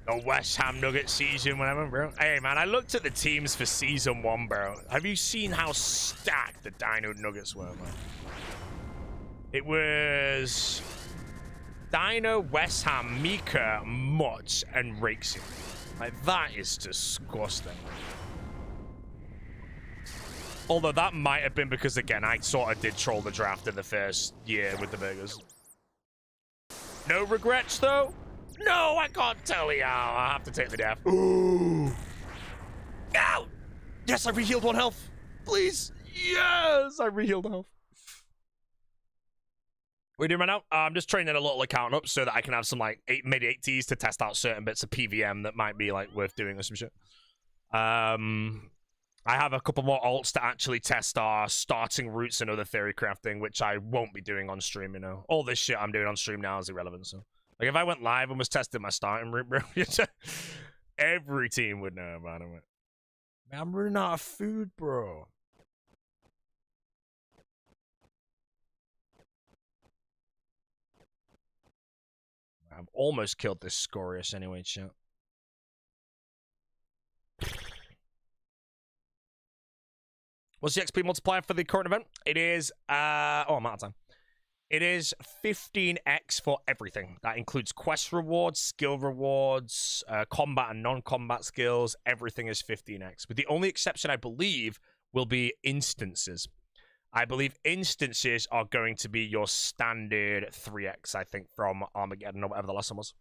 A West Ham Nugget season, whatever, bro. Hey, man, I looked at the teams for Season 1, bro. Have you seen how stacked the Dino Nuggets were, man? It was Dino, West Ham, Mika, Mutz, and Rakesy. Like, that is disgusting. Although that might have been because, again, I sort of did troll the draft in the first year with the burgers. No regrets, though? No, I can't tell you. I have to take the death. Ooh. Ow! Yes, I re-healed 1 health. Please. Yes, I re-healed health. What are you doing right now? I'm just training a little account up so that I can have some, like, mid-80s to test out certain bits of PVM that might be, like, worth doing or some shit. I have a couple more alts to actually test our starting routes and other theory crafting, which I won't be doing on stream, you know. All this shit I'm doing on stream now is irrelevant, so. Like, if I went live and was testing my starting route, bro, every team would know about it. Man, I'm running out of food, bro. I've almost killed this Scorious anyway, chat. What's the XP multiplier for the current event? It is, I'm out of time. It is 15x for everything. That includes quest rewards, skill rewards, combat and non-combat skills. Everything is 15x. But the only exception, I believe, will be instances. I believe instances are going to be your standard 3x, I think, from Armageddon or whatever the last one was.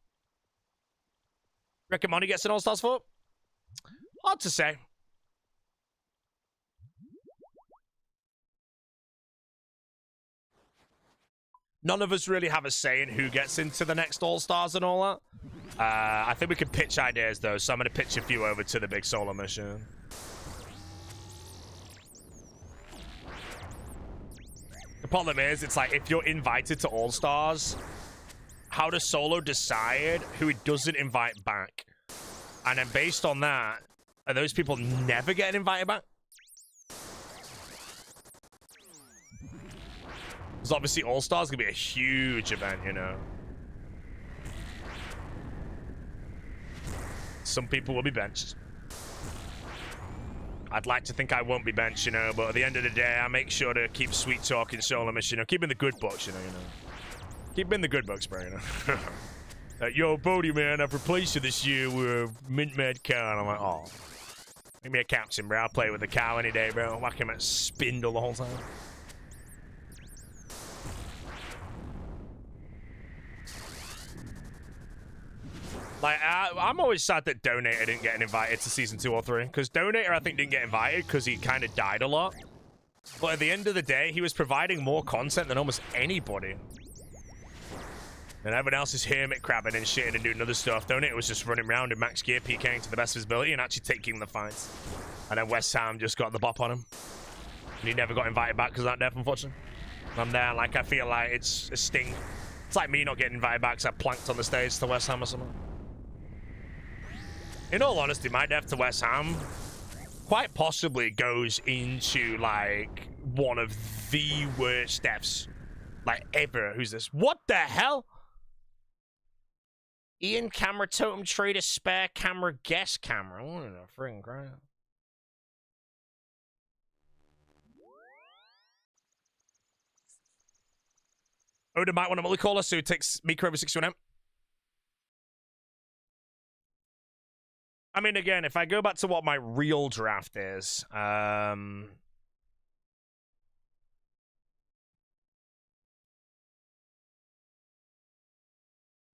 Reckon Money gets an All-Stars for? Hard to say. None of us really have a say in who gets into the next All-Stars and all that. I think we can pitch ideas, though, so I'm going to pitch a few over to the big solo mission. The problem is, it's like, if you're invited to All-Stars, how does solo decide who it doesn't invite back? And then based on that, are those people never getting invited back? Because obviously All-Stars going to be a huge event, you know. Some people will be benched. I'd like to think I won't be benched, you know, but at the end of the day, I make sure to keep sweet talking solo mission, you know, keeping the good books, you know. Keeping the good books, bro, you know. Yo, Bodie, man, I've replaced you this year with Mint Mad Cow. And I'm like, oh. Give me a captain, bro. I'll play with the cow any day, bro. Whack him at spindle the whole time. Like, I'm always sad that Donator didn't get invited to Season 2 or 3. Because Donator, I think, didn't get invited because he kind of died a lot. But at the end of the day, he was providing more content than almost anybody. And everyone else is hermit crabbing and shitting and doing other stuff. Donator was just running around in max gear, PKing to the best of his ability and actually taking the fights. And then West Ham just got the bop on him. And he never got invited back because of that death, unfortunately. I'm there, like, I feel like it's a sting. It's like me not getting invited back because I planked on the stage to West Ham or something. In all honesty, my death to West Ham quite possibly goes into, like, one of the worst deaths, like, ever. Who's this? What the hell? Ian camera totem trader spare camera guest camera. What in a friggin' crap? Oda might want to multi-caller, so he takes Mika over 61M. I mean, again, if I go back to what my real draft is,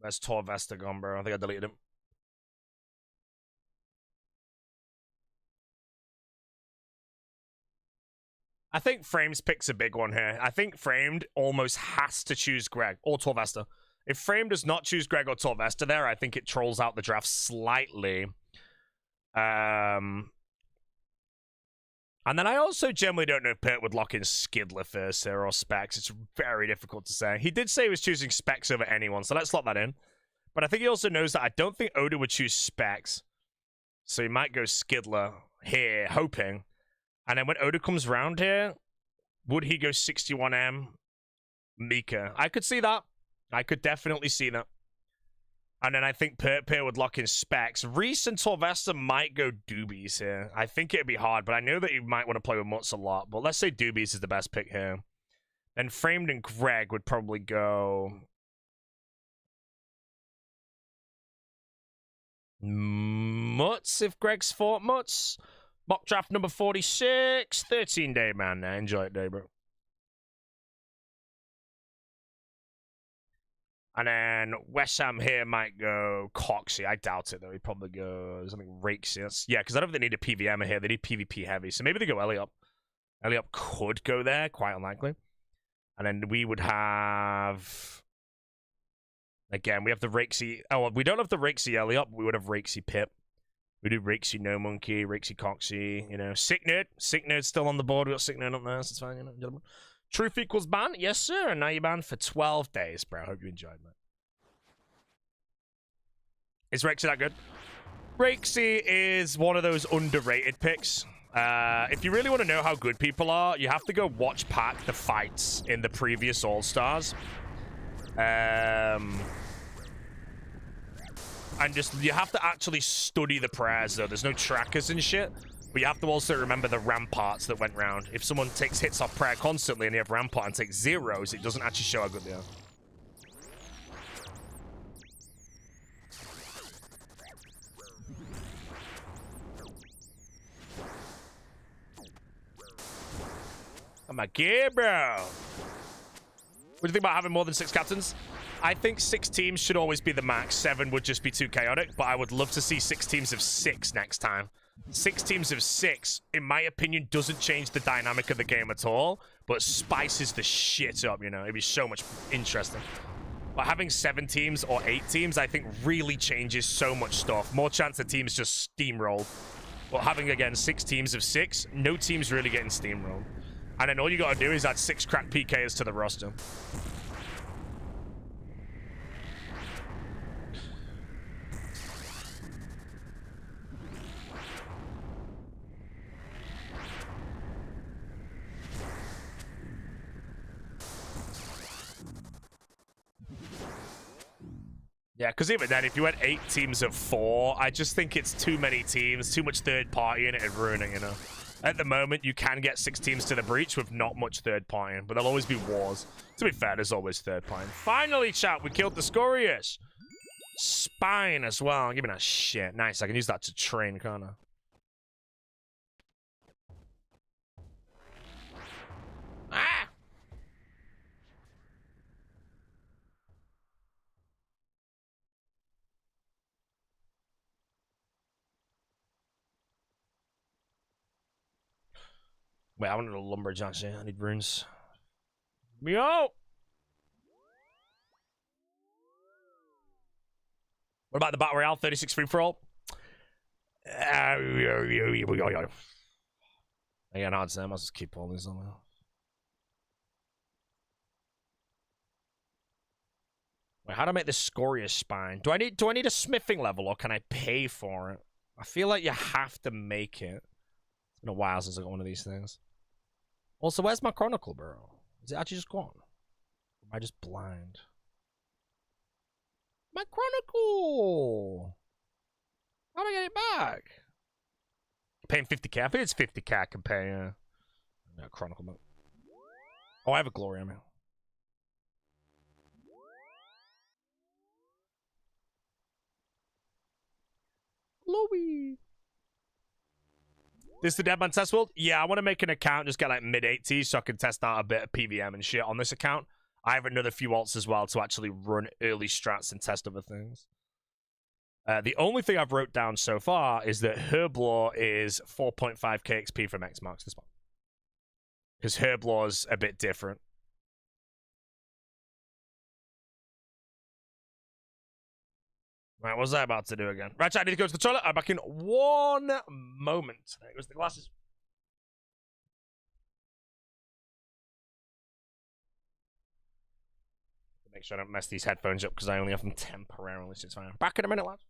where's Tor Vesta gone, bro? I think I deleted him. I think Frames picks a big one here. I think Framed almost has to choose Greg or Tor Vesta. If Frame does not choose Greg or Tor Vesta there, I think it trolls out the draft slightly. And then I also generally don't know if Pert would lock in Skidler first here or Specs. It's very difficult to say. He did say he was choosing Specs over anyone, so let's slot that in. But I think he also knows that I don't think Oda would choose Specs. So he might go Skidler here, hoping. And then when Oda comes around here, would he go 61M, Mika? I could see that. I could definitely see that. And then I think Pert would lock in Specs. Reese and Torvesta might go Doobies here. I think it'd be hard, but I know that you might want to play with Mutz a lot. But let's say Doobies is the best pick here. Then Framed and Greg would probably go Mutz if Greg's fought Mutz. Mock draft number 46. 13-day, man. Enjoy it, day, bro. And then West Ham here might go Coxie. I doubt it, though. He'd probably go something Rakesy. Yeah, because I don't think they need a PVM here. They need PvP heavy. So maybe they go Elliot. Elliot could go there. Quite unlikely. And then we would have... Again, we have the Rakesy... Oh, we don't have the Rakesy Elliot, but we would have Rakesy Pip. We do Rakesy No Monkey, Rakesy Coxie, you know. Sick Nerd. Sick Nerd's still on the board. We got Sick Nerd up there, so it's fine, you know, gentlemen. Truth equals ban. Yes, sir. And now you're banned for 12 days, bro. I hope you enjoyed, man. Is Rakesy that good? Rakesy is one of those underrated picks. If you really want to know how good people are, you have to go watch Pack the fights in the previous All-Stars. And just, you have to actually study the prayers, though. There's no trackers and shit. But you have to also remember the ramparts that went round. If someone takes hits off prayer constantly and they have rampart and takes zeros, it doesn't actually show how good they are. I'm like, yeah, bro. What do you think about having more than 6 captains? I think 6 teams should always be the max. 7 would just be too chaotic, but I would love to see 6 teams of 6 next time. 6 teams of 6, in my opinion, doesn't change the dynamic of the game at all, but spices the shit up, you know? It'd be so much interesting. But having 7 teams or 8 teams, I think really changes so much stuff. More chance the teams just steamroll. But having, again, 6 teams of 6, no team's really getting steamrolled. And then all you gotta do is add 6 crack PKs to the roster. Yeah, because even then, if you had 8 teams of 4, I just think it's too many teams, too much third party in it, and ruining, you know. At the moment, you can get 6 teams to the breach with not much third party, but there'll always be wars. To be fair, there's always third party. Finally, chat, we killed the Scorious. Spine as well. Give me that shit. Nice, I can use that to train, can't I? Ah! Wait, I wanted a lumberjack here. I need runes. Yo! What about the Battle Royale? 36 free-for-all? Again, hard to say. I must just keep pulling these on now. Wait, how do I make this Scorious spine? Do I need a smithing level, or can I pay for it? I feel like you have to make it. It's been a while since I got one of these things. Also, where's my Chronicle, bro? Is it actually just gone? Or am I just blind? My Chronicle! How do I get it back? Paying 50k? I think it's 50k I can pay, yeah. Chronicle mode. Oh, I have a Glory on me. Glory. This is the Deadman test world? Yeah, I want to make an account, just get like mid-80s so I can test out a bit of PVM and shit on this account. I have another few alts as well to actually run early strats and test other things. The only thing I've wrote down so far is that Herblore is 4.5k XP from X marks the spot. Because Herblore's a bit different. Right, what was I about to do again? Right, chat, I need to go to the toilet. I'm back in 1 moment. There goes the glasses. Make sure I don't mess these headphones up because I only have them temporarily, so it's fine. Back in a minute, lads.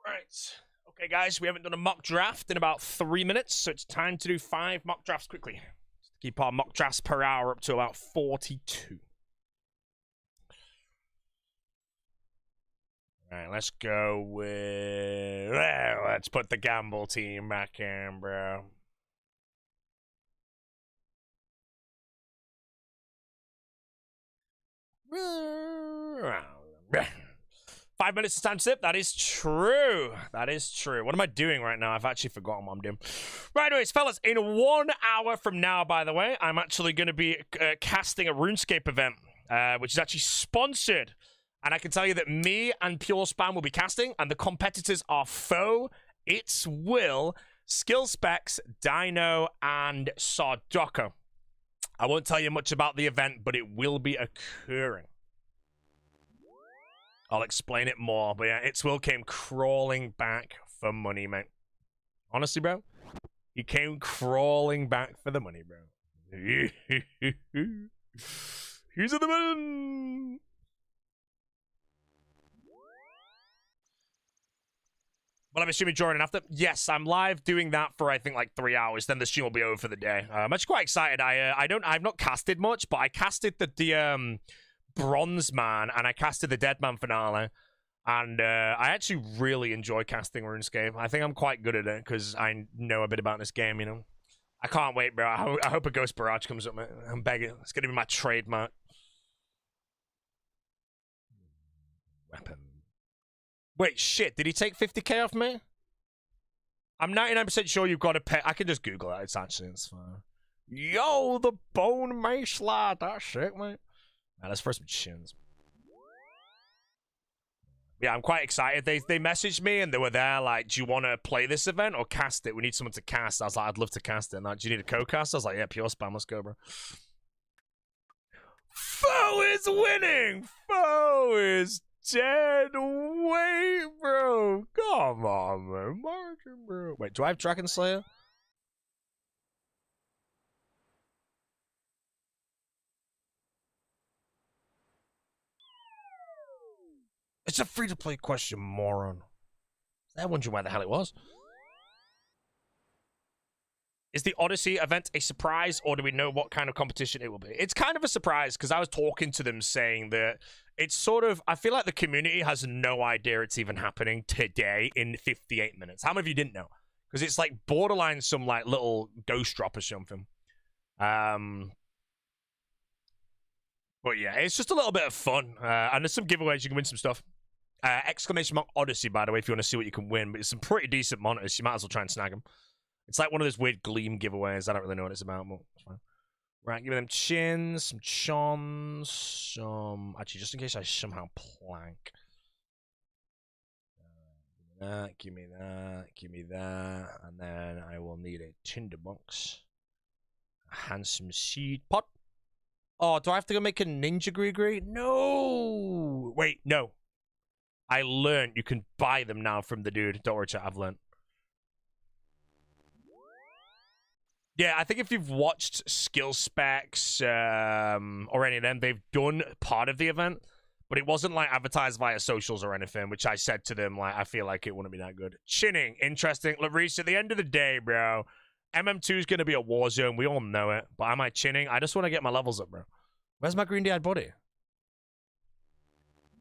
Right. Okay, guys, we haven't done a mock draft in about 3 minutes, so it's time to do 5 mock drafts quickly. Keep our mock drafts per hour up to about 42. All right, let's go with... let's put the gamble team back in, bro. Five minutes of time sip. That is true. That is true. What am I doing right now? I've actually forgotten what I'm doing. Right, anyways, fellas, in 1 hour from now, by the way, I'm actually going to be casting a RuneScape event, which is actually sponsored. And I can tell you that me and Pure Spam will be casting, and the competitors are Foe, It's Will, Skill Specs, Dino, and Sardocco. I won't tell you much about the event, but it will be occurring. I'll explain it more, but yeah, It's Will came crawling back for money, mate. Honestly, bro, he came crawling back for the money, bro. Here's the man. But I'm streaming during and after. Yes, I'm live doing that for I think like 3 hours. Then the stream will be over for the day. I'm actually quite excited. I've not casted much, but I casted the Bronze Man, and I casted the Dead Man finale, and I actually really enjoy casting RuneScape. I think I'm quite good at it because I know a bit about this game, you know. I can't wait, bro. I hope a Ghost Barrage comes up, man. I'm begging. It's gonna be my trademark weapon. Wait, shit, did he take 50k off me? I'm 99% sure you've got to pay. I can just Google it. It's fine. Yo, the Bone Mace lad. That's shit, mate. Now, let's first some chins. Yeah, I'm quite excited. They messaged me and they were there like, do you want to play this event or cast it? We need someone to cast. I was like, I'd love to cast it. And like, do you need a co-cast? I was like, yeah, Pure Spam. Let's go, bro. Foe is winning. Foe is dead weight, bro. Come on, man. Margin, bro. Wait, do I have Dragon Slayer? It's a free-to-play question, moron. I wonder why the hell it was. Is the Odyssey event a surprise, or do we know what kind of competition it will be? It's kind of a surprise, because I was talking to them saying that it's sort of... I feel like the community has no idea it's even happening today in 58 minutes. How many of you didn't know? Because it's like borderline some like little ghost drop or something. But yeah, it's just a little bit of fun. And there's some giveaways. You can win some stuff. Exclamation mark Odyssey, by the way, if you want to see what you can win. But it's some pretty decent monitors. You might as well try and snag them. It's like one of those weird Gleam giveaways. I don't really know what it's about, but it's fine. Right, give me them chins, some chons, some... Actually, just in case I somehow plank. Give me that, give me that. And then I will need a tinderbox. A handsome seed pot. Oh, do I have to go make a ninja gree? No! Wait, no. I learned you can buy them now from the dude. Don't worry, chat, I've learned. Yeah, I think if you've watched Skill Specs or any of them, they've done part of the event, but it wasn't like advertised via socials or anything, which I said to them, like, I feel like it wouldn't be that good. Chinning, interesting. Look, Reese, at the end of the day, bro, MM2 is going to be a war zone. We all know it. But am I chinning? I just want to get my levels up, bro. Where's my green DI'd body?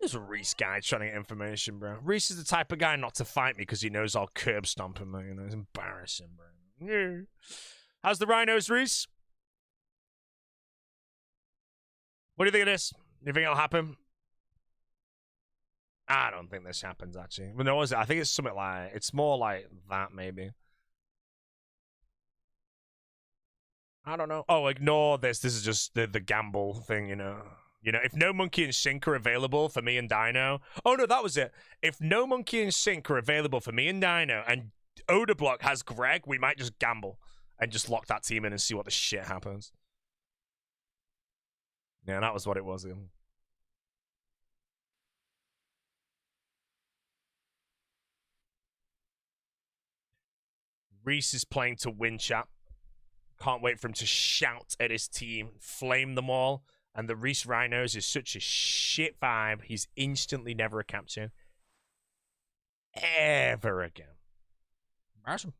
There's a Reese guy trying to get information, bro. Reese is the type of guy not to fight me because he knows I'll curb stomp him, you know. It's embarrassing, bro. Yeah. How's the rhinos, Reese? What do you think of this? You think it'll happen? I don't think this happens, actually. But no, is it? I think it's something like... It's more like that, maybe. I don't know. Oh, ignore this. This is just the gamble thing, you know. You know, if no Monkey and Sync are available for me and Dino... Oh, no, that was it. If no Monkey and Sync are available for me and Dino, and Odablock has Greg, we might just gamble. And just lock that team in and see what the shit happens. Yeah, that was what it was. Reese is playing to win, chat. Can't wait for him to shout at his team, flame them all. And the Reese Rhinos is such a shit vibe. He's instantly never a captain. ever again. Awesome.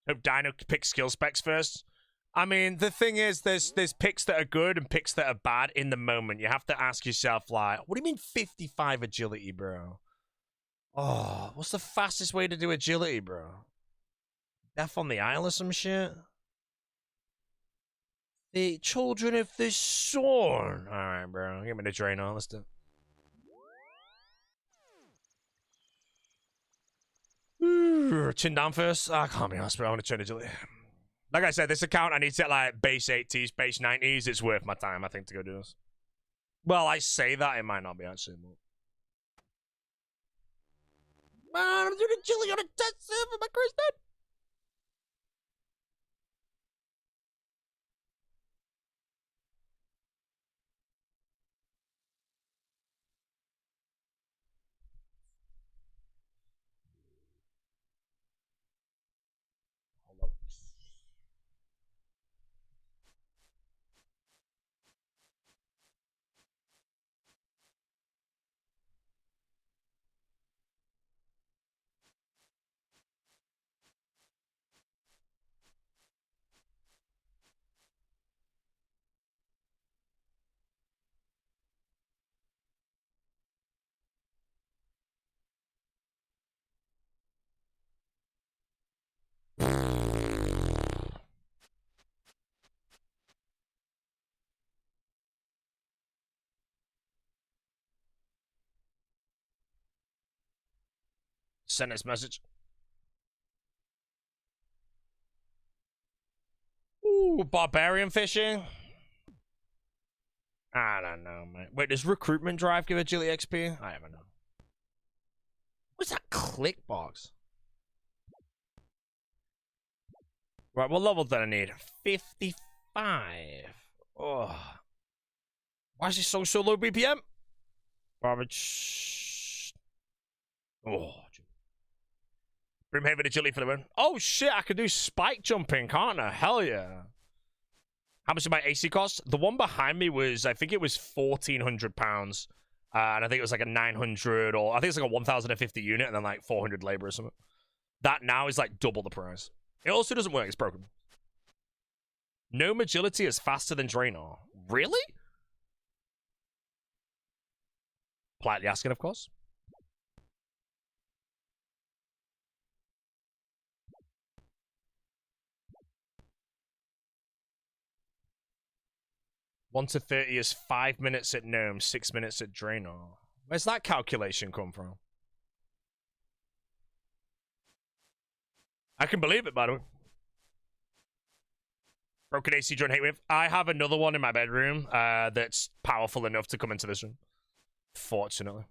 Hope Dino picks skill specs first. I mean, the thing is, there's picks that are good and picks that are bad in the moment. You have to ask yourself, like, what do you mean 55 agility, bro? Oh, what's the fastest way to do agility, bro? Death on the Isle or some shit? The Children of the Sun. Alright, bro. Give me the drain on. Let's do it. Chin down first. I can't be honest, bro. I want to turn agility. Like I said, this account, I need to get like base 80s, base 90s. It's worth my time, I think, to go do this. Well, I say that. It might not be actually. Man, I'm doing agility on a test server. My crew's dead. Send this message. Ooh, barbarian fishing. I don't know, mate. Wait, does recruitment drive give agility XP? I don't know. What's that click box? Right, what level did I need? 55. Oh. Why is it so low BPM? Garbage. Oh. Brimhaven agility for the win. Oh shit, I can do spike jumping, can't I? Hell yeah. How much did my AC cost? The one behind me was, I think it was £1,400. And I think it was like a 900 or I think it's like a 1,050 unit and then like 400 labor or something. That now is like double the price. It also doesn't work, it's broken. Gnome agility is faster than Draenor. Really? Politely asking, of course. One to 30 is 5 minutes at Gnome, 6 minutes at Draenor. Where's that calculation come from? I can believe it, by the way. Broken AC drone hate wave. I have another one in my bedroom that's powerful enough to come into this room. Fortunately.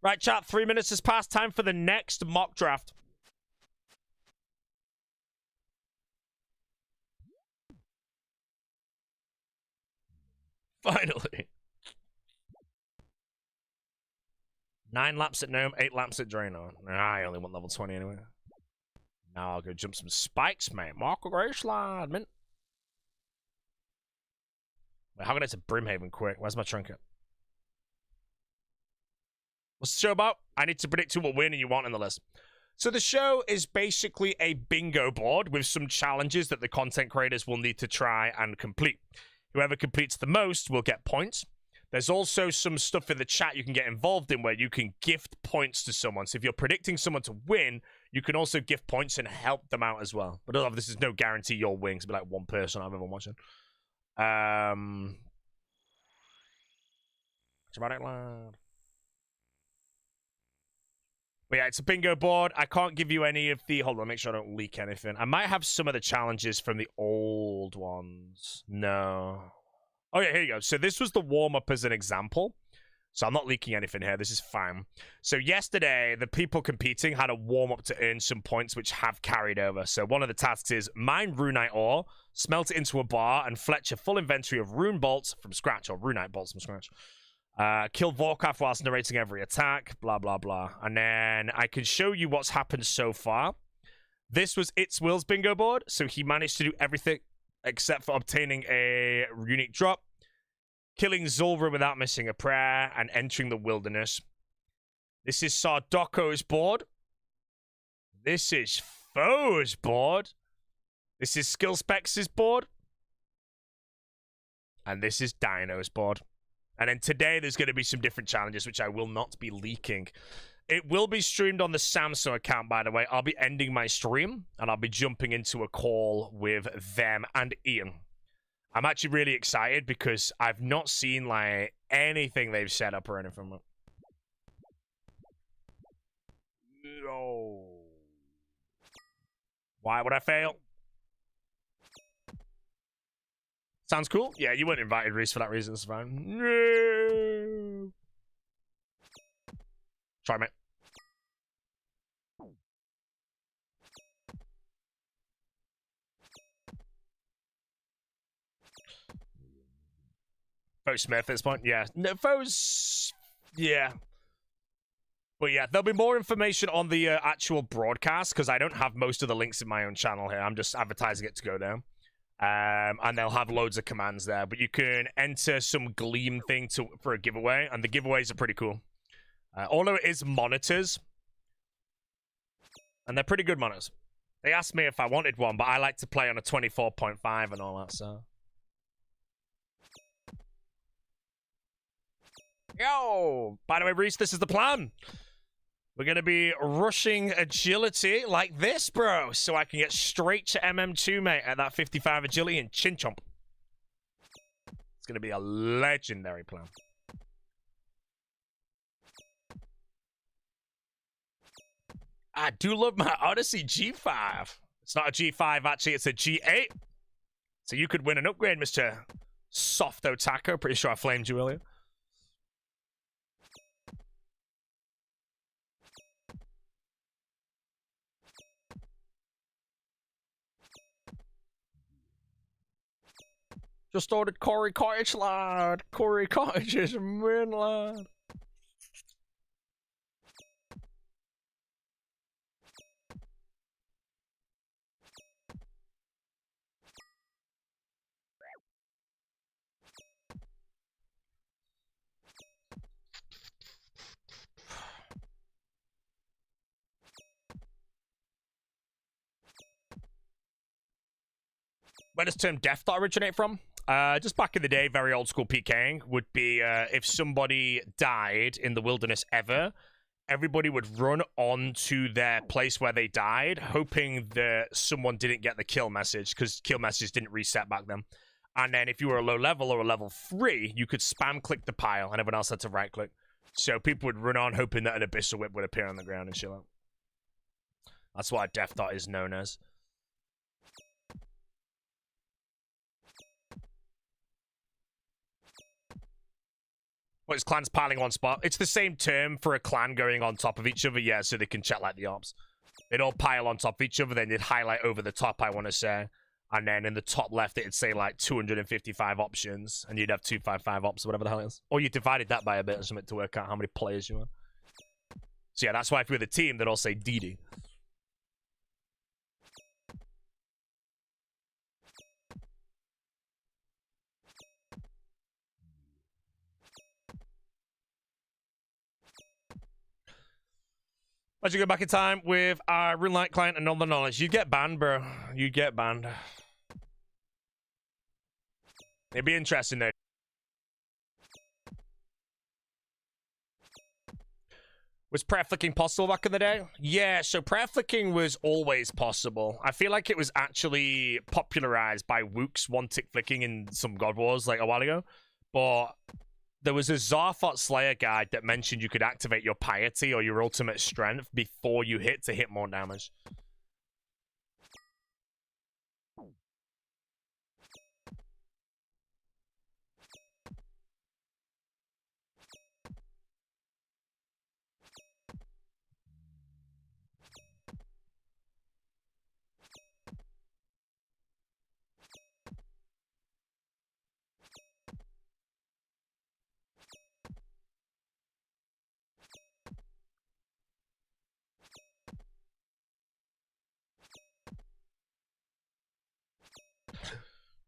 Right, chat. 3 minutes has passed. Time for the next mock draft. Finally. 9 laps at Gnome, 8 laps at Draenor. I only want level 20 anyway. Now I'll go jump some spikes, mate. Marco Grey Slide, mint. Wait, how can I get to Brimhaven quick? Where's my trinket? What's the show about? I need to predict who will win and you want in the list. So the show is basically a bingo board with some challenges that the content creators will need to try and complete. Whoever completes the most will get points. There's also some stuff in the chat you can get involved in where you can gift points to someone. So if you're predicting someone to win, you can also gift points and help them out as well. But this is no guarantee you'll win. It's be like one person I've ever watching. Dramatic Lad. But yeah, it's a bingo board. I can't give you any of the... Hold on, make sure I don't leak anything. I might have some of the challenges from the old ones. No. Oh yeah, here you go. So this was the warm-up as an example. So I'm not leaking anything here. This is fine. So yesterday, the people competing had a warm-up to earn some points which have carried over. So one of the tasks is mine runite ore, smelt it into a bar, and fletch a full inventory of rune bolts from scratch, or runite bolts from scratch. Kill Vorkath whilst narrating every attack, blah, blah, blah. And then I can show you what's happened so far. This was It's Will's bingo board. So he managed to do everything except for obtaining a unique drop. killing Zulrah without missing a prayer, and entering the wilderness. This is Sardoko's board. This is Foe's board. This is Skill Specs' board. And this is Dino's board. And then today there's going to be some different challenges, which I will not be leaking. It will be streamed on the Samsung account, by the way. I'll be ending my stream, and I'll be jumping into a call with them and Ian. I'm actually really excited because I've not seen, like, anything they've set up or anything. No. Why would I fail? Sounds cool? Yeah, you weren't invited, Reese, for that reason. It's fine. No. Try, mate. Foe Smith at this point, yeah. No, Foe's... yeah. But yeah, there'll be more information on the actual broadcast, because I don't have most of the links in my own channel here. I'm just advertising it to go down. And they'll have loads of commands there. But you can enter some Gleam thing for a giveaway, and the giveaways are pretty cool. Although it is monitors, and they're pretty good monitors. They asked me if I wanted one, but I like to play on a 24.5 and all that, so... Yo! By the way, Reese, this is the plan. We're going to be rushing agility like this, bro, so I can get straight to MM2, mate, at that 55 agility and chin chomp. It's going to be a legendary plan. I do love my Odyssey G5. It's not a G5, actually, it's a G8. So you could win an upgrade, Mr. Softo Taco. Pretty sure I flamed you earlier. Just ordered Corey Cottage, lad. Corey Cottage is min, lad. Where does the term Death Dot originate from? Just back in the day, very old school PKing would be if somebody died in the wilderness ever, everybody would run on to their place where they died, hoping that someone didn't get the kill message, because kill messages didn't reset back then. And then if you were a low level or a level 3, you could spam click the pile, and everyone else had to right click. So people would run on hoping that an Abyssal Whip would appear on the ground and chill out. That's what a Death Dot is known as. What is clans piling on spot? It's the same term for a clan going on top of each other, yeah, so they can chat like the ops. They'd all pile on top of each other, then they'd highlight over the top, I want to say. And then in the top left, it'd say like 255 options, and you'd have 255 ops, or whatever the hell it is. Or you divided that by a bit or something to work out how many players you are. So yeah, that's why if you're the team, they'd all say DD. As you go back in time with our RuneLite client and all the knowledge, you get banned, bro. You get banned. It'd be interesting, though. Was prayer flicking possible back in the day? Yeah, so prayer flicking was always possible. I feel like it was actually popularized by Wook's one-tick flicking in some God Wars like a while ago. But there was a Zarfot Slayer guide that mentioned you could activate your piety or your ultimate strength before you hit to hit more damage.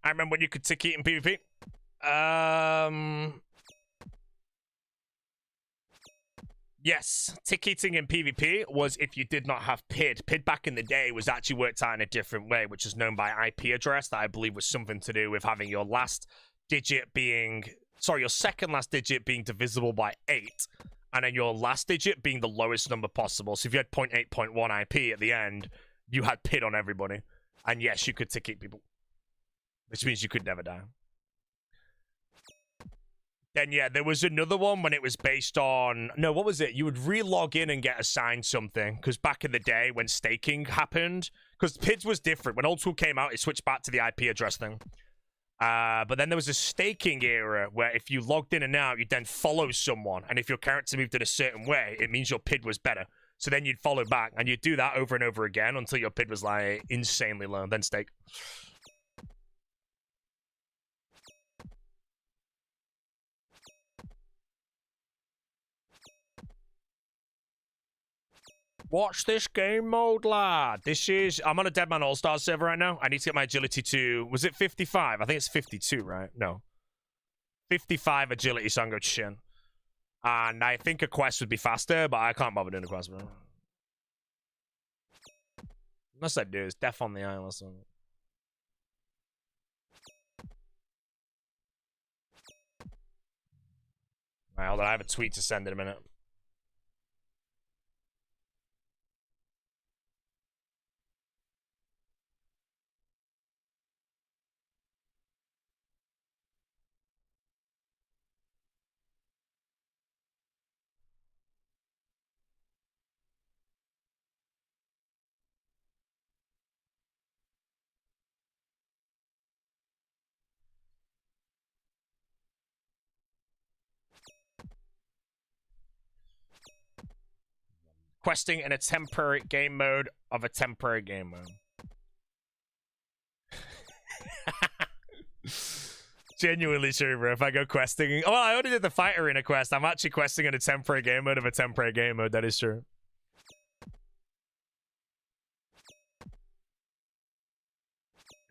I remember when you could tick it in PvP. Yes, tick-eating in PvP was if you did not have PID. PID back in the day was actually worked out in a different way, which is known by IP address, that I believe was something to do with having your last digit being... Sorry, your second last digit being divisible by 8, and then your last digit being the lowest number possible. So if you had 0.8.1 IP at the end, you had PID on everybody. And yes, you could tick-eat people. Which means you could never die. Then, yeah, there was another one when it was based on... No, what was it? You would re-log in and get assigned something. Because back in the day when staking happened... Because PIDs was different. When old school came out, it switched back to the IP address thing. But then there was a staking era where if you logged in and out, you'd then follow someone. And if your character moved in a certain way, it means your PID was better. So then you'd follow back. And you'd do that over and over again until your PID was, like, insanely low. Then stake. Watch this game mode, lad. This is... I'm on a Deadman All-Stars server right now. I need to get my agility to... Was it 55? I think it's 52, right? No. 55 agility, so I'm going to Shin. And I think a quest would be faster, but I can't bother doing a quest, bro. Unless I do. It's Death on the Isle or something. Alright, hold on. I have a tweet to send in a minute. Questing in a temporary game mode of a temporary game mode. Genuinely true, bro. If I go questing... Oh, I already did the fight arena quest. I'm actually questing in a temporary game mode of a temporary game mode. That is true.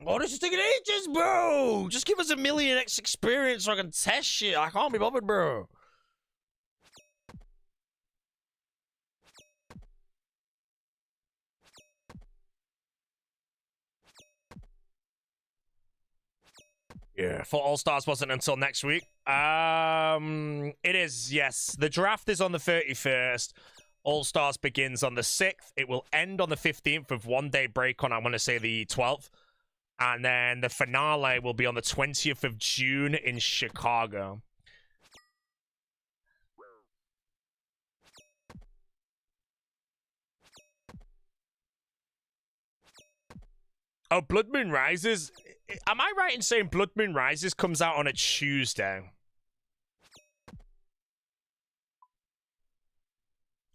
Oh, this is taking ages, bro! Just give us 1,000,000x experience so I can test shit. I can't be bothered, bro. Yeah, for All-Stars wasn't until next week. It is, yes. The draft is on the 31st. All-Stars begins on the 6th. It will end on the 15th with 1 day break on, I want to say, the 12th. And then the finale will be on the 20th of June in Chicago. Oh, Blood Moon Rises? Am I right in saying Blood Moon Rises comes out on a Tuesday?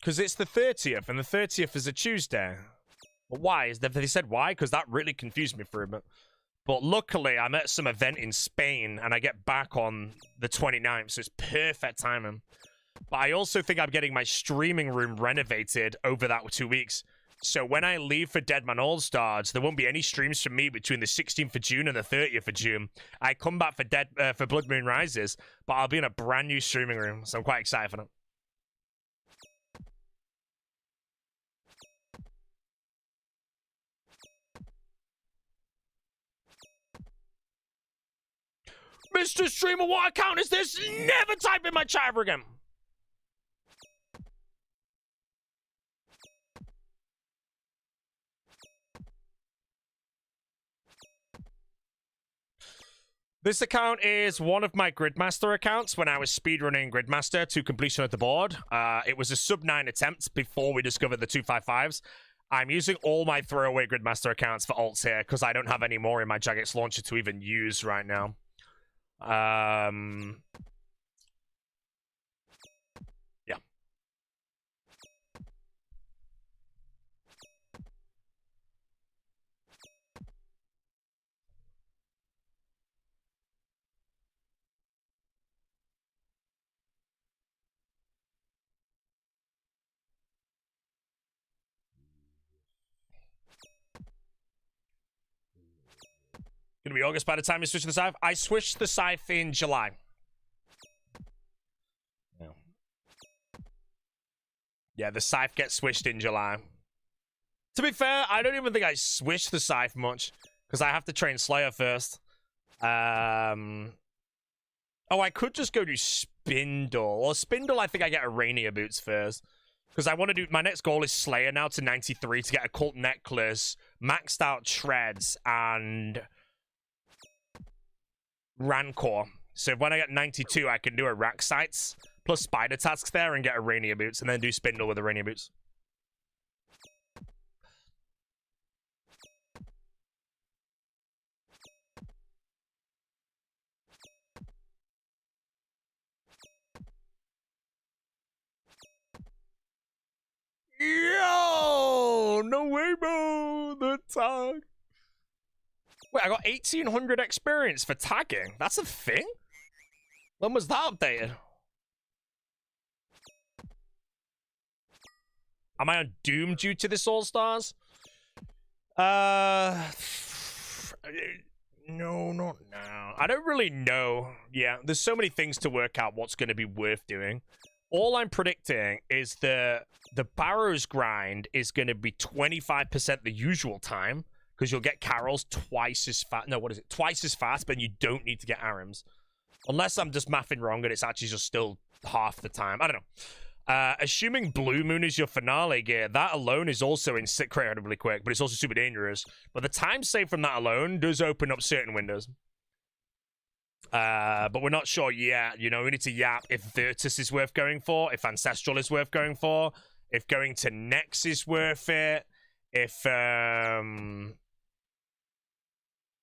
Because it's the 30th, and the 30th is a Tuesday. But why? They said why? Because that really confused me for a bit. But luckily, I'm at some event in Spain, and I get back on the 29th, so it's perfect timing. But I also think I'm getting my streaming room renovated over that 2 weeks. So when I leave for Deadman All-Stars, there won't be any streams from me between the 16th of June and the 30th of June. I come back for Blood Moon Rises, but I'll be in a brand new streaming room, so I'm quite excited for it. Mr. Streamer, what account is this? Never type in my chat ever again. This account is one of my Grandmaster accounts when I was speedrunning Grandmaster to completion of the board. It was a sub-9 attempt before we discovered the 255s. I'm using all my throwaway Grandmaster accounts for alts here because I don't have any more in my Jagex launcher to even use right now. Yeah. Gonna be August by the time you switch the scythe. I switched the scythe in July. Yeah, the scythe gets switched in July. To be fair, I don't even think I switched the scythe much because I have to train Slayer first. Oh, I could just go to Spindle. Or Spindle, I think I get Arania boots first. Because I want to do... My next goal is Slayer now to 93 to get a Cult Necklace, maxed out Treads, and Rancor. So when I get 92, I can do a Rack Sights plus Spider Tasks there and get Arania boots, and then do Spindle with Arania boots. Yo! No way, bro! The tag. Wait, I got 1800 experience for tagging. That's a thing? When was that updated? Am I on Doom due to this All-Stars? No, not now. I don't really know. Yeah, there's so many things to work out what's going to be worth doing. All I'm predicting is the Barrows grind is going to be 25% the usual time, because you'll get Carols twice as fast. No, what is it? Twice as fast, but you don't need to get Arims. Unless I'm just mathing wrong and it's actually just still half the time. I don't know. Assuming Blue Moon is your finale gear, that alone is also incredibly quick, but it's also super dangerous. But the time saved from that alone does open up certain windows. But we're not sure yet. You know, we need to yap if Virtus is worth going for, if Ancestral is worth going for, if going to Nex is worth it, if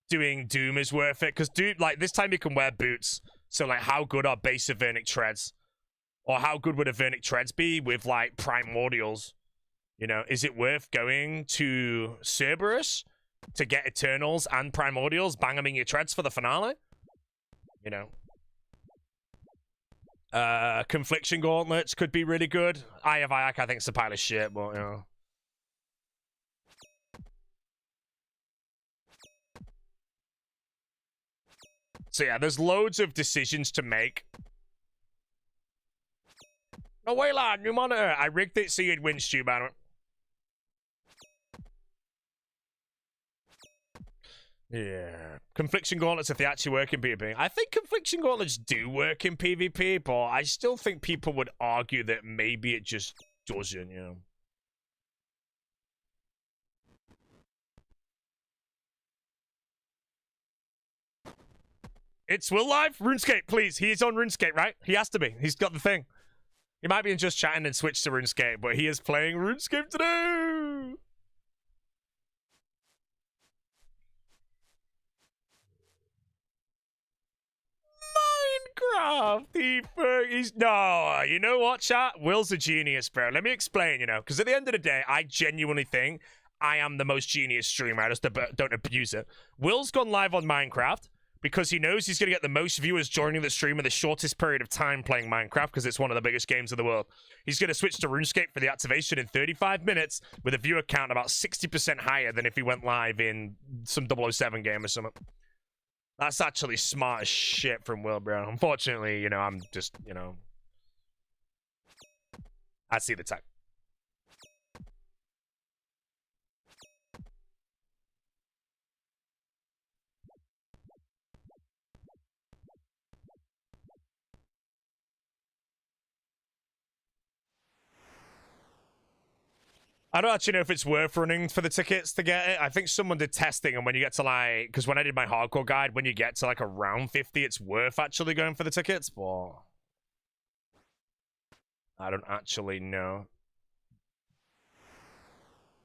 doing Doom is worth it. Because Doom, like, this time you can wear boots. So, like, how good are base Avernic Treads? Or how good would Avernic Treads be with, like, Primordials? You know, is it worth going to Cerberus to get Eternals and Primordials, bang them in your Treads for the finale? You know. Confliction Gauntlets could be really good. Eye of Ayak, I think, is a pile of shit, but, you know. So, yeah, there's loads of decisions to make. No way, lad. New monitor. I rigged it so you'd win, Stu Banner. Yeah. Confliction Gauntlets, if they actually work in PvP. I think Confliction Gauntlets do work in PvP, but I still think people would argue that maybe it just doesn't, you know. It's Will live? RuneScape, please. He's on RuneScape, right? He has to be. He's got the thing. He might be in just chatting and switch to RuneScape, but he is playing RuneScape today. Minecraft. He's no. You know what, chat? Will's a genius, bro. Let me explain. You know, because at the end of the day, I genuinely think I am the most genius streamer. I just don't abuse it. Will's gone live on Minecraft because he knows he's going to get the most viewers joining the stream in the shortest period of time playing Minecraft because it's one of the biggest games in the world. He's going to switch to RuneScape for the activation in 35 minutes with a viewer count about 60% higher than if he went live in some 007 game or something. That's actually smart as shit from Will, bro. Unfortunately, you know, I'm just, you know... I see the tech. I don't actually know if it's worth running for the tickets to get it. I think someone did testing, and when you get to, like... Because when I did my hardcore guide, when you get to, like, around 50, it's worth actually going for the tickets, but... I don't actually know.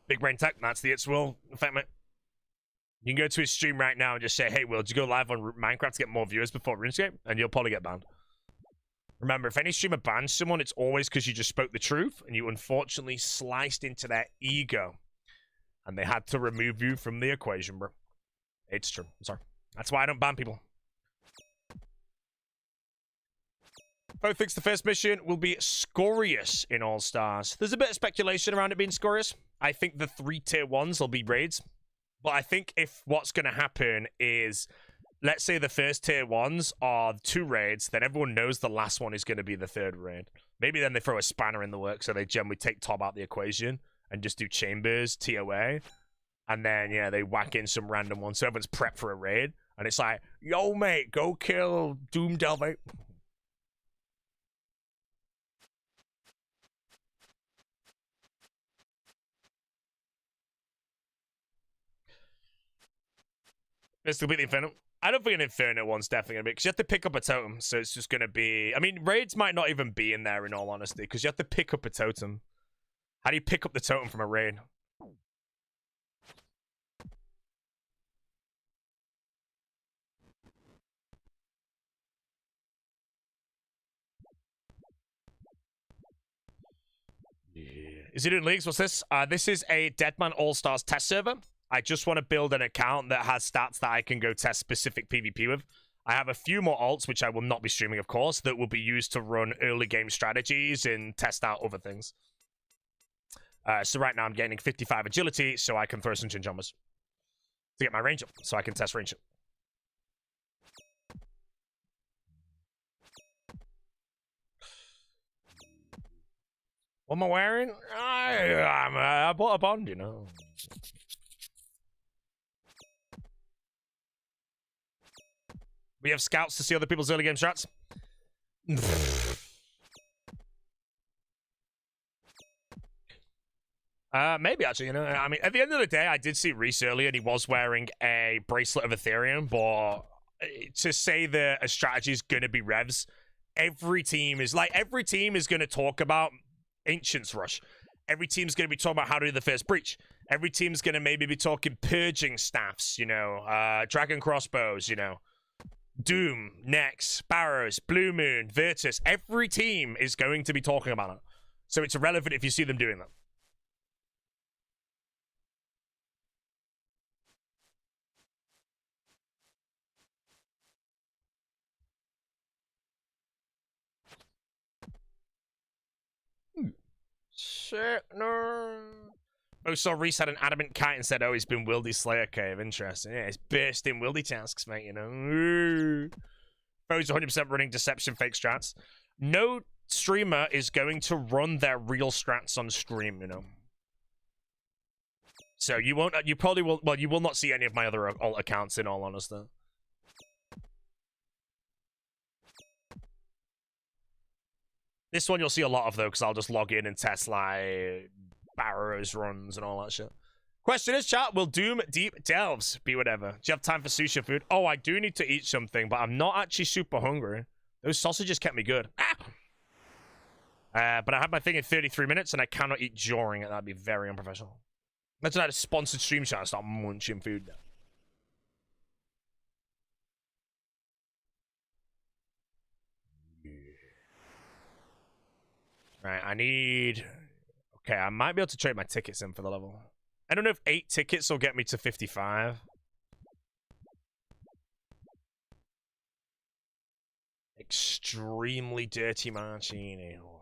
Big Brain Tech, that's the It's Will. In fact, mate. You can go to his stream right now and just say, hey, Will, did you go live on Minecraft to get more viewers before RuneScape? And you'll probably get banned. Remember, if any streamer bans someone, it's always because you just spoke the truth and you unfortunately sliced into their ego. And they had to remove you from the equation, bro. It's true. I'm sorry. That's why I don't ban people. Both thinks the first mission will be Scorious in All-Stars. There's a bit of speculation around it being Scorious. I think the 3 tier 1s will be raids. But I think if what's going to happen is, let's say the first tier ones are 2 raids, then everyone knows the last one is going to be the 3rd raid. Maybe then they throw a spanner in the works, so they generally take Top out the equation and just do chambers, TOA. And then, yeah, they whack in some random one, so everyone's prepped for a raid. And it's like, yo, mate, go kill Doom Delve. It's completely infinite. I don't think an Inferno one's definitely going to be, because you have to pick up a totem, so it's just going to be... I mean, raids might not even be in there, in all honesty, because you have to pick up a totem. How do you pick up the totem from a raid? Yeah. Is he doing leagues? What's this? This is a Deadman All-Stars test server. I just want to build an account that has stats that I can go test specific PvP with. I have a few more alts, which I will not be streaming, of course, that will be used to run early game strategies and test out other things. So right now I'm gaining 55 agility, so I can throw some chinchombers to get my range up, so I can test range up. What am I wearing? I bought a bond, you know. We have scouts to see other people's early game strats. Maybe, actually, you know. I mean, at the end of the day, I did see Reese earlier, and he was wearing a bracelet of Ethereum, but to say that a strategy is going to be revs, every team is going to talk about Ancients Rush. Every team's going to be talking about how to do the first breach. Every team's going to maybe be talking purging staffs, you know, dragon crossbows, you know, Doom, Nex, Sparrows, Blue Moon, Virtus. Every team is going to be talking about it. So it's irrelevant if you see them doing that. Shit, no. Oh, so Reese had an adamant kite and said, oh, he's been Wildy Slayer Cave. Interesting. Yeah, it's bursting Wildy tasks, mate, you know. Foes 100% running deception fake strats. No streamer is going to run their real strats on stream, you know. So you won't, you probably will, well, you will not see any of my other alt accounts, in all honesty. This one you'll see a lot of, though, because I'll just log in and test, like, Barrows runs and all that shit. Question is, chat, will Doom Deep Delves be whatever? Do you have time for sushi food? Oh, I do need to eat something, but I'm not actually super hungry. Those sausages kept me good. But I have my thing in 33 minutes, and I cannot eat during it. That'd be very unprofessional. Imagine I had a sponsored stream chat and start munching food now. Right, I need... Okay, I might be able to trade my tickets in for the level. I don't know if 8 tickets will get me to 55. Extremely dirty martini. Oh.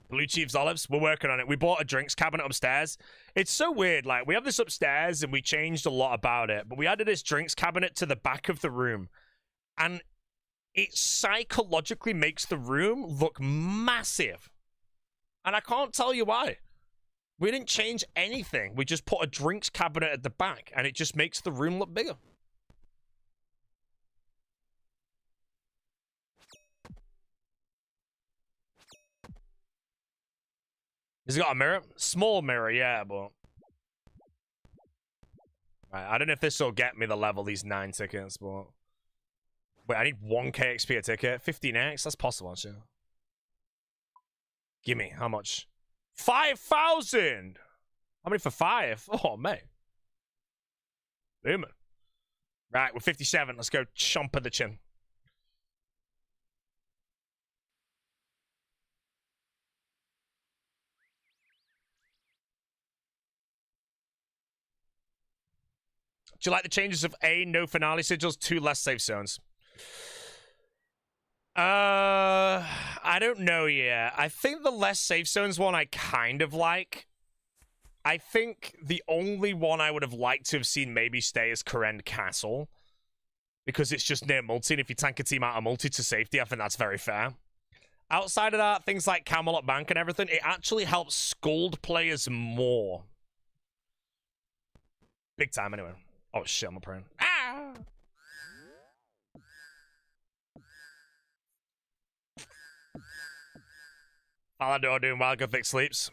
Blue Chief's Olives, we're working on it. We bought a drinks cabinet upstairs. It's so weird. Like, we have this upstairs and we changed a lot about it, but we added this drinks cabinet to the back of the room. And it psychologically makes the room look massive. And I can't tell you why. We didn't change anything. We just put a drinks cabinet at the back and it just makes the room look bigger. Has it got a mirror? Small mirror, yeah, but... Right, I don't know if this will get me the level, these 9 tickets, but... Wait, I need 1k XP a ticket? 15x? That's possible, actually. Gimme, how much? 5,000! How many for 5? Oh, mate. Booming. Right, we're 57. Let's go chomp at the chin. Do you like the changes of A, no finale sigils, 2 less safe zones? I don't know yet. I think the less safe zones one I kind of like. I think the only one I would have liked to have seen maybe stay is Korend Castle. Because it's just near multi, and if you tank a team out of multi to safety, I think that's very fair. Outside of that, things like Camelot Bank and everything, it actually helps scold players more. Big time, anyway. Oh, shit, I'm praying. Ah! Falador doing Wild Gothic Sleeps.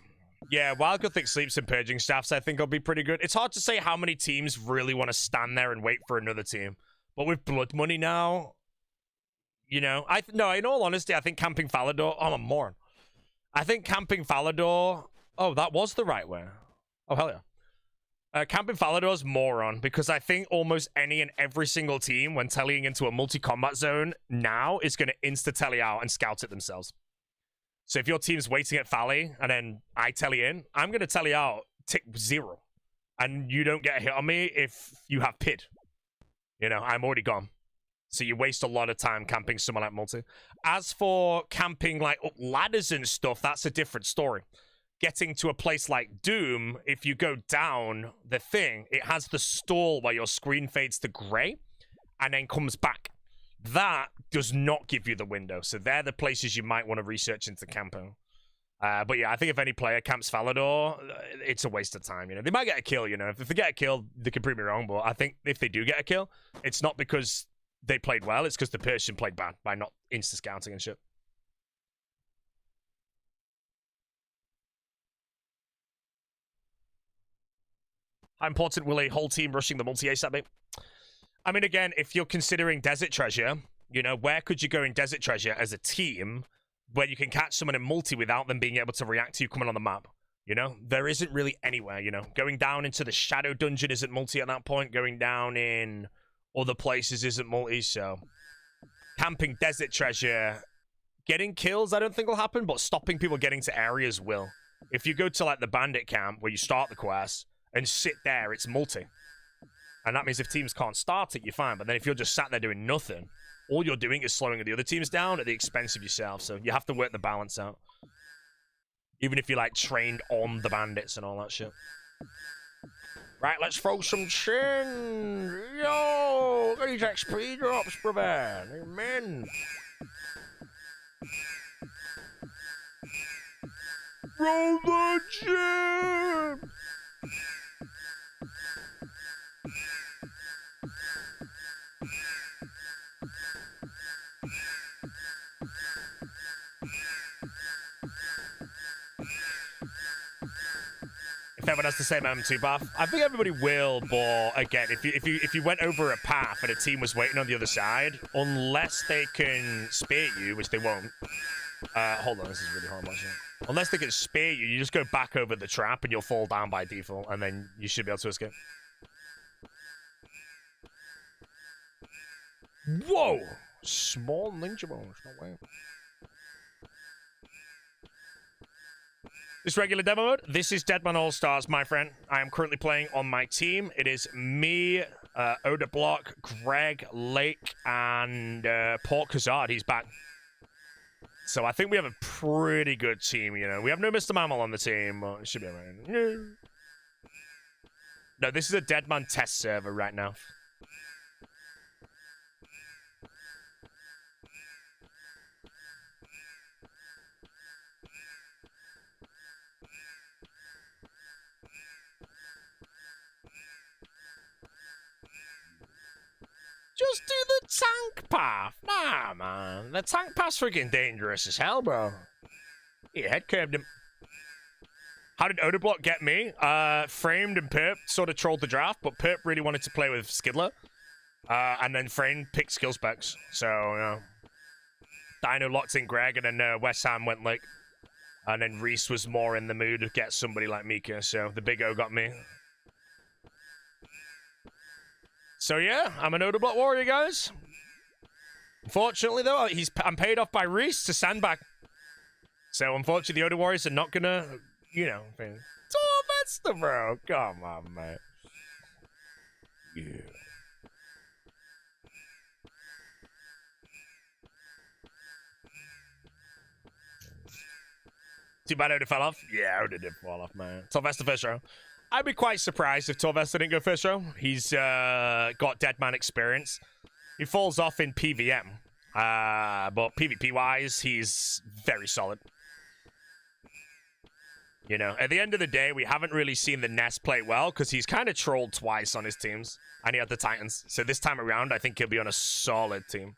Yeah, Wild Gothic Sleeps and Purging Staffs I think will be pretty good. It's hard to say how many teams really want to stand there and wait for another team. But with Blood Money now, you know, no, in all honesty, I think Camping Falador... Oh, I'm a moron. I think Camping Falador... Oh, that was the right way. Oh, hell yeah. Camping Falador's moron, because I think almost any and every single team, when tellying into a multi-combat zone now, is going to insta-telly out and scout it themselves. So if your team's waiting at Fally, and then I telly in, I'm going to telly out tick 0. And you don't get a hit on me if you have PID. You know, I'm already gone. So you waste a lot of time camping someone like multi. As for camping like up ladders and stuff, that's a different story. Getting to a place like Doom, if you go down the thing, it has the stall where your screen fades to grey and then comes back. That does not give you the window. So they're the places you might want to research into camping. But yeah, I think if any player camps Falador, it's a waste of time. You know, they might get a kill. You know, if they get a kill, they can prove me wrong. But I think if they do get a kill, it's not because they played well. It's because the person played bad by not insta scouting and shit. How important will a whole team rushing the multi-ASAP be? I mean, again, if you're considering Desert Treasure, you know, where could you go in Desert Treasure as a team where you can catch someone in multi without them being able to react to you coming on the map? You know, there isn't really anywhere, you know. Going down into the Shadow Dungeon isn't multi at that point. Going down in other places isn't multi, so... Camping Desert Treasure, getting kills I don't think will happen, but stopping people getting to areas will. If you go to, like, the Bandit Camp, where you start the quest, and sit there, it's multi. And that means if teams can't start it, you're fine. But then if you're just sat there doing nothing, all you're doing is slowing the other teams down at the expense of yourself. So you have to work the balance out. Even if you're, like, trained on the bandits and all that shit. Right, let's throw some chin. Yo, these XP drops, brother. Amen. Roll the chin. If everyone has the same M2 path, I think everybody will. But again, if you went over a path and a team was waiting on the other side, unless they can spear you, which they won't. Hold on, this is really horrible. Actually. Unless they can spear you, you just go back over the trap and you'll fall down by default, and then you should be able to escape. Whoa! Small ninja bones, no way. This regular demo mode, this is Deadman All-Stars, my friend. I am currently playing on my team. It is me, Oda Block, Greg, Lake, and Port Kazard. He's back. So I think we have a pretty good team, you know. We have no Mr. Mammal on the team, but it should be alright. No, this is a Deadman test server right now. Just do the tank path. Nah, man. The tank path's freaking dangerous as hell, bro. He head curved him. How did Odablock get me? Framed and Perp sort of trolled the draft, but Perp really wanted to play with Skidler. And then Framed picked skill specs. So, you know. Dino locked in Greg, and then West Ham went Lake. And then Reese was more in the mood to get somebody like Mika, so the big O got me. So yeah, I'm an Odablock warrior, guys. Unfortunately, though, I'm paid off by Reese to sandbag. So unfortunately, the Oda Warriors are not gonna, you know, it's all Vesta, bro. Come on, mate. Yeah. Too bad Oda fell off. Yeah, Oda did fall off, man. Torvesta first row. I'd be quite surprised if Torvesta didn't go first row. He's got Deadman experience. He falls off in PVM. But PvP-wise, he's very solid. You know, at the end of the day, we haven't really seen the Nest play well because he's kind of trolled twice on his teams. And he had the Titans. So this time around, I think he'll be on a solid team.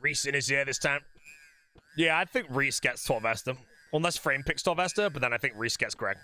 Reese in his ear this time. Yeah, I think Reese gets Torvesta. Unless Frame picks Torvesta, but then I think Reese gets Greg.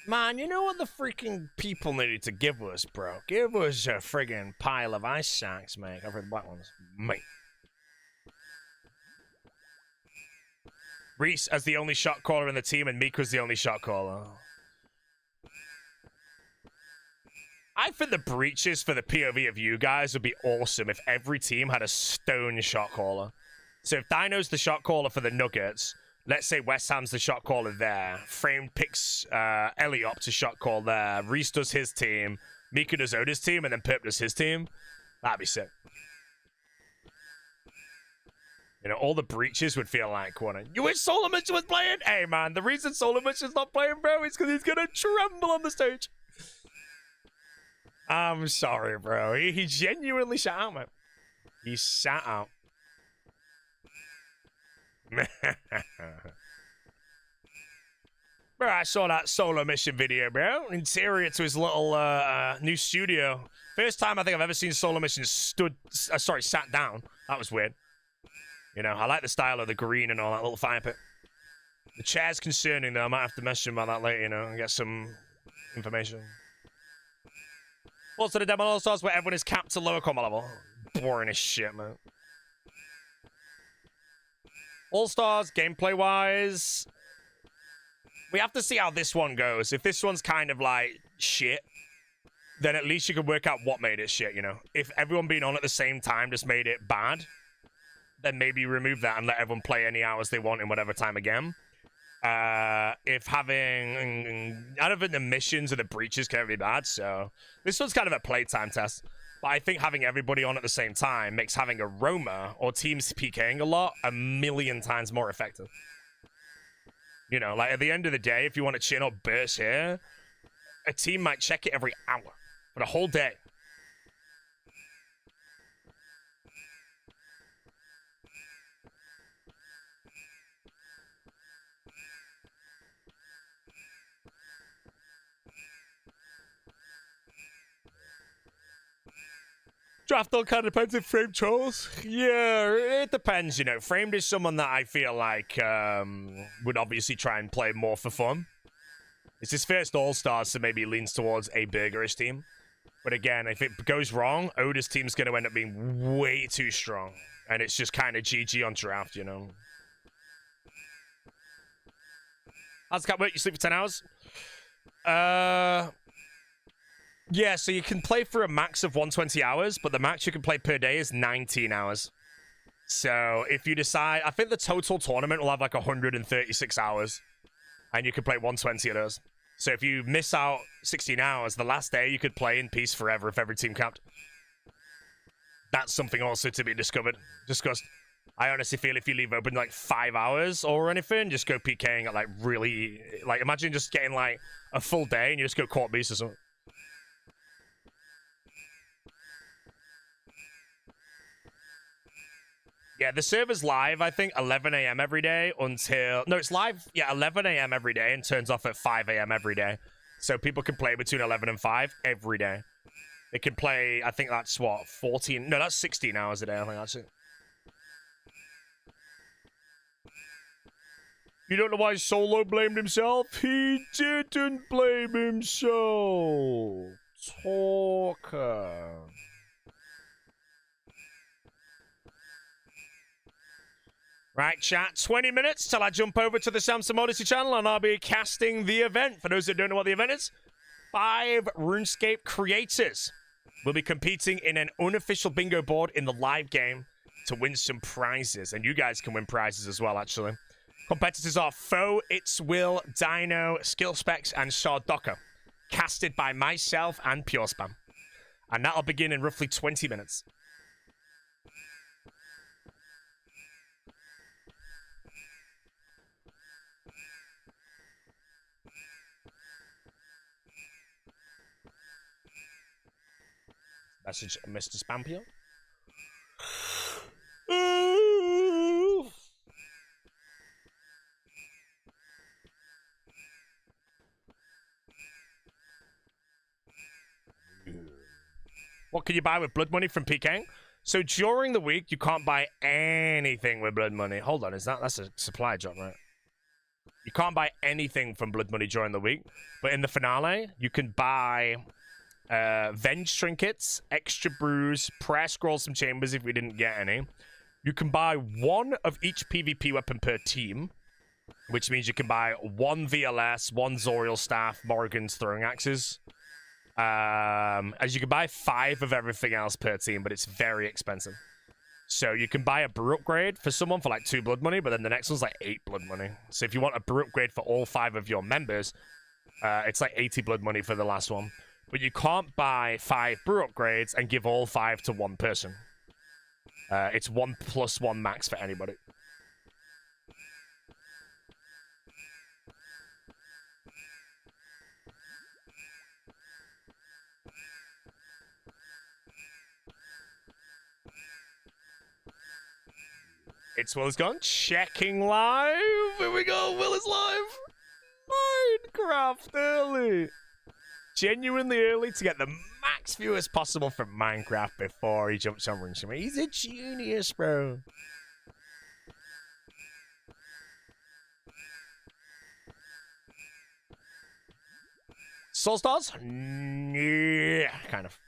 Man, you know what the freaking people needed to give us, bro? Give us a friggin' pile of ice sacks, mate. Over the black ones. Mate. Reese as the only shot caller in the team, and Mika's the only shot caller. I think the breaches for the POV of you guys would be awesome if every team had a stone shot caller. So if Dino's the shot caller for the Nuggets, let's say West Ham's the shot caller there, Frame picks Elliot to shot call there, Reese does his team, Mika does Oda's team, and then Pip does his team. That'd be sick. You know, all the breaches would feel like one. You wish Solar Mission was playing? Hey, man, the reason Solar Mission's not playing, bro, is because he's going to tremble on the stage. I'm sorry, bro. He genuinely sat out, man. He sat out. Bro, I saw that Solar Mission video, bro. Interior to his little new studio. First time I think I've ever seen Solar Mission sat down. That was weird. You know, I like the style of the green and all that little fire pit. The chair's concerning, though. I might have to message him about that later, you know, and get some information. Also, the Demo All-Stars where everyone is capped to lower combo level. Boring as shit, man. All-Stars, gameplay-wise, we have to see how this one goes. If this one's kind of like shit, then at least you can work out what made it shit, you know? If everyone being on at the same time just made it bad, then maybe remove that and let everyone play any hours they want in whatever time again. If having... I don't think the missions or the breaches can be bad, so... This one's kind of a playtime test. But I think having everybody on at the same time makes having a roamer or teams PKing a lot 1,000,000 times more effective. You know, like at the end of the day, if you want to chin or burst here, a team might check it every hour for the whole day. Draft all kind of depends if Frame trolls. Yeah, it depends, you know. Framed is someone that I feel like would obviously try and play more for fun. It's his first All-Stars, so maybe he leans towards a burgerish team. But again, if it goes wrong, Oda's team's going to end up being way too strong. And it's just kind of GG on draft, you know. How's that work? You sleep for 10 hours? Yeah, so you can play for a max of 120 hours, but the max you can play per day is 19 hours. So if you decide, I think the total tournament will have like 136 hours, and you can play 120 of those. So if you miss out 16 hours, the last day you could play in peace forever if every team capped. That's something also to be discovered, discussed. I honestly feel if you leave open like 5 hours or anything, just go PKing at like really, like imagine just getting like a full day and you just go court beast or something. Yeah, the server's live, I think, 11 a.m. every day until... No, it's live, yeah, 11 a.m. every day and turns off at 5 a.m. every day. So people can play between 11 and 5 every day. They can play, I think that's what, 14... No, that's 16 hours a day, I think that's it. You don't know why Solo blamed himself? He didn't blame himself. Talker. Right, chat. 20 minutes till I jump over to the Samsung Odyssey channel and I'll be casting the event. For those that don't know what the event is, 5 RuneScape creators will be competing in an unofficial bingo board in the live game to win some prizes. And you guys can win prizes as well, actually. Competitors are Foe, It's Will, Dino, Skill Specs, and Shardoka. Casted by myself and Pure Spam. And that'll begin in roughly 20 minutes. Message Mr. Spampio. What can you buy with blood money from PK? So during the week, you can't buy anything with blood money. Hold on, that's a supply drop, right? You can't buy anything from blood money during the week, but in the finale, you can buy Venge trinkets, extra brews, prayer scrolls from chambers if we didn't get any. You can buy 1 of each PvP weapon per team, which means you can buy 1 VLS, 1 Zoriel staff, Morrigan's throwing axes. As you can buy 5 of everything else per team, but it's very expensive. So you can buy a brew upgrade for someone for like 2 blood money, but then the next one's like 8 blood money. So if you want a brew upgrade for all 5 of your members, it's like 80 blood money for the last one. But you can't buy 5 brew upgrades and give all 5 to one person. It's 1 + 1 max for anybody. It's Will is gone. Checking live. Here we go. Will is live. Minecraft early. Genuinely early to get the max viewers possible for Minecraft before he jumps on RuneScape. He's a genius, bro. Soul Stars? Yeah, kind of.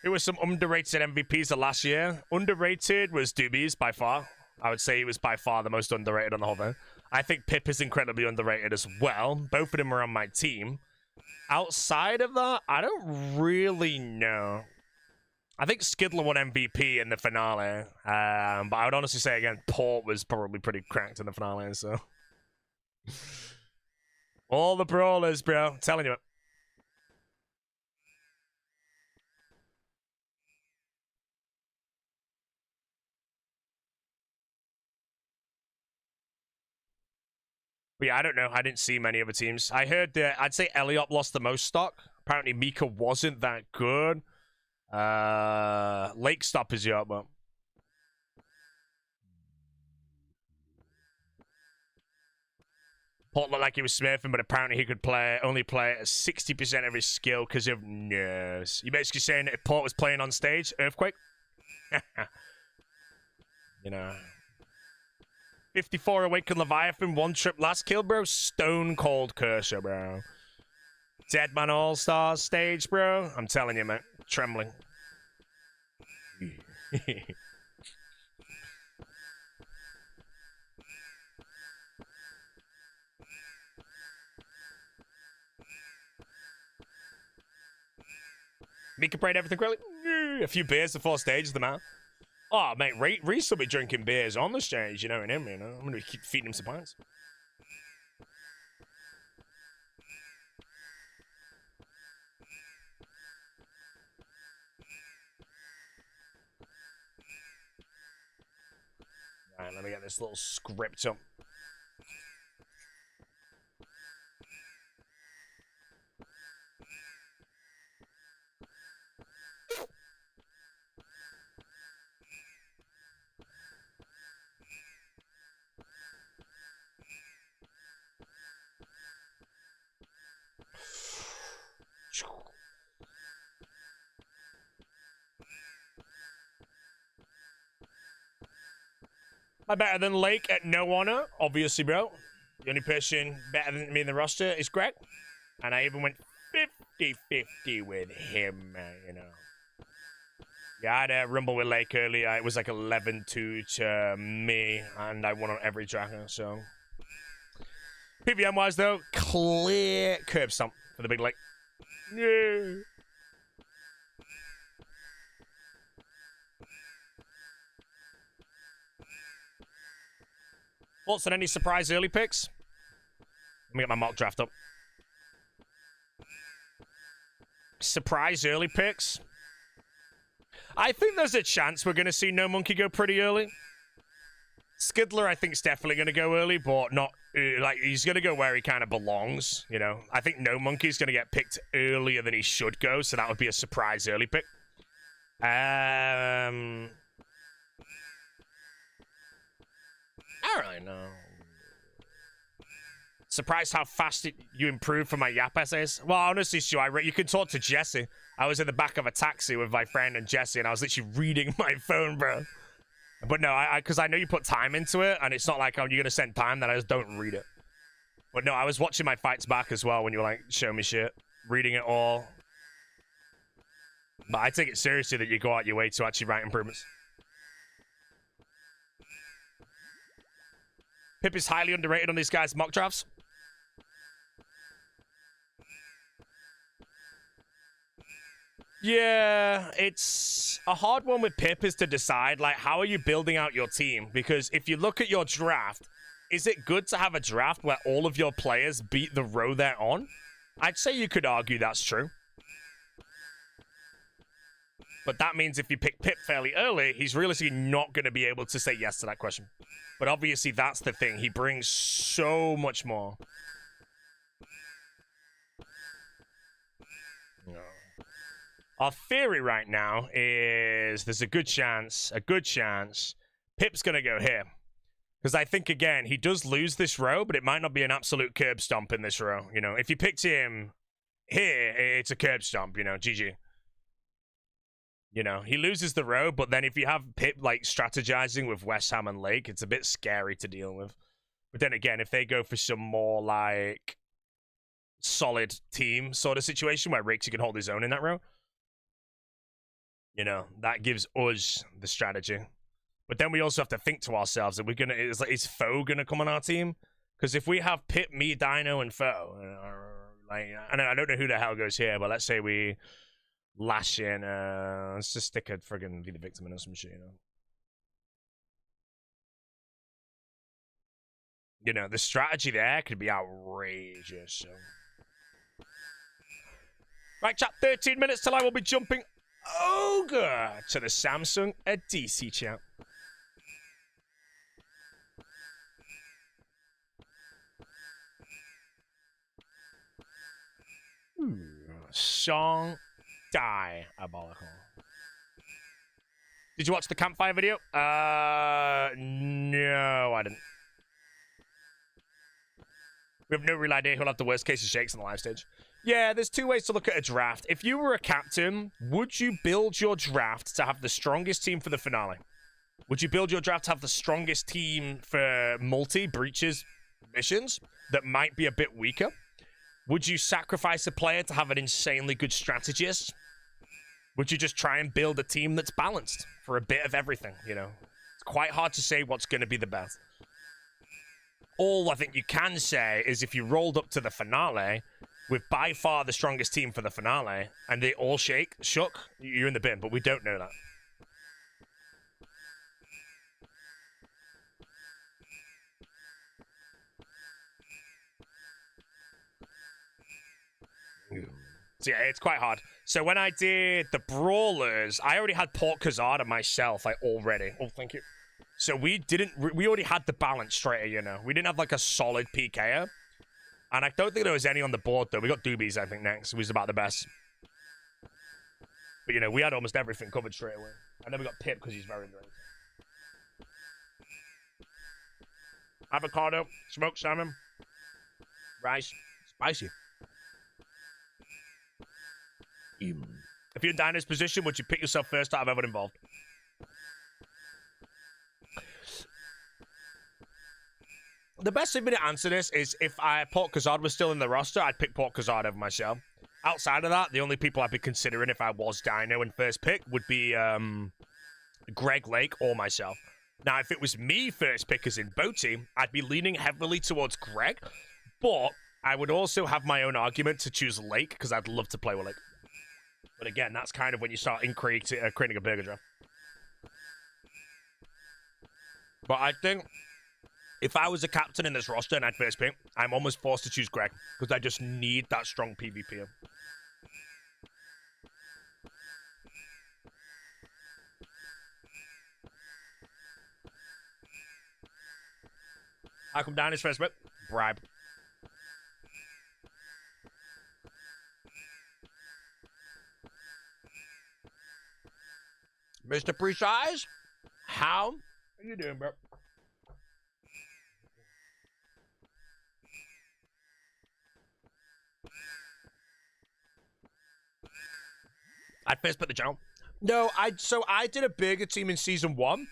It was some underrated MVPs of last year. Underrated was Doobies by far. I would say he was by far the most underrated on the whole thing. I think Pip is incredibly underrated as well. Both of them are on my team. Outside of that, I don't really know. I think Skidler won MVP in the finale. But I would honestly say, again, Port was probably pretty cracked in the finale, so. All the brawlers, bro. I'm telling you. But yeah, I don't know. I didn't see many other teams. I heard that I'd say Elliot lost the most stock. Apparently Mika wasn't that good. Lake Stop is up, but Port looked like he was smurfing, but apparently he could only play at 60% of his skill because of nerves. You basically saying that if Port was playing on stage, Earthquake? You know. 54 Awakened Leviathan, 1 trip last kill, bro. Stone Cold Cursor, bro. Deadman All-Stars stage, bro. I'm telling you, man. Trembling. Mika prayed everything correctly. A few beers before stage, the man. Oh, mate, Reese will be drinking beers on the stage, you know, and him, you know. I'm going to keep feeding him some pints. Alright, let me get this little script up. I'm better than Lake at no honor, obviously, bro. The only person better than me in the roster is Greg. And I even went 50-50 with him, you know. Yeah, I had a rumble with Lake earlier. It was like 11-2 to me, and I won on every tracker, so. PVM-wise, though, clear curb stomp for the big Lake. Yeah. Thoughts on any surprise early picks? Let me get my mock draft up. Surprise early picks? I think there's a chance we're going to see No Monkey go pretty early. Skidler, I think, is definitely going to go early, but not, like, he's going to go where he kind of belongs, you know? I think No Monkey's going to get picked earlier than he should go, so that would be a surprise early pick. I don't really know. Surprised how fast you improved from my Yap essays. Well, honestly, Stu, you can talk to Jesse. I was in the back of a taxi with my friend and Jesse, and I was literally reading my phone, bro. But no, because I know you put time into it, and it's not like, oh, you're going to send time, then I just don't read it. But no, I was watching my fights back as well when you were like, show me shit. Reading it all. But I take it seriously that you go out your way to actually write improvements. Pip is highly underrated on these guys' mock drafts. Yeah, it's a hard one with Pip is to decide, like, how are you building out your team? Because if you look at your draft, is it good to have a draft where all of your players beat the row they're on? I'd say you could argue that's true. But that means if you pick Pip fairly early, he's realistically not going to be able to say yes to that question. But obviously, that's the thing. He brings so much more. No. Our theory right now is there's a good chance, Pip's going to go here. Because I think, again, he does lose this row, but it might not be an absolute curb stomp in this row. You know, if you picked him here, it's a curb stomp, you know, GG. You know, he loses the row, but then if you have Pip, like, strategizing with West Ham and Lake, it's a bit scary to deal with. But then again, if they go for some more, like, solid team sort of situation where Rixie can hold his own in that row, you know, that gives us the strategy. But then we also have to think to ourselves that we're going to, is Foe going to come on our team? Because if we have Pip, me, Dino, and Foe, like, and I don't know who the hell goes here, but let's say we lash in, let's just stick a friggin' Be the Victim in some shit, you know? You know, the strategy there could be outrageous, so. Right, chat, 13 minutes till I will be jumping over to the Samsung at DC, chat. Song diabolical. Did you watch the campfire video? No, I didn't. We have no real idea who'll have the worst case of shakes on the live stage. Yeah, there's two ways to look at a draft. If you were a captain, would you build your draft to have the strongest team for the finale? Would you build your draft to have the strongest team for multi-breaches missions that might be a bit weaker? Would you sacrifice a player to have an insanely good strategist? Would you just try and build a team that's balanced for a bit of everything, you know? It's quite hard to say what's going to be the best. All I think you can say is if you rolled up to the finale with by far the strongest team for the finale and they all shook, you're in the bin, but we don't know that. So yeah, it's quite hard. So when I did the Brawlers, I already had Port Kazada myself, like, already. Oh, thank you. So we already had the balance straight, you know. We didn't have, like, a solid PKer. And I don't think there was any on the board, though. We got Doobies, I think, next. It was about the best. But, you know, we had almost everything covered straight away. And then we got Pip, because he's very great. Avocado, smoked salmon, rice, spicy. If you're in Dino's position, would you pick yourself first out of everyone involved? The best way to answer this is if Port Kazard was still in the roster, I'd pick Port Kazard over myself. Outside of that, the only people I'd be considering if I was Dino in first pick would be Greg Lake or myself. Now, if it was me first pick as in Boaty, I'd be leaning heavily towards Greg, but I would also have my own argument to choose Lake because I'd love to play with Lake. But again, that's kind of when you start creating a burger draft. But I think if I was a captain in this roster and I'd first pick, I'm almost forced to choose Greg because I just need that strong PvP. I come down his first pick. Bribe. Mr. Precise, how are you doing, bro? I'd first put the channel. No, I did a burger team in season 1.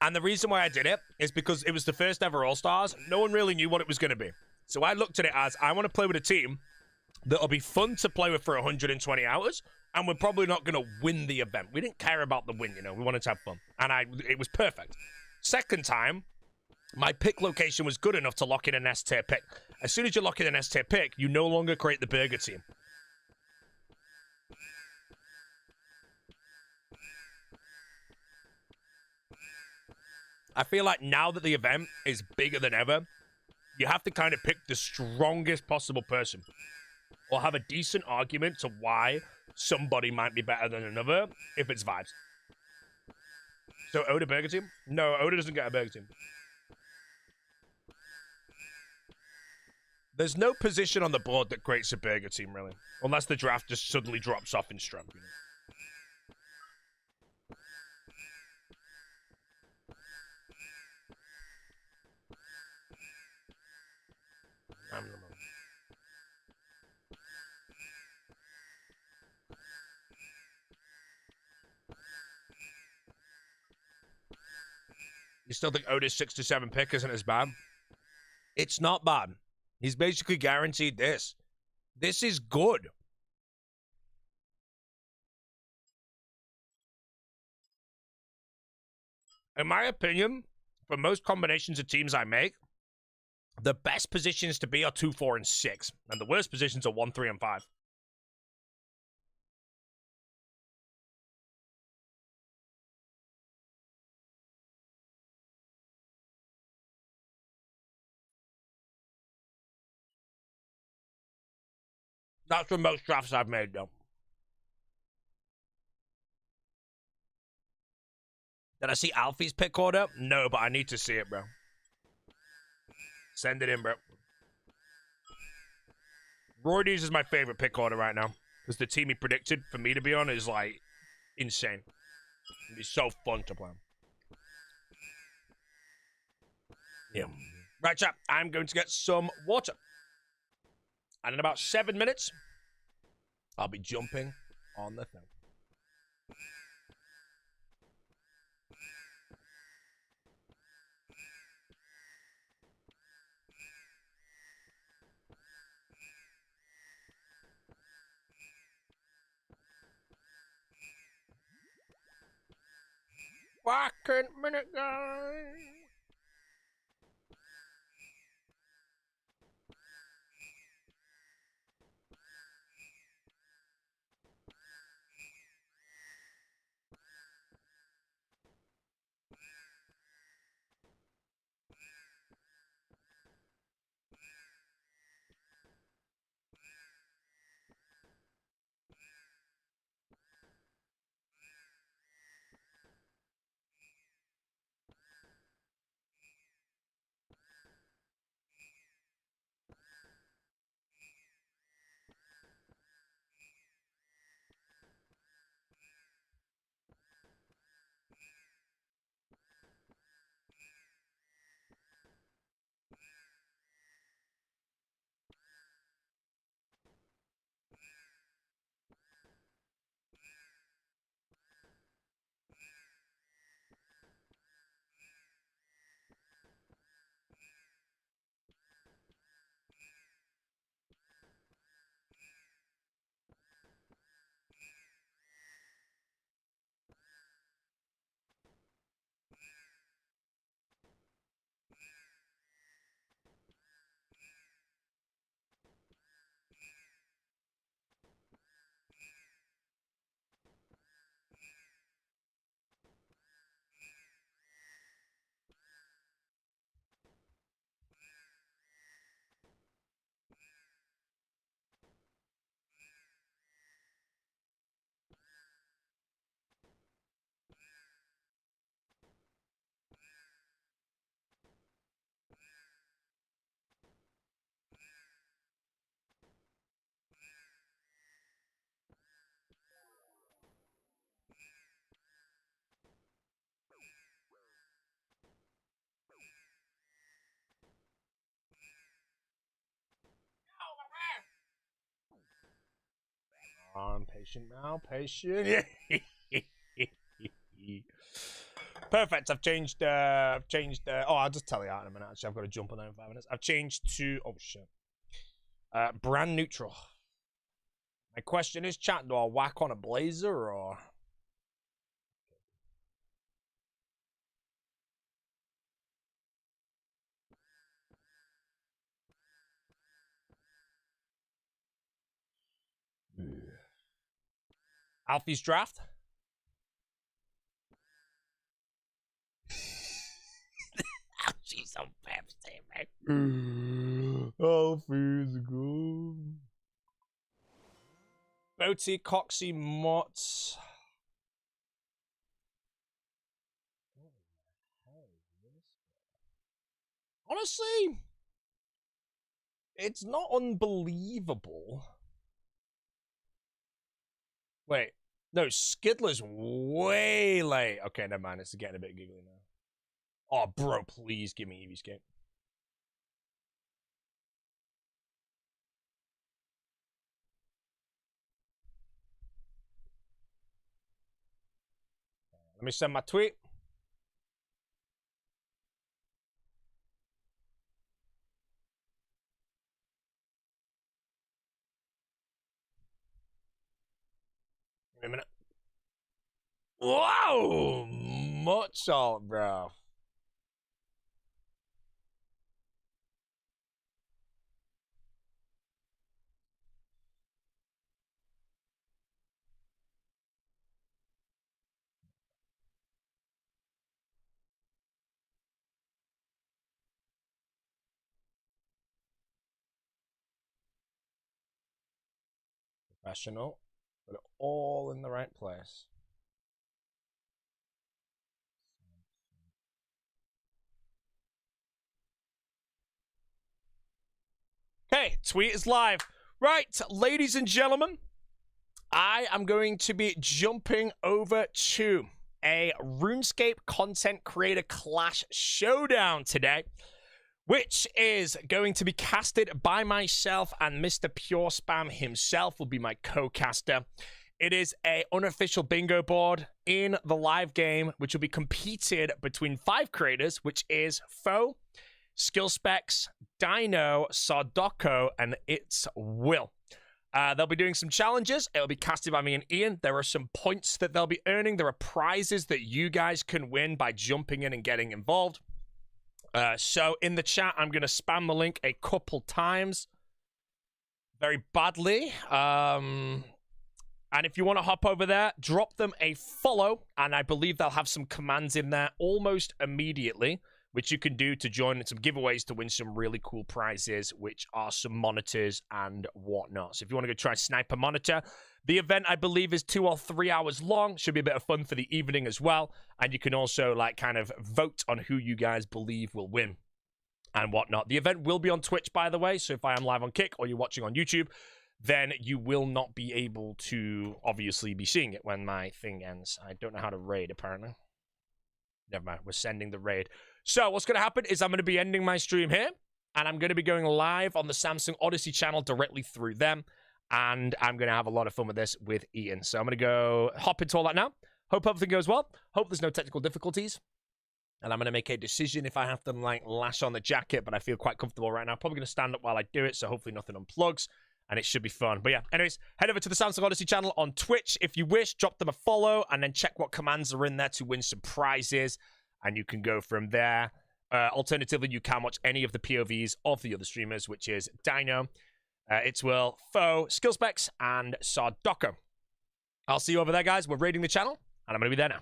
And the reason why I did it is because it was the first ever All-Stars. No one really knew what it was going to be. So I looked at it as, I want to play with a team that'll be fun to play with for 120 hours, and we're probably not going to win the event. We didn't care about the win, you know. We wanted to have fun. And it was perfect. Second time, my pick location was good enough to lock in an S-tier pick. As soon as you lock in an S-tier pick, you no longer create the burger team. I feel like now that the event is bigger than ever, you have to kind of pick the strongest possible person or have a decent argument to why somebody might be better than another if it's vibes. So Oda burger team? No, Oda doesn't get a burger team. There's no position on the board that creates a burger team, really. Unless the draft just suddenly drops off in strength, you know? You still think Oda's 6 to 7 pick isn't as bad? It's not bad. He's basically guaranteed this. This is good. In my opinion, for most combinations of teams I make, the best positions to be are 2, 4, and 6. And the worst positions are 1, 3, and 5. That's the most drafts I've made, though. Did I see Alfie's pick order? No, but I need to see it, bro. Send it in, bro. Roydes is my favorite pick order right now. Because the team he predicted for me to be on is, like, insane. It'd be so fun to play. Yeah. Right, chap. I'm going to get some water. And in about 7 minutes, I'll be jumping on the thing. Fucking minute, guys. I'm patient now. Patient. Perfect. I've changed. Oh, I'll just tell you out in a minute. Actually, I've got to jump on that in 5 minutes. I've changed to. Oh shit. Brand neutral. My question is, chat, do I whack on a blazer or? Alfie's draft. She's so Pepsi, man. Alfie's good. Boaty, Coxie, Motts. Honestly, it's not unbelievable. Wait, no, Skidler's way late. Okay, never mind. It's getting a bit giggly now. Oh, bro, please give me EVscape. Let me send my tweet. Give me a minute. Whoa! Much salt, bro. Professional. Put it all in the right place. Okay, tweet is live. Right, ladies and gentlemen, I am going to be jumping over to a RuneScape content creator clash showdown today, which is going to be casted by myself, and Mr. Pure Spam himself will be my co-caster. It is an unofficial bingo board in the live game, which will be competed between 5 creators, which is Foe, Skill Specs, Dino, Sardocco, and It's Will. They'll be doing some challenges. It'll be casted by me and Ian. There are some points that they'll be earning. There are prizes that you guys can win by jumping in and getting involved. So in the chat, I'm going to spam the link a couple times. Very badly. And if you want to hop over there, drop them a follow. And I believe they'll have some commands in there almost immediately, which you can do to join in some giveaways to win some really cool prizes, which are some monitors and whatnot. So if you want to go try Sniper Monitor, the event, I believe, is 2 or 3 hours long. Should be a bit of fun for the evening as well. And you can also, like, kind of vote on who you guys believe will win and whatnot. The event will be on Twitch, by the way. So if I am live on Kick or you're watching on YouTube, then you will not be able to, obviously, be seeing it when my thing ends. I don't know how to raid, apparently. Never mind. We're sending the raid. So what's going to happen is I'm going to be ending my stream here, and I'm going to be going live on the Samsung Odyssey channel directly through them, and I'm going to have a lot of fun with this with Ian. So I'm going to go hop into all that now. Hope everything goes well. Hope there's no technical difficulties, and I'm going to make a decision if I have to, like, lash on the jacket, but I feel quite comfortable right now. Probably going to stand up while I do it, so hopefully nothing unplugs, and it should be fun. But yeah, anyways, head over to the Samsung Odyssey channel on Twitch if you wish. Drop them a follow, and then check what commands are in there to win some prizes, and you can go from there. Alternatively, you can watch any of the POVs of the other streamers, which is Dino, It's Will, Foe, Skill Specs, and Sardocco. I'll see you over there, guys. We're raiding the channel, and I'm going to be there now.